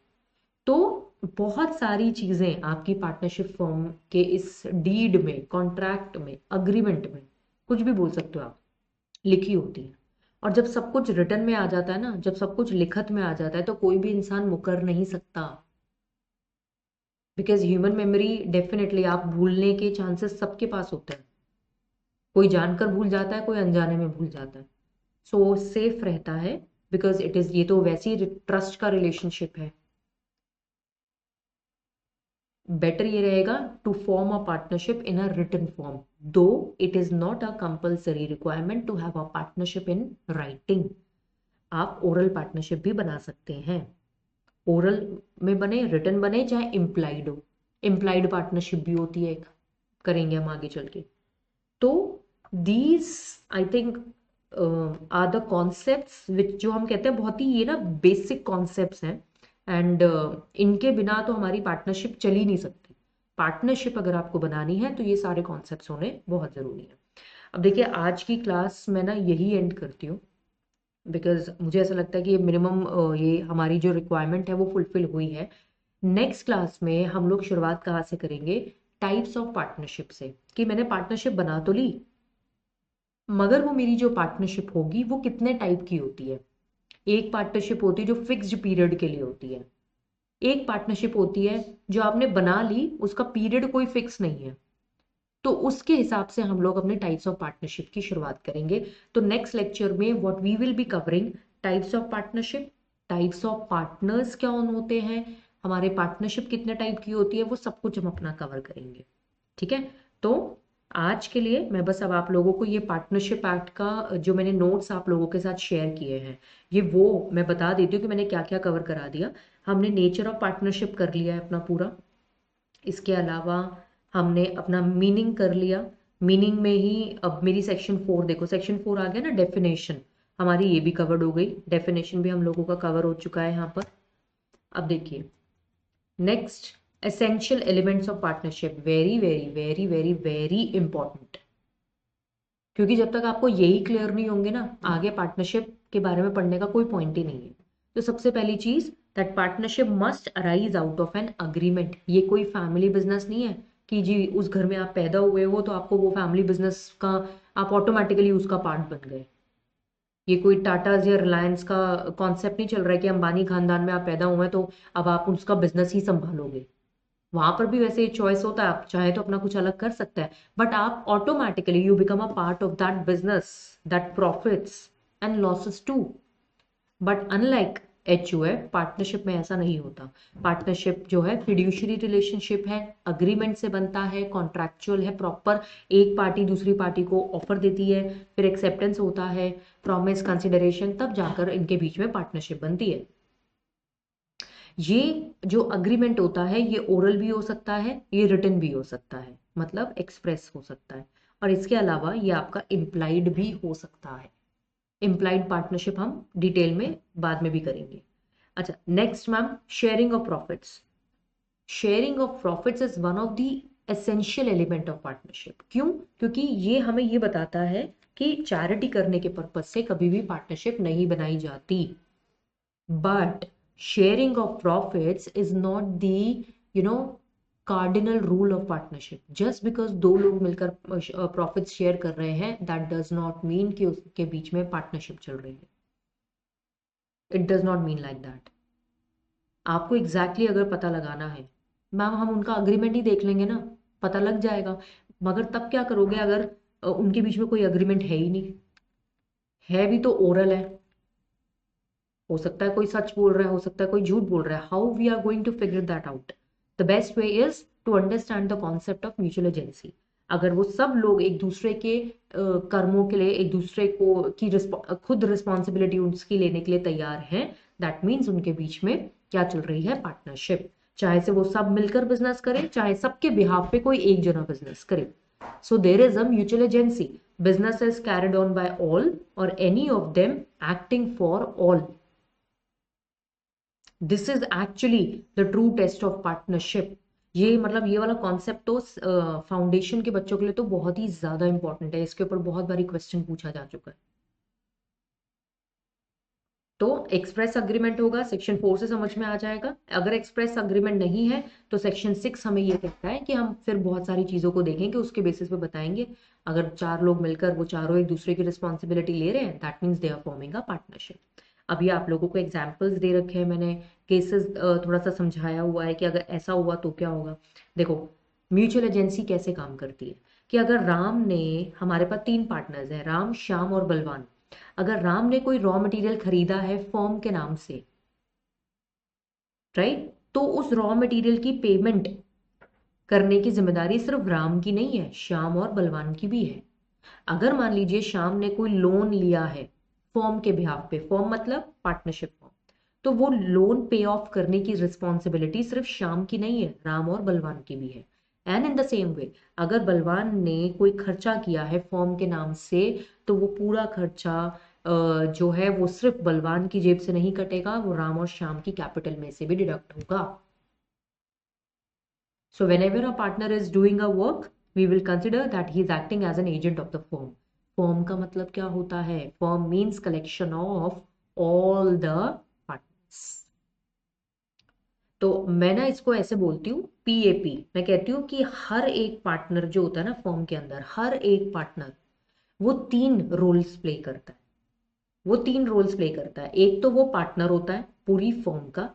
तो बहुत सारी चीजें आपकी पार्टनरशिप फॉर्म के इस डीड में, कॉन्ट्रैक्ट में, अग्रीमेंट में, कुछ भी बोल सकते हो आप, लिखी होती है। और जब सब कुछ रिटर्न में आ जाता है ना, जब सब कुछ लिखत में आ जाता है, तो कोई भी इंसान मुकर नहीं सकता। बिकॉज ह्यूमन मेमोरी, डेफिनेटली आप भूलने के चांसेस सबके पास होते हैं। कोई जानकर भूल जाता है, कोई अनजाने में भूल जाता है। सो सेफ रहता है, बिकॉज इट इज, ये तो वैसी ट्रस्ट का रिलेशनशिप है। बेटर ये रहेगा to form a partnership in a written form, though it is not a compulsory requirement to have a partnership in writing. आप ओरल पार्टनरशिप भी बना सकते हैं, ओरल में बने, रिटन बने, चाहे इम्प्लाइड हो। इम्प्लाइड पार्टनरशिप भी होती है एक, करेंगे हम आगे चल के। तो these, I think, are the concepts which, जो हम कहते हैं बहुत ही ये ना बेसिक कॉन्सेप्ट्स हैं। एंड इनके बिना तो हमारी पार्टनरशिप चल ही नहीं सकती। पार्टनरशिप अगर आपको बनानी है तो ये सारे कॉन्सेप्ट्स होने बहुत ज़रूरी है। अब देखिए, आज की क्लास मैं ना यही एंड करती हूँ, बिकॉज मुझे ऐसा लगता है कि ये मिनिमम, ये हमारी जो रिक्वायरमेंट है वो फुलफिल हुई है। नेक्स्ट क्लास में हम लोग शुरुआत कहाँ से करेंगे? टाइप्स ऑफ पार्टनरशिप से, कि मैंने पार्टनरशिप बना तो ली, मगर वो मेरी जो पार्टनरशिप होगी वो कितने टाइप की होती है। एक पार्टनरशिप होती है जो फिक्स्ड पीरियड के लिए होती है, एक पार्टनरशिप होती है जो आपने बना ली, उसका पीरियड कोई फिक्स नहीं है। तो उसके हिसाब से हम लोग अपने टाइप्स ऑफ पार्टनरशिप की शुरुआत करेंगे। तो नेक्स्ट लेक्चर में what we will be covering, types of partnership, types of partners क्या उन होते हैं, हमारे पार्टनरशिप कितने टाइप की होती है, वो सब कुछ हम अपना कवर करेंगे। ठीक है? तो आज के लिए मैं बस अब आप लोगों को ये पार्टनरशिप एक्ट का जो मैंने नोट्स आप लोगों के साथ शेयर किए हैं, ये वो मैं बता देती हूँ कि मैंने क्या क्या कवर करा दिया। हमने नेचर ऑफ पार्टनरशिप कर लिया है अपना पूरा। इसके अलावा हमने अपना मीनिंग कर लिया। मीनिंग में ही अब मेरी सेक्शन 4 देखो, सेक्शन 4 आ गया ना, डेफिनेशन, हमारी ये भी कवर्ड हो गई। डेफिनेशन भी हम लोगों का कवर हो चुका है यहाँ पर। अब देखिए, next, essential elements of partnership, very very very very very important. क्योंकि जब तक आपको यही क्लियर नहीं होंगे ना, आगे पार्टनरशिप के बारे में पढ़ने का कोई पॉइंट ही नहीं है। तो सबसे पहली चीज, that partnership must arise out of an agreement. ये कोई फैमिली बिजनेस नहीं है कि जी उस घर में आप पैदा हुए हो तो आपको वो फैमिली बिजनेस का, आप ऑटोमेटिकली उसका पार्ट बन गए। ये कोई टाटाज या रिलायंस का कॉन्सेप्ट नहीं चल रहा है कि अंबानी खानदान में आप पैदा हुए हैं तो अब आप उसका बिजनेस ही संभालोगे। वहां पर भी वैसे चॉइस होता है, आप चाहे तो अपना कुछ अलग कर सकते हैं, बट आप automatically you become a part of that business, that profits and losses too. But unlike HUF, partnership में ऐसा नहीं होता। पार्टनरशिप जो है फिड्यूशरी रिलेशनशिप है, अग्रीमेंट से बनता है, कॉन्ट्रैक्चुअल है प्रॉपर। एक पार्टी दूसरी पार्टी को ऑफर देती है, फिर एक्सेप्टेंस होता है, प्रॉमिस, कंसिडरेशन, तब जाकर इनके बीच में पार्टनरशिप बनती है। ये जो अग्रीमेंट होता है ये ओरल भी हो सकता है, ये रिटन भी हो सकता है, मतलब एक्सप्रेस हो सकता है। और इसके अलावा ये आपका इम्प्लाइड भी हो सकता है। इम्प्लाइड पार्टनरशिप हम डिटेल में बाद में भी करेंगे। अच्छा, next ma'am, sharing of profits. Sharing of profits is one of the essential element of partnership. क्यों? क्योंकि ये हमें ये बताता है कि चैरिटी करने के पर्पज से कभी भी पार्टनरशिप नहीं बनाई जाती। But sharing of profits is not the, you know, cardinal rule of partnership. Just because दो लोग मिलकर प्रॉफिट्स शेयर कर रहे हैं, that does not mean कि उसके बीच में पार्टनरशिप चल रही है। It does not mean like that. आपको एग्जैक्टली अगर पता लगाना है, मैम हम उनका अग्रीमेंट ही देख लेंगे ना, पता लग जाएगा। मगर तब क्या करोगे अगर उनके बीच में कोई अग्रीमेंट है ही नहीं, है भी तो ओरल है, हो सकता है कोई सच बोल रहा है, हो सकता है कोई झूठ बोल रहा है। How we are going to figure that out? The best way is to understand the concept of mutual agency. अगर वो सब लोग एक दूसरे के कर्मों के लिए एक दूसरे को खुद रिस्पॉन्सिबिलिटी उसकी लेने के लिए तैयार हैं, दैट मीन्स उनके बीच में क्या चल रही है? पार्टनरशिप। चाहे से वो सब मिलकर बिजनेस करें, चाहे सबके बिहाफ पे कोई एक जना बिजनेस करे। So there is a mutual agency. Business is carried on by all or any of them acting for all. This is actually the true test of partnership. ये मतलब ये वाला कॉन्सेप्ट तो फाउंडेशन के बच्चों के लिए तो बहुत ही ज्यादा इंपॉर्टेंट है, इसके ऊपर बहुत बारी क्वेश्चन पूछा जा चुका है। तो एक्सप्रेस अग्रीमेंट होगा, सेक्शन 4 से समझ में आ जाएगा। अगर एक्सप्रेस अग्रीमेंट नहीं है तो सेक्शन 6 हमें ये कहता है कि हम फिर बहुत सारी चीजों को देखेंगे, उसके बेसिस पे बताएंगे। अगर 4 लोग मिलकर वो चारों एक दूसरे की रिस्पॉन्सिबिलिटी ले रहे हैं, that means they are forming a partnership. अभी आप लोगों को एग्जाम्पल्स दे रखे हैं मैंने, केसेस थोड़ा सा समझाया हुआ है कि अगर ऐसा हुआ तो क्या होगा। देखो म्यूचुअल एजेंसी कैसे काम करती है कि अगर राम ने, हमारे पास 3 पार्टनर्स हैं, राम, श्याम और बलवान। अगर राम ने कोई रॉ मटेरियल खरीदा है फर्म के नाम से, राइट, तो उस रॉ मटेरियल की पेमेंट करने की जिम्मेदारी सिर्फ राम की नहीं है, श्याम और बलवान की भी है। अगर मान लीजिए श्याम ने कोई लोन लिया है फर्म के बिहाफ पे, फर्म मतलब पार्टनरशिप फर्म, तो वो लोन पे ऑफ करने की रिस्पॉन्सिबिलिटी सिर्फ श्याम की नहीं है, राम और बलवान की भी है। एंड इन द सेम वे अगर बलवान ने कोई खर्चा किया है फर्म के नाम से, तो वो पूरा खर्चा जो है वो सिर्फ बलवान की जेब से नहीं कटेगा, वो राम और श्याम की कैपिटल में से भी डिडक्ट होगा। So whenever a partner is doing a work, we will consider that he is acting as an agent of the firm. Firm का मतलब क्या होता है? Firm means collection of all the partners. तो मैं ना इसको ऐसे बोलती हूँ, पीएपी। मैं कहती हूँ कि हर एक पार्टनर जो होता है ना फर्म के अंदर, हर एक पार्टनर वो 3 रोल्स प्ले करता है। वो 3 रोल्स प्ले करता है। एक तो वो पार्टनर होता है पूरी फर्म का,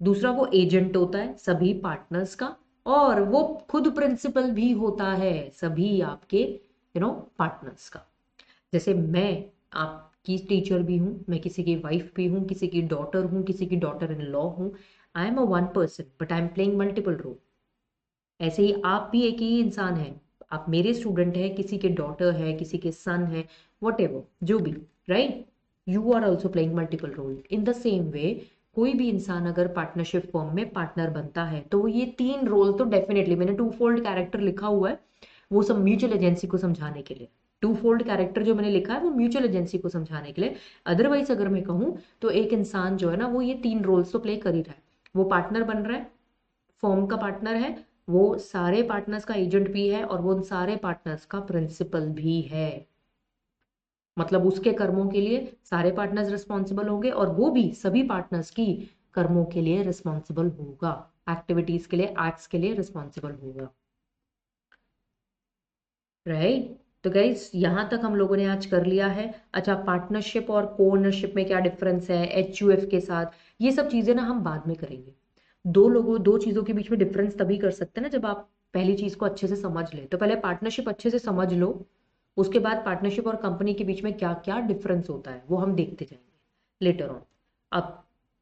दूसरा वो एजेंट होता है सभी पार्टनर्स का, और वो खुद प्रिंसिपल भी होता है सभी आपके पार्टनर्स का। जैसे मैं आपकी टीचर भी हूँ, मैं किसी की वाइफ भी हूँ, किसी की डॉटर हूँ, किसी की डॉटर इन लॉ हूँ। I am a one person but I am playing multiple role. ऐसे ही आप भी एक ही इंसान है, आप मेरे स्टूडेंट हैं, किसी के डॉटर है, किसी के सन है, वट एवर जो भी, right, you are also playing multiple role. In the same way कोई भी इंसान अगर पार्टनरशिप फॉर्म में पार्टनर बनता है तो ये 3 रोल तो डेफिनेटली, मैंने 2 फोल्ड कैरेक्टर लिखा हुआ है वो सब म्यूचुअल एजेंसी को समझाने के लिए। 2 फोल्ड कैरेक्टर जो मैंने लिखा है वो म्यूचुअल एजेंसी को समझाने के लिए। अदरवाइज अगर मैं कहूँ तो एक इंसान जो है ना वो ये 3 रोल्स तो प्ले कर ही रहा है। वो पार्टनर बन रहा है, फॉर्म का पार्टनर है, वो सारे पार्टनर्स का एजेंट भी है, और वो उन सारे पार्टनर्स का प्रिंसिपल भी है। मतलब उसके कर्मों के लिए सारे पार्टनर्स रिस्पॉन्सिबल होंगे, और वो भी सभी पार्टनर्स की कर्मों के लिए रिस्पॉन्सिबल होगा, एक्टिविटीज के लिए, एक्ट्स के लिए रिस्पॉन्सिबल होगा, राइट। तो गाइज यहाँ तक हम लोगों ने आज कर लिया है। अच्छा, पार्टनरशिप और को ओनरशिप में क्या डिफरेंस है एचयूएफ के साथ, ये सब चीजें ना हम बाद में करेंगे। दो चीजों के बीच में डिफरेंस तभी कर सकते हैं ना जब आप पहली चीज को अच्छे से समझ ले। तो पहले पार्टनरशिप अच्छे से समझ लो, उसके बाद पार्टनरशिप और कंपनी के बीच में क्या क्या डिफरेंस होता है वो हम देखते जाएंगे लेटर ऑन। अब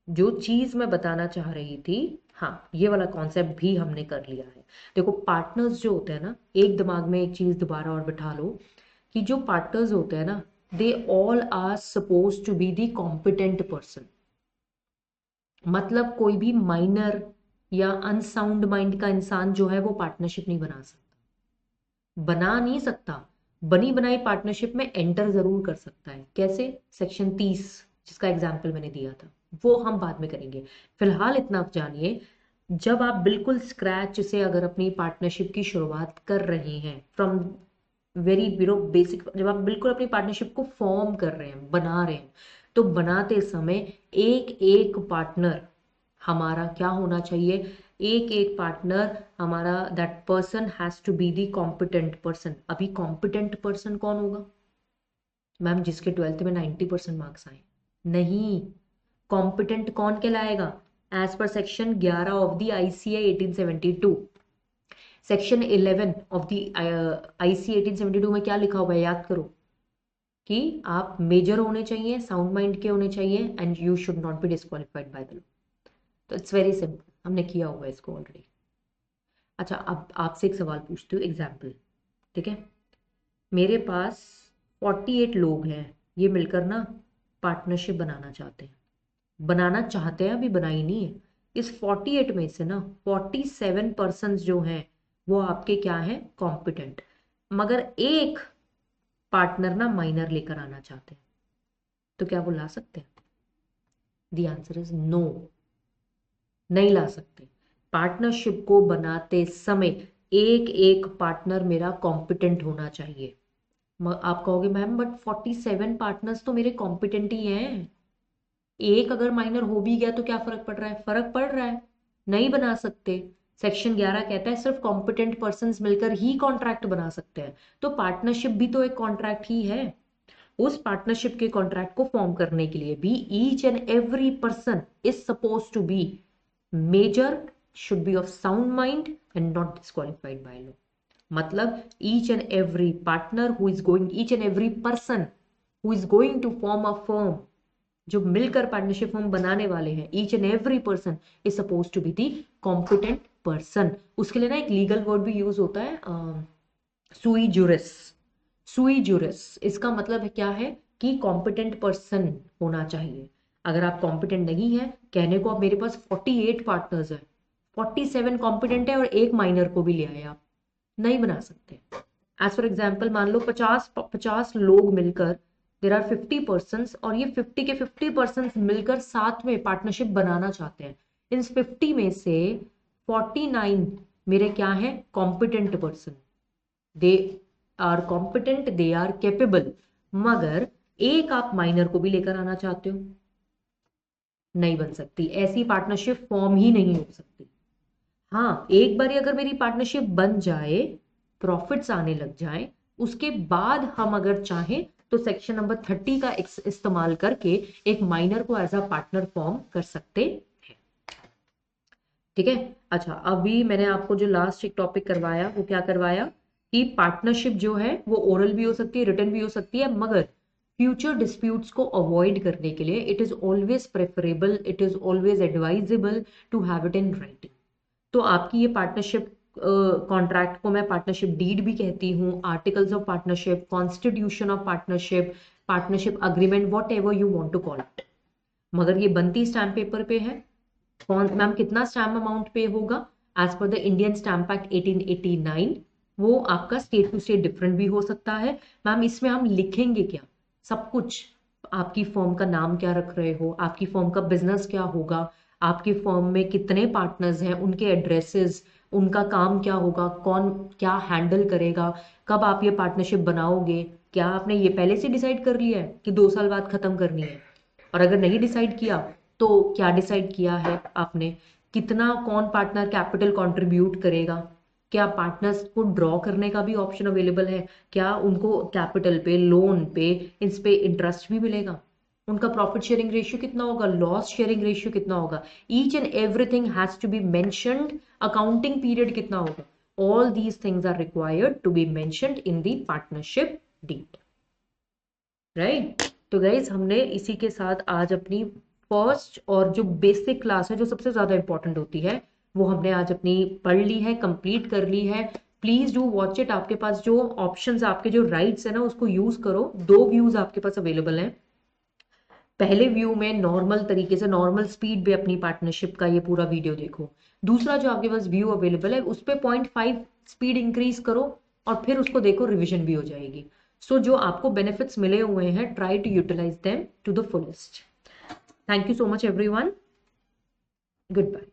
जो चीज मैं बताना चाह रही थी, हाँ, ये वाला कॉन्सेप्ट भी हमने कर लिया है। देखो पार्टनर्स जो होते हैं ना, एक दिमाग में एक चीज दोबारा और बिठा लो कि जो पार्टनर्स होते हैं ना, they all are suppose to be the competent person. मतलब कोई भी माइनर या अनसाउंड माइंड का इंसान जो है वो पार्टनरशिप नहीं बना सकता, बना नहीं सकता। बनी बनाई पार्टनरशिप में एंटर जरूर कर सकता है। कैसे? सेक्शन 30 जिसका एग्जाम्पल मैंने दिया था वो हम बाद में करेंगे। फिलहाल इतना आप जानिए, जब आप बिल्कुल स्क्रैच से अगर अपनी पार्टनरशिप की शुरुआत कर रहे हैं, फ्रॉम वेरी बेसिक, जब आप बिल्कुल अपनी पार्टनरशिप को फॉर्म कर रहे हैं, बना रहे हैं, तो बनाते समय एक एक पार्टनर हमारा क्या होना चाहिए? एक एक पार्टनर हमारा, that person has to be the competent person. अभी कॉम्पिटेंट पर्सन कौन होगा मैम? जिसके 12th में 90% मार्क्स आए? नहीं, कॉम्पिटेंट कौन कहलाएगा? As per section 11 of the ICA 1872, section 11 of the IC 1872 में क्या लिखा हुआ है, याद करो, कि आप मेजर होने चाहिए, साउंड माइंड के होने चाहिए, and you should not be disqualified by the law. तो इट्स वेरी सिंपल, हमने किया हुआ है इसको ऑलरेडी। अच्छा, अब आपसे एक सवाल पूछती हूँ, एग्जाम्पल, ठीक है। मेरे पास 48 लोग हैं, ये मिलकर ना पार्टनरशिप बनाना चाहते हैं, अभी बनाई नहीं है। इस 48 में से ना 47 पर्सन जो हैं वो आपके क्या हैं, कॉम्पिटेंट, मगर एक पार्टनर ना माइनर लेकर आना चाहते हैं, तो क्या वो ला सकते हैं? द आंसर इज नो, नहीं ला सकते। पार्टनरशिप को बनाते समय एक एक पार्टनर मेरा कॉम्पिटेंट होना चाहिए। आप कहोगे मैम बट 47 पार्टनर्स तो मेरे कॉम्पिटेंट ही हैं, एक अगर माइनर हो भी गया तो क्या फर्क पड़ रहा है? फर्क पड़ रहा है, नहीं बना सकते। सेक्शन 11 कहता है सिर्फ कॉम्पिटेंट पर्संस मिलकर ही कॉन्ट्रैक्ट बना सकते हैं, तो पार्टनरशिप भी तो एक कॉन्ट्रैक्ट ही है। उस पार्टनरशिप के कॉन्ट्रैक्ट को फॉर्म करने के लिए भी each and every person is suppose to be major, should be of sound mind and not disqualified by law. मतलब each and every partner who is going, each and every person who is going to form a firm, जो मिलकर partnership firm बनाने वाले हैं, each and every person is suppose to be the competent person. उसके लिए ना एक legal word भी यूज होता है, सुई जुरिस। सुई जुरिस इसका मतलब है क्या है कि कॉम्पिटेंट पर्सन होना चाहिए। अगर आप कॉम्पिटेंट नहीं है, कहने को अब मेरे पास 48 पार्टनर्स है, 47 कॉम्पिटेंट है और एक माइनर को भी ले आए, आप नहीं बना सकते। एज फॉर एग्जाम्पल मान लो 50 लोग मिलकर, देर आर 50 पर्सन, और ये 50 के 50 पर्सन मिलकर साथ में पार्टनरशिप बनाना चाहते हैं। इन 50 में से 49 मेरे क्या है, competent person, they are competent, they are capable, मगर एक आप माइनर को भी लेकर आना चाहते हो, नहीं बन सकती। ऐसी पार्टनरशिप फॉर्म ही नहीं हो सकती। हाँ, एक बार अगर मेरी पार्टनरशिप बन जाए, प्रॉफिट्स आने लग जाए, उसके बाद हम अगर चाहें तो सेक्शन नंबर 30 का इस्तेमाल करके एक माइनर को एज अ पार्टनर फॉर्म कर सकते हैं। ठीक है। अच्छा, अभी मैंने आपको जो लास्ट एक टॉपिक करवाया वो क्या करवाया कि पार्टनरशिप जो है वो ओरल भी हो सकती है, रिटन भी हो सकती है, मगर फ्यूचर डिस्प्यूट्स को अवॉइड करने के लिए it is always preferable, it is always advisable to have it in writing. तो आपकी ये पार्टनरशिप कॉन्ट्रैक्ट को मैं पार्टनरशिप डीड भी कहती हूँ, articles of partnership, constitution of partnership, partnership agreement, whatever you want to call it, मगर ये बनती स्टैम्प पेपर पे है। कौन मैम कितना स्टैम्प अमाउंट पे होगा? As per the Indian stamp act 1889, वो आपका स्टेट टू स्टेट डिफरेंट भी हो सकता है। मैम इसमें हम लिखेंगे क्या? सब कुछ, आपकी फर्म का नाम क्या रख रहे हो, आपकी फर्म का बिजनेस क्या होगा, आपकी फर्म में कितने पार्टनर्स हैं, उनके एड्रेसेस, उनका काम क्या होगा, कौन क्या हैंडल करेगा, कब आप ये पार्टनरशिप बनाओगे, क्या आपने ये पहले से डिसाइड कर लिया है कि 2 साल बाद खत्म करनी है, और अगर नहीं डिसाइड किया तो क्या डिसाइड किया है आपने, कितना कौन पार्टनर कैपिटल कंट्रीब्यूट करेगा, क्या पार्टनर्स को ड्रॉ करने का भी ऑप्शन अवेलेबल है, क्या उनको कैपिटल पे, लोन पे, इस पे इंटरेस्ट भी मिलेगा, उनका प्रॉफिट शेयरिंग रेशियो कितना होगा, लॉस शेयरिंग रेशियो कितना होगा, each and everything has to be mentioned, accounting period कितना होगा, all these things are required to be mentioned in the partnership deed, right. तो गाइज हमने इसी के साथ आज अपनी फर्स्ट और जो बेसिक क्लास है, जो सबसे ज्यादा इंपॉर्टेंट होती है, वो हमने आज अपनी पढ़ ली है, कंप्लीट कर ली है। Please do watch it. आपके पास जो ऑप्शंस, आपके जो राइट्स है ना, उसको यूज करो। 2 व्यूज आपके पास अवेलेबल हैं। पहले व्यू में नॉर्मल तरीके से, नॉर्मल स्पीड पे अपनी पार्टनरशिप का ये पूरा वीडियो देखो। दूसरा जो आपके पास व्यू अवेलेबल है उस पर 0.5 स्पीड इंक्रीज करो और फिर उसको देखो, रिविजन भी हो जाएगी। सो जो आपको बेनिफिट्स मिले हुए हैं, try to utilise them to the fullest. Thank you so much everyone, good bye.